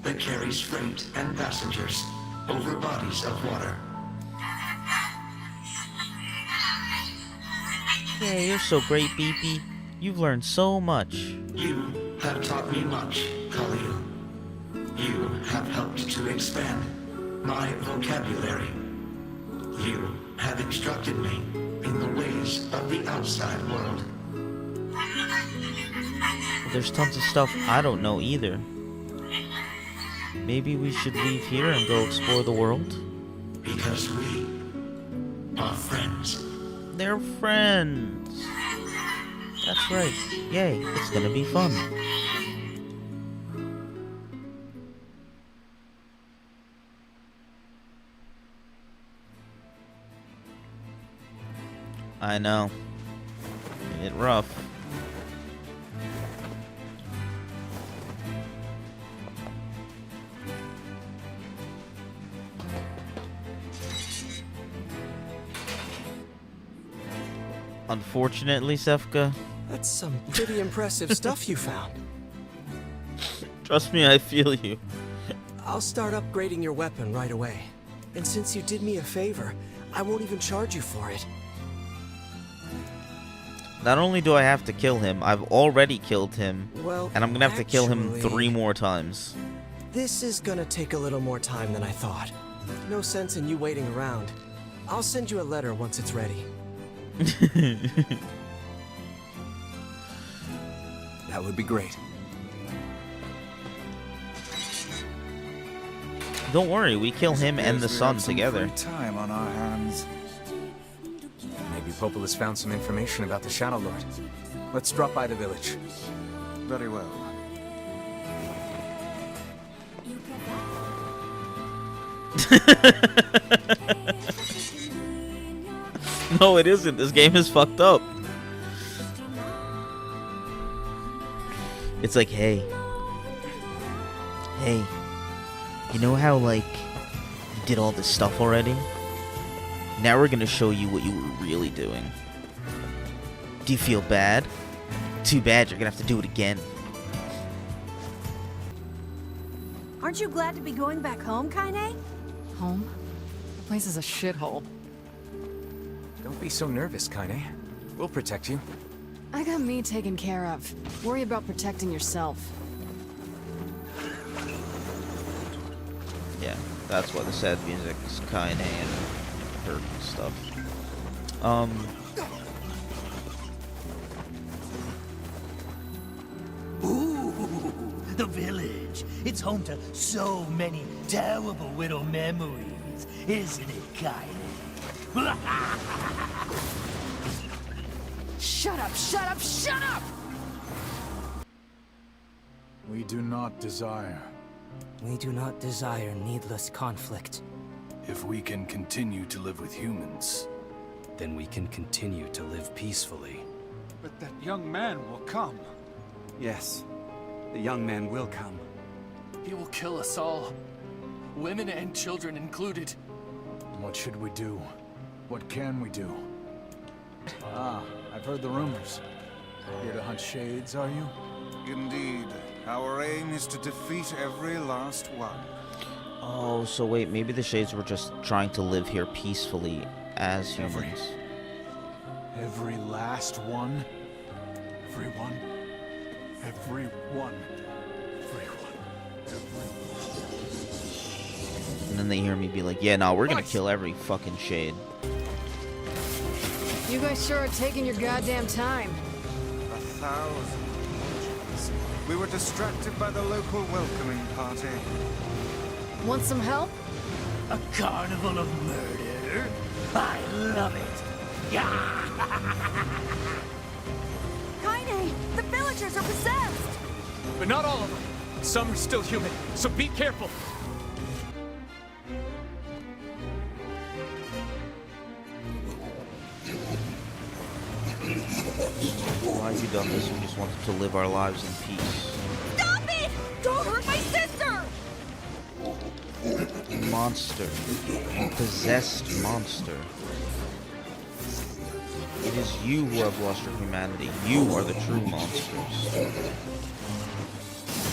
that carries freight and passengers over bodies of water. Yeah, you're so great, Beepy. You've learned so much. You have taught me much, Khalil. You have helped to expand my vocabulary. You have instructed me in the ways of the outside world. There's tons of stuff I don't know either. Maybe we should leave here and go explore the world? Because we are friends. They're friends. That's right. Yay, it's gonna be fun. I know. Made it rough. Unfortunately, Sefka. That's some pretty impressive stuff you found. Trust me, I feel you. I'll start upgrading your weapon right away. And since you did me a favor, I won't even charge you for it. Not only do I have to kill him, I've already killed him. Well, and I'm gonna have to kill him actually, 3 more times. This is gonna take a little more time than I thought. No sense in you waiting around. I'll send you a letter once it's ready. That would be great. Don't worry, we kill him and the Appears we sun have some together. free time on our hands. Maybe Populus found some information about the Shadow Lord. Let's drop by the village. Very well. No, it isn't. This game is fucked up. It's like, hey, you know how, like, you did all this stuff already? Now we're gonna show you what you were really doing. Do you feel bad? Too bad, you're gonna have to do it again. Aren't you glad to be going back home, Kaine? Home? The place is a shithole. Don't be so nervous, Kaine. We'll protect you. I got me taken care of. Worry about protecting yourself. Yeah, that's why the sad music is Kaine and her stuff. Ooh, the village. It's home to so many terrible widow memories, isn't it, Kaine? Shut up, shut up, shut up! We do not desire. We do not desire needless conflict. If we can continue to live with humans, then we can continue to live peacefully. But that young man will come. Yes, the young man will come. He will kill us all. Women and children included. What should we do? What can we do? Ah, I've heard the rumors. Here to hunt shades, are you? Indeed. Our aim is to defeat every last one. Oh, so wait, maybe the Shades were just trying to live here peacefully as humans. Every last one? Everyone? Everyone. And then they hear me be like, yeah, no, we're gonna kill every fucking Shade. You guys sure are taking your goddamn time. 1,000. We were distracted by the local welcoming party. Want some help? A carnival of murder? I love it. Yeah. Kaine, the villagers are possessed! But not all of them. Some are still human, so be careful. Why have you done this? We just wanted to live our lives in peace. Stop it! Don't hurt my sister! Monster. Possessed monster. It is you who have lost your humanity. You are the true monsters.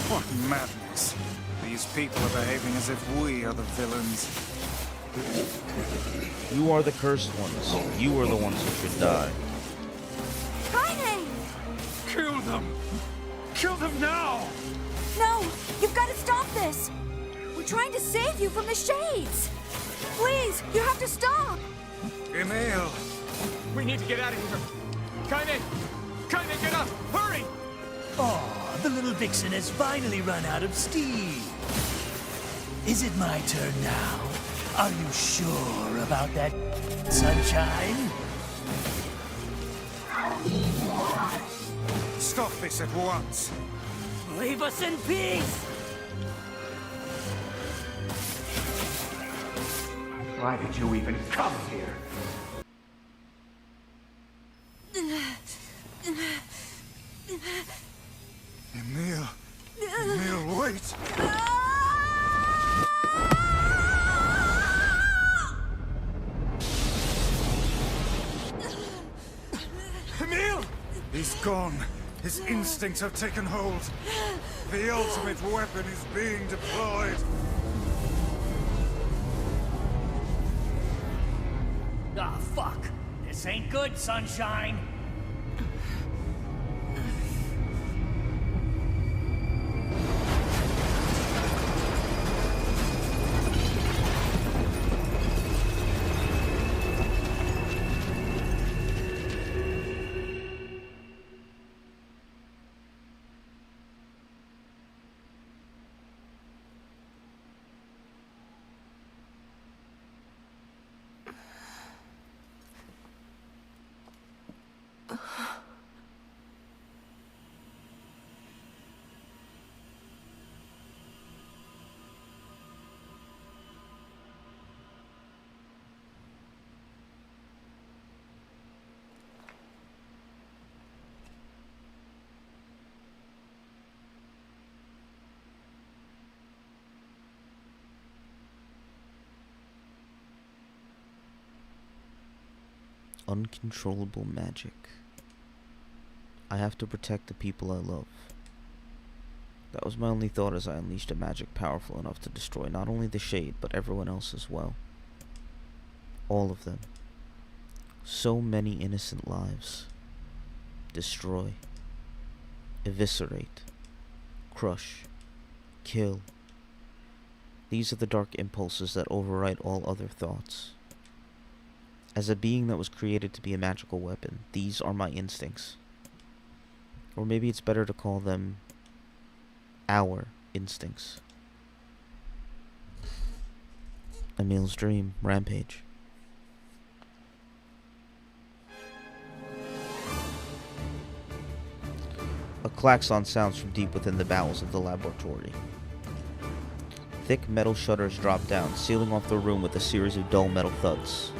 What madness. These people are behaving as if we are the villains. You are the cursed ones. You are the ones who should die. Kaine! Kill them! Kill them now! No! You've got to stop this! We're trying to save you from the Shades! Please, you have to stop! Emil! We need to get out of here! Kaine! Kaine, get up! Hurry! Oh, the little vixen has finally run out of steam. Is it my turn now? Are you sure about that, Sunshine? Stop this at once! Leave us in peace! Why did you even come here? Emil! Emil, wait! Emil! He's gone. His instincts have taken hold. The ultimate weapon is being deployed. Ah, fuck. This ain't good, Sunshine. uncontrollable magic. I have to protect the people I love. That was my only thought as I unleashed a magic powerful enough to destroy not only the Shade, but everyone else as well. All of them. So many innocent lives. Destroy. Eviscerate. Crush. Kill. These are the dark impulses that override all other thoughts. As a being that was created to be a magical weapon, these are my instincts. Or maybe it's better to call them our instincts. Emil's dream, Rampage. A klaxon sounds from deep within the bowels of the laboratory. Thick metal shutters drop down, sealing off the room with a series of dull metal thuds.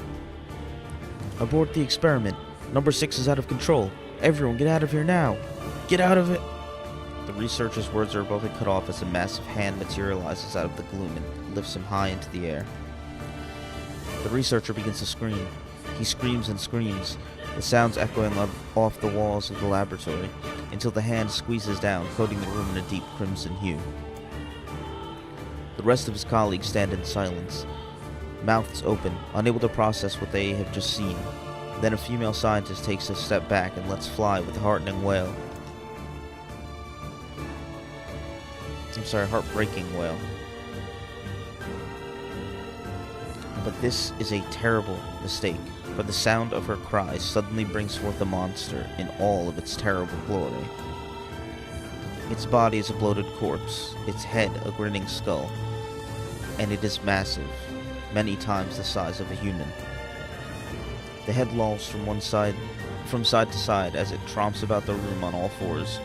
Abort the experiment. Number 6 is out of control. Everyone get out of here now. Get out of it. The researcher's words are abruptly cut off as a massive hand materializes out of the gloom and lifts him high into the air. The researcher begins to scream. He screams and screams, the sounds echoing off the walls of the laboratory, until the hand squeezes down, coating the room in a deep crimson hue. The rest of his colleagues stand in silence, mouths open, unable to process what they have just seen. Then a female scientist takes a step back and lets fly with a heartbreaking wail. But this is a terrible mistake, for the sound of her cries suddenly brings forth a monster in all of its terrible glory. Its body is a bloated corpse, its head a grinning skull, and it is massive, many times the size of a human. The head lolls from side to side as it tromps about the room on all fours,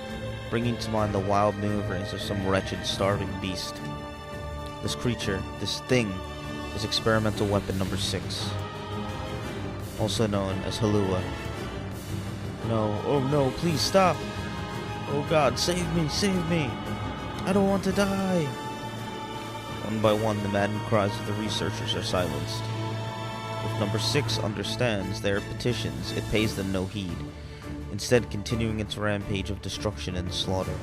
bringing to mind the wild maneuverings of some wretched, starving beast. This creature, this thing, is experimental weapon number 6, also known as Halua. No, oh no, please stop! Oh God, save me, save me! I don't want to die! One by one, the maddened cries of the researchers are silenced. If number 6 understands their petitions, it pays them no heed, instead continuing its rampage of destruction and slaughter,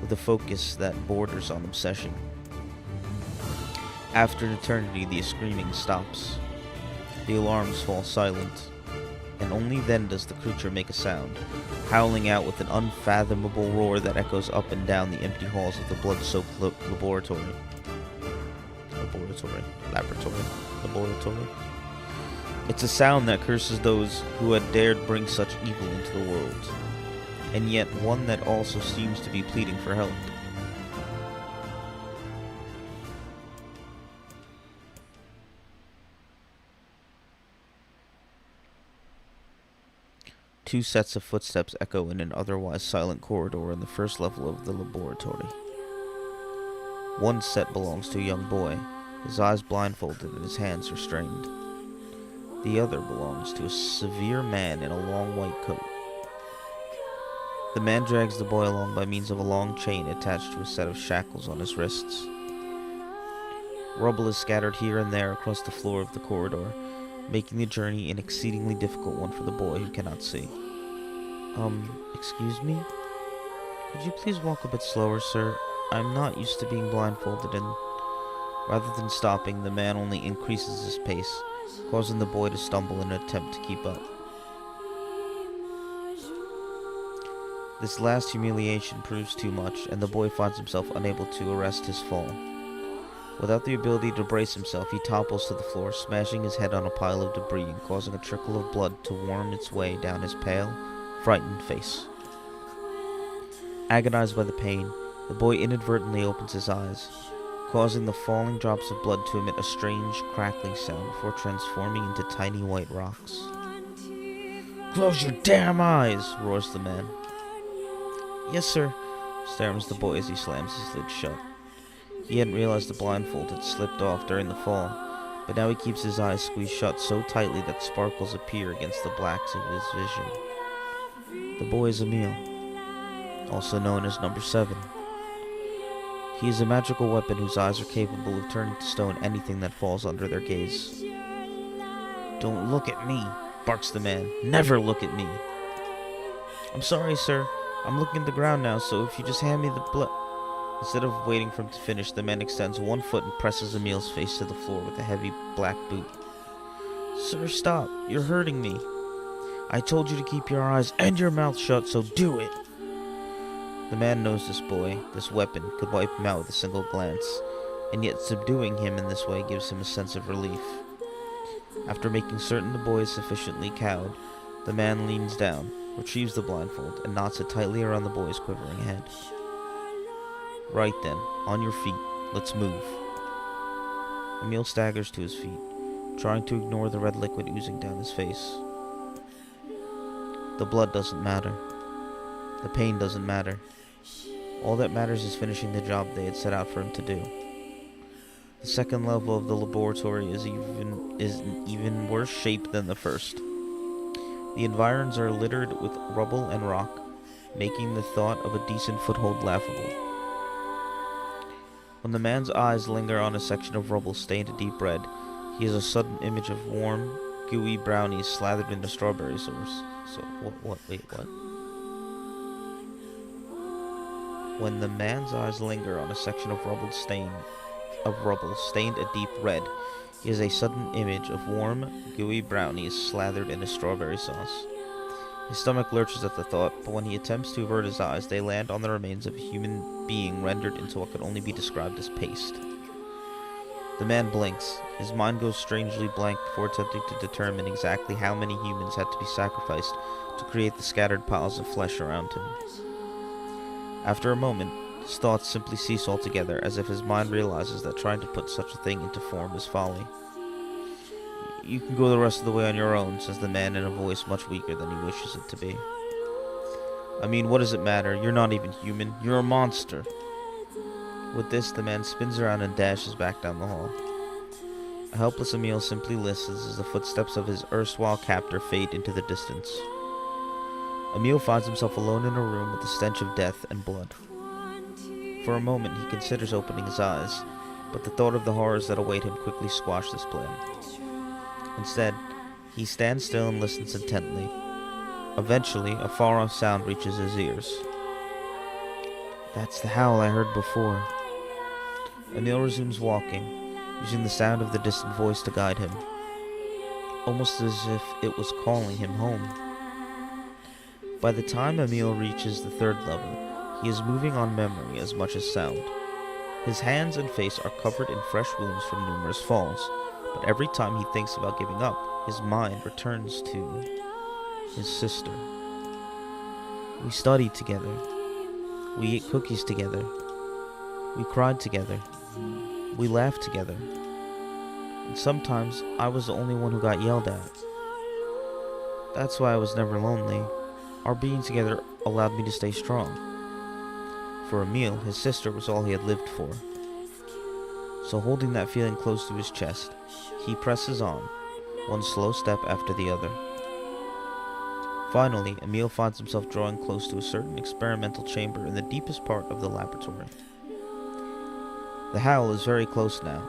with a focus that borders on obsession. After an eternity, the screaming stops. The alarms fall silent, and only then does the creature make a sound, howling out with an unfathomable roar that echoes up and down the empty halls of the blood-soaked laboratory. It's a sound that curses those who had dared bring such evil into the world, and yet one that also seems to be pleading for help. Two sets of footsteps echo in an otherwise silent corridor in the first level of the laboratory. One set belongs to a young boy, his eyes blindfolded and his hands restrained. The other belongs to a severe man in a long white coat. The man drags the boy along by means of a long chain attached to a set of shackles on his wrists. Rubble is scattered here and there across the floor of the corridor, making the journey an exceedingly difficult one for the boy who cannot see. Excuse me? Could you please walk a bit slower, sir? I'm not used to being blindfolded, and rather than stopping, the man only increases his pace, causing the boy to stumble in an attempt to keep up. This last humiliation proves too much, and the boy finds himself unable to arrest his fall. Without the ability to brace himself, he topples to the floor, smashing his head on a pile of debris and causing a trickle of blood to worm its way down his pale, frightened face. Agonized by the pain, the boy inadvertently opens his eyes, causing the falling drops of blood to emit a strange, crackling sound before transforming into tiny white rocks. "Close your damn eyes!" roars the man. "Yes, sir," stammers the boy as he slams his lid shut. He hadn't realized the blindfold had slipped off during the fall, but now he keeps his eyes squeezed shut so tightly that sparkles appear against the blacks of his vision. The boy is Emil, also known as number 7. He is a magical weapon whose eyes are capable of turning to stone anything that falls under their gaze. "Don't look at me," barks the man. Never look at me. I'm sorry, sir. I'm looking at the ground now, so if you just hand me the blood... Instead of waiting for him to finish, the man extends one foot and presses Emil's face to the floor with a heavy black boot. Sir, stop. You're hurting me. I told you to keep your eyes and your mouth shut, so do it. The man knows this boy, this weapon, could wipe him out with a single glance, and yet subduing him in this way gives him a sense of relief. After making certain the boy is sufficiently cowed, the man leans down, retrieves the blindfold, and knots it tightly around the boy's quivering head. Right then, on your feet, let's move. Emil staggers to his feet, trying to ignore the red liquid oozing down his face. The blood doesn't matter. The pain doesn't matter. All that matters is finishing the job they had set out for him to do. The second level of the laboratory is in even worse shape than the first. The environs are littered with rubble and rock, making the thought of a decent foothold laughable. When the man's eyes linger on a section of rubble stained a deep red, he has a sudden image of warm, gooey brownies slathered in a strawberry sauce. Wait, what? When the man's eyes linger on a section of rubble stained a deep red, he has a sudden image of warm, gooey brownies slathered in a strawberry sauce. His stomach lurches at the thought, but when he attempts to avert his eyes, they land on the remains of a human being rendered into what could only be described as paste. The man blinks. His mind goes strangely blank before attempting to determine exactly how many humans had to be sacrificed to create the scattered piles of flesh around him. After a moment, his thoughts simply cease altogether, as if his mind realizes that trying to put such a thing into form is folly. You can go the rest of the way on your own, says the man in a voice much weaker than he wishes it to be. I mean, what does it matter? You're not even human. You're a monster. With this, the man spins around and dashes back down the hall. A helpless Emil simply listens as the footsteps of his erstwhile captor fade into the distance. Emil finds himself alone in a room with the stench of death and blood. For a moment, he considers opening his eyes, but the thought of the horrors that await him quickly squashed this plan. Instead, he stands still and listens intently. Eventually, a far-off sound reaches his ears. That's the howl I heard before. Emil resumes walking, using the sound of the distant voice to guide him, almost as if it was calling him home. By the time Emil reaches the third level, he is moving on memory as much as sound. His hands and face are covered in fresh wounds from numerous falls, but every time he thinks about giving up, his mind returns to his sister. We studied together. We ate cookies together. We cried together. We laughed together. And sometimes I was the only one who got yelled at. That's why I was never lonely. Our being together allowed me to stay strong. For Emil, his sister was all he had lived for. So holding that feeling close to his chest, he presses on, one slow step after the other. Finally, Emil finds himself drawing close to a certain experimental chamber in the deepest part of the laboratory. The howl is very close now,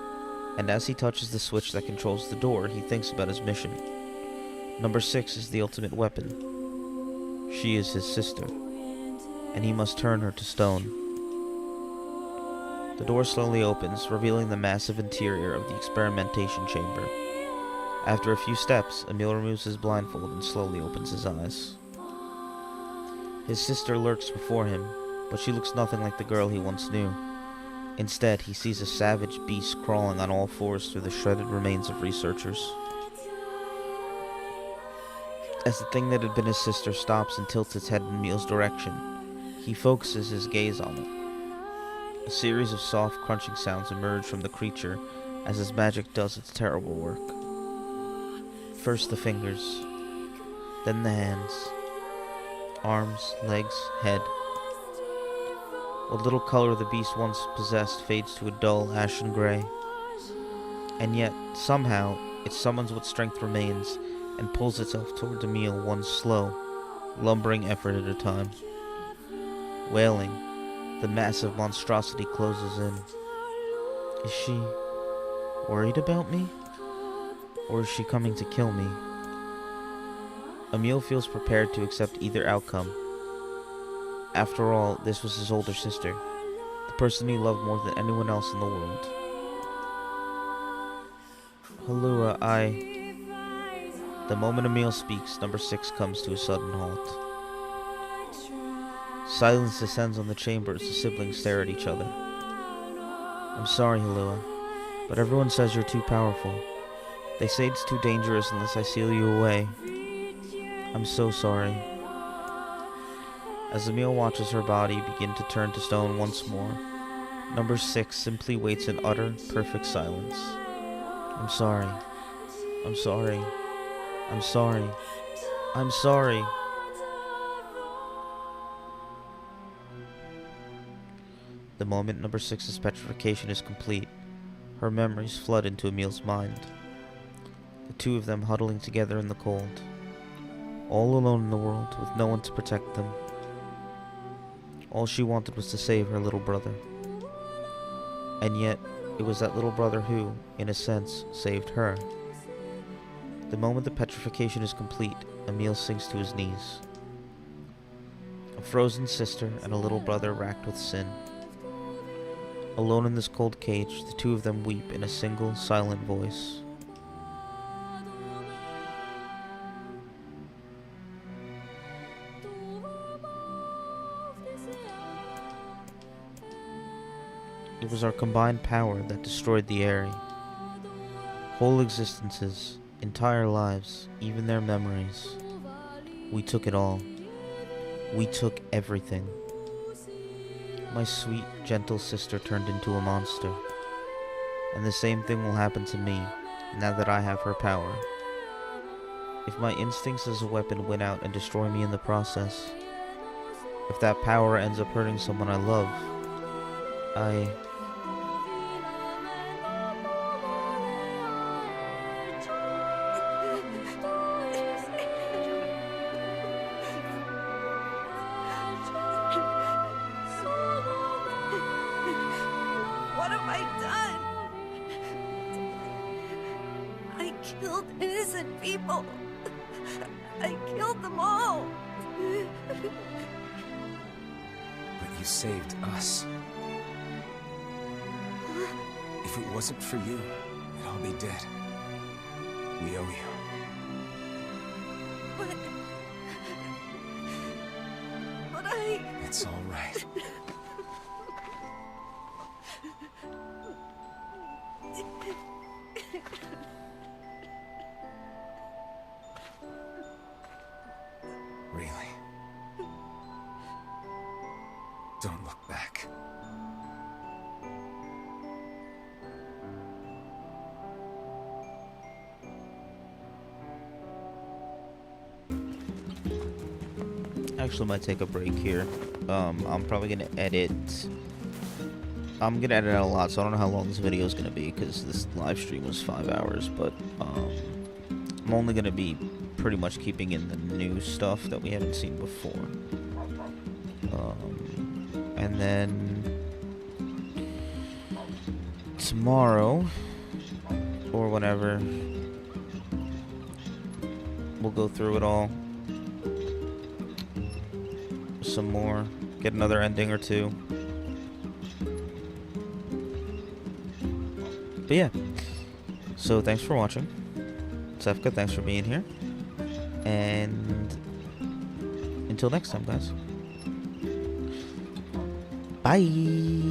and as he touches the switch that controls the door, he thinks about his mission. Number 6 is the ultimate weapon. She is his sister, and he must turn her to stone. The door slowly opens, revealing the massive interior of the experimentation chamber. After a few steps, Emil removes his blindfold and slowly opens his eyes. His sister lurks before him, but she looks nothing like the girl he once knew. Instead, he sees a savage beast crawling on all fours through the shredded remains of researchers. As the thing that had been his sister stops and tilts its head in Emil's direction, he focuses his gaze on it. A series of soft, crunching sounds emerge from the creature as his magic does its terrible work. First the fingers, then the hands, arms, legs, head. What little color the beast once possessed fades to a dull, ashen gray. And yet, somehow, it summons what strength remains and pulls itself toward Emil one slow, lumbering effort at a time. Wailing, the massive monstrosity closes in. Is she worried about me? Or is she coming to kill me? Emil feels prepared to accept either outcome. After all, this was his older sister, the person he loved more than anyone else in the world. Halua, The moment Emil speaks, number 6 comes to a sudden halt. Silence descends on the chamber as the siblings stare at each other. I'm sorry, Halua, but everyone says you're too powerful. They say it's too dangerous unless I seal you away. I'm so sorry. As Emil watches her body begin to turn to stone once more, number 6 simply waits in utter, perfect silence. I'm sorry. I'm sorry. I'm sorry. I'm sorry. The moment number 6's petrification is complete, her memories flood into Emil's mind. The two of them huddling together in the cold, all alone in the world with no one to protect them. All she wanted was to save her little brother. And yet, it was that little brother who, in a sense, saved her. The moment the petrification is complete, Emil sinks to his knees. A frozen sister and a little brother racked with sin. Alone in this cold cage, the two of them weep in a single, silent voice. It was our combined power that destroyed the Aerie. Whole existences, entire lives, even their memories. We took it all. We took everything. My sweet, gentle sister turned into a monster. And the same thing will happen to me, now that I have her power. If my instincts as a weapon win out and destroy me in the process, if that power ends up hurting someone I love, What have I done? I killed innocent people. I killed them all. But you saved us. If it wasn't for you, we'd all be dead. We owe you. But I... It's all right. Really? Don't look back. Actually might take a break here. I'm probably gonna edit. I'm gonna edit out a lot, so I don't know how long this video is gonna be because this live stream was 5 hours. But I'm only gonna be pretty much keeping in the new stuff that we haven't seen before. And then tomorrow or whenever we'll go through it all. Some more, get another ending or two. But yeah, so thanks for watching. Sefka, thanks for being here. And until next time, guys. Bye.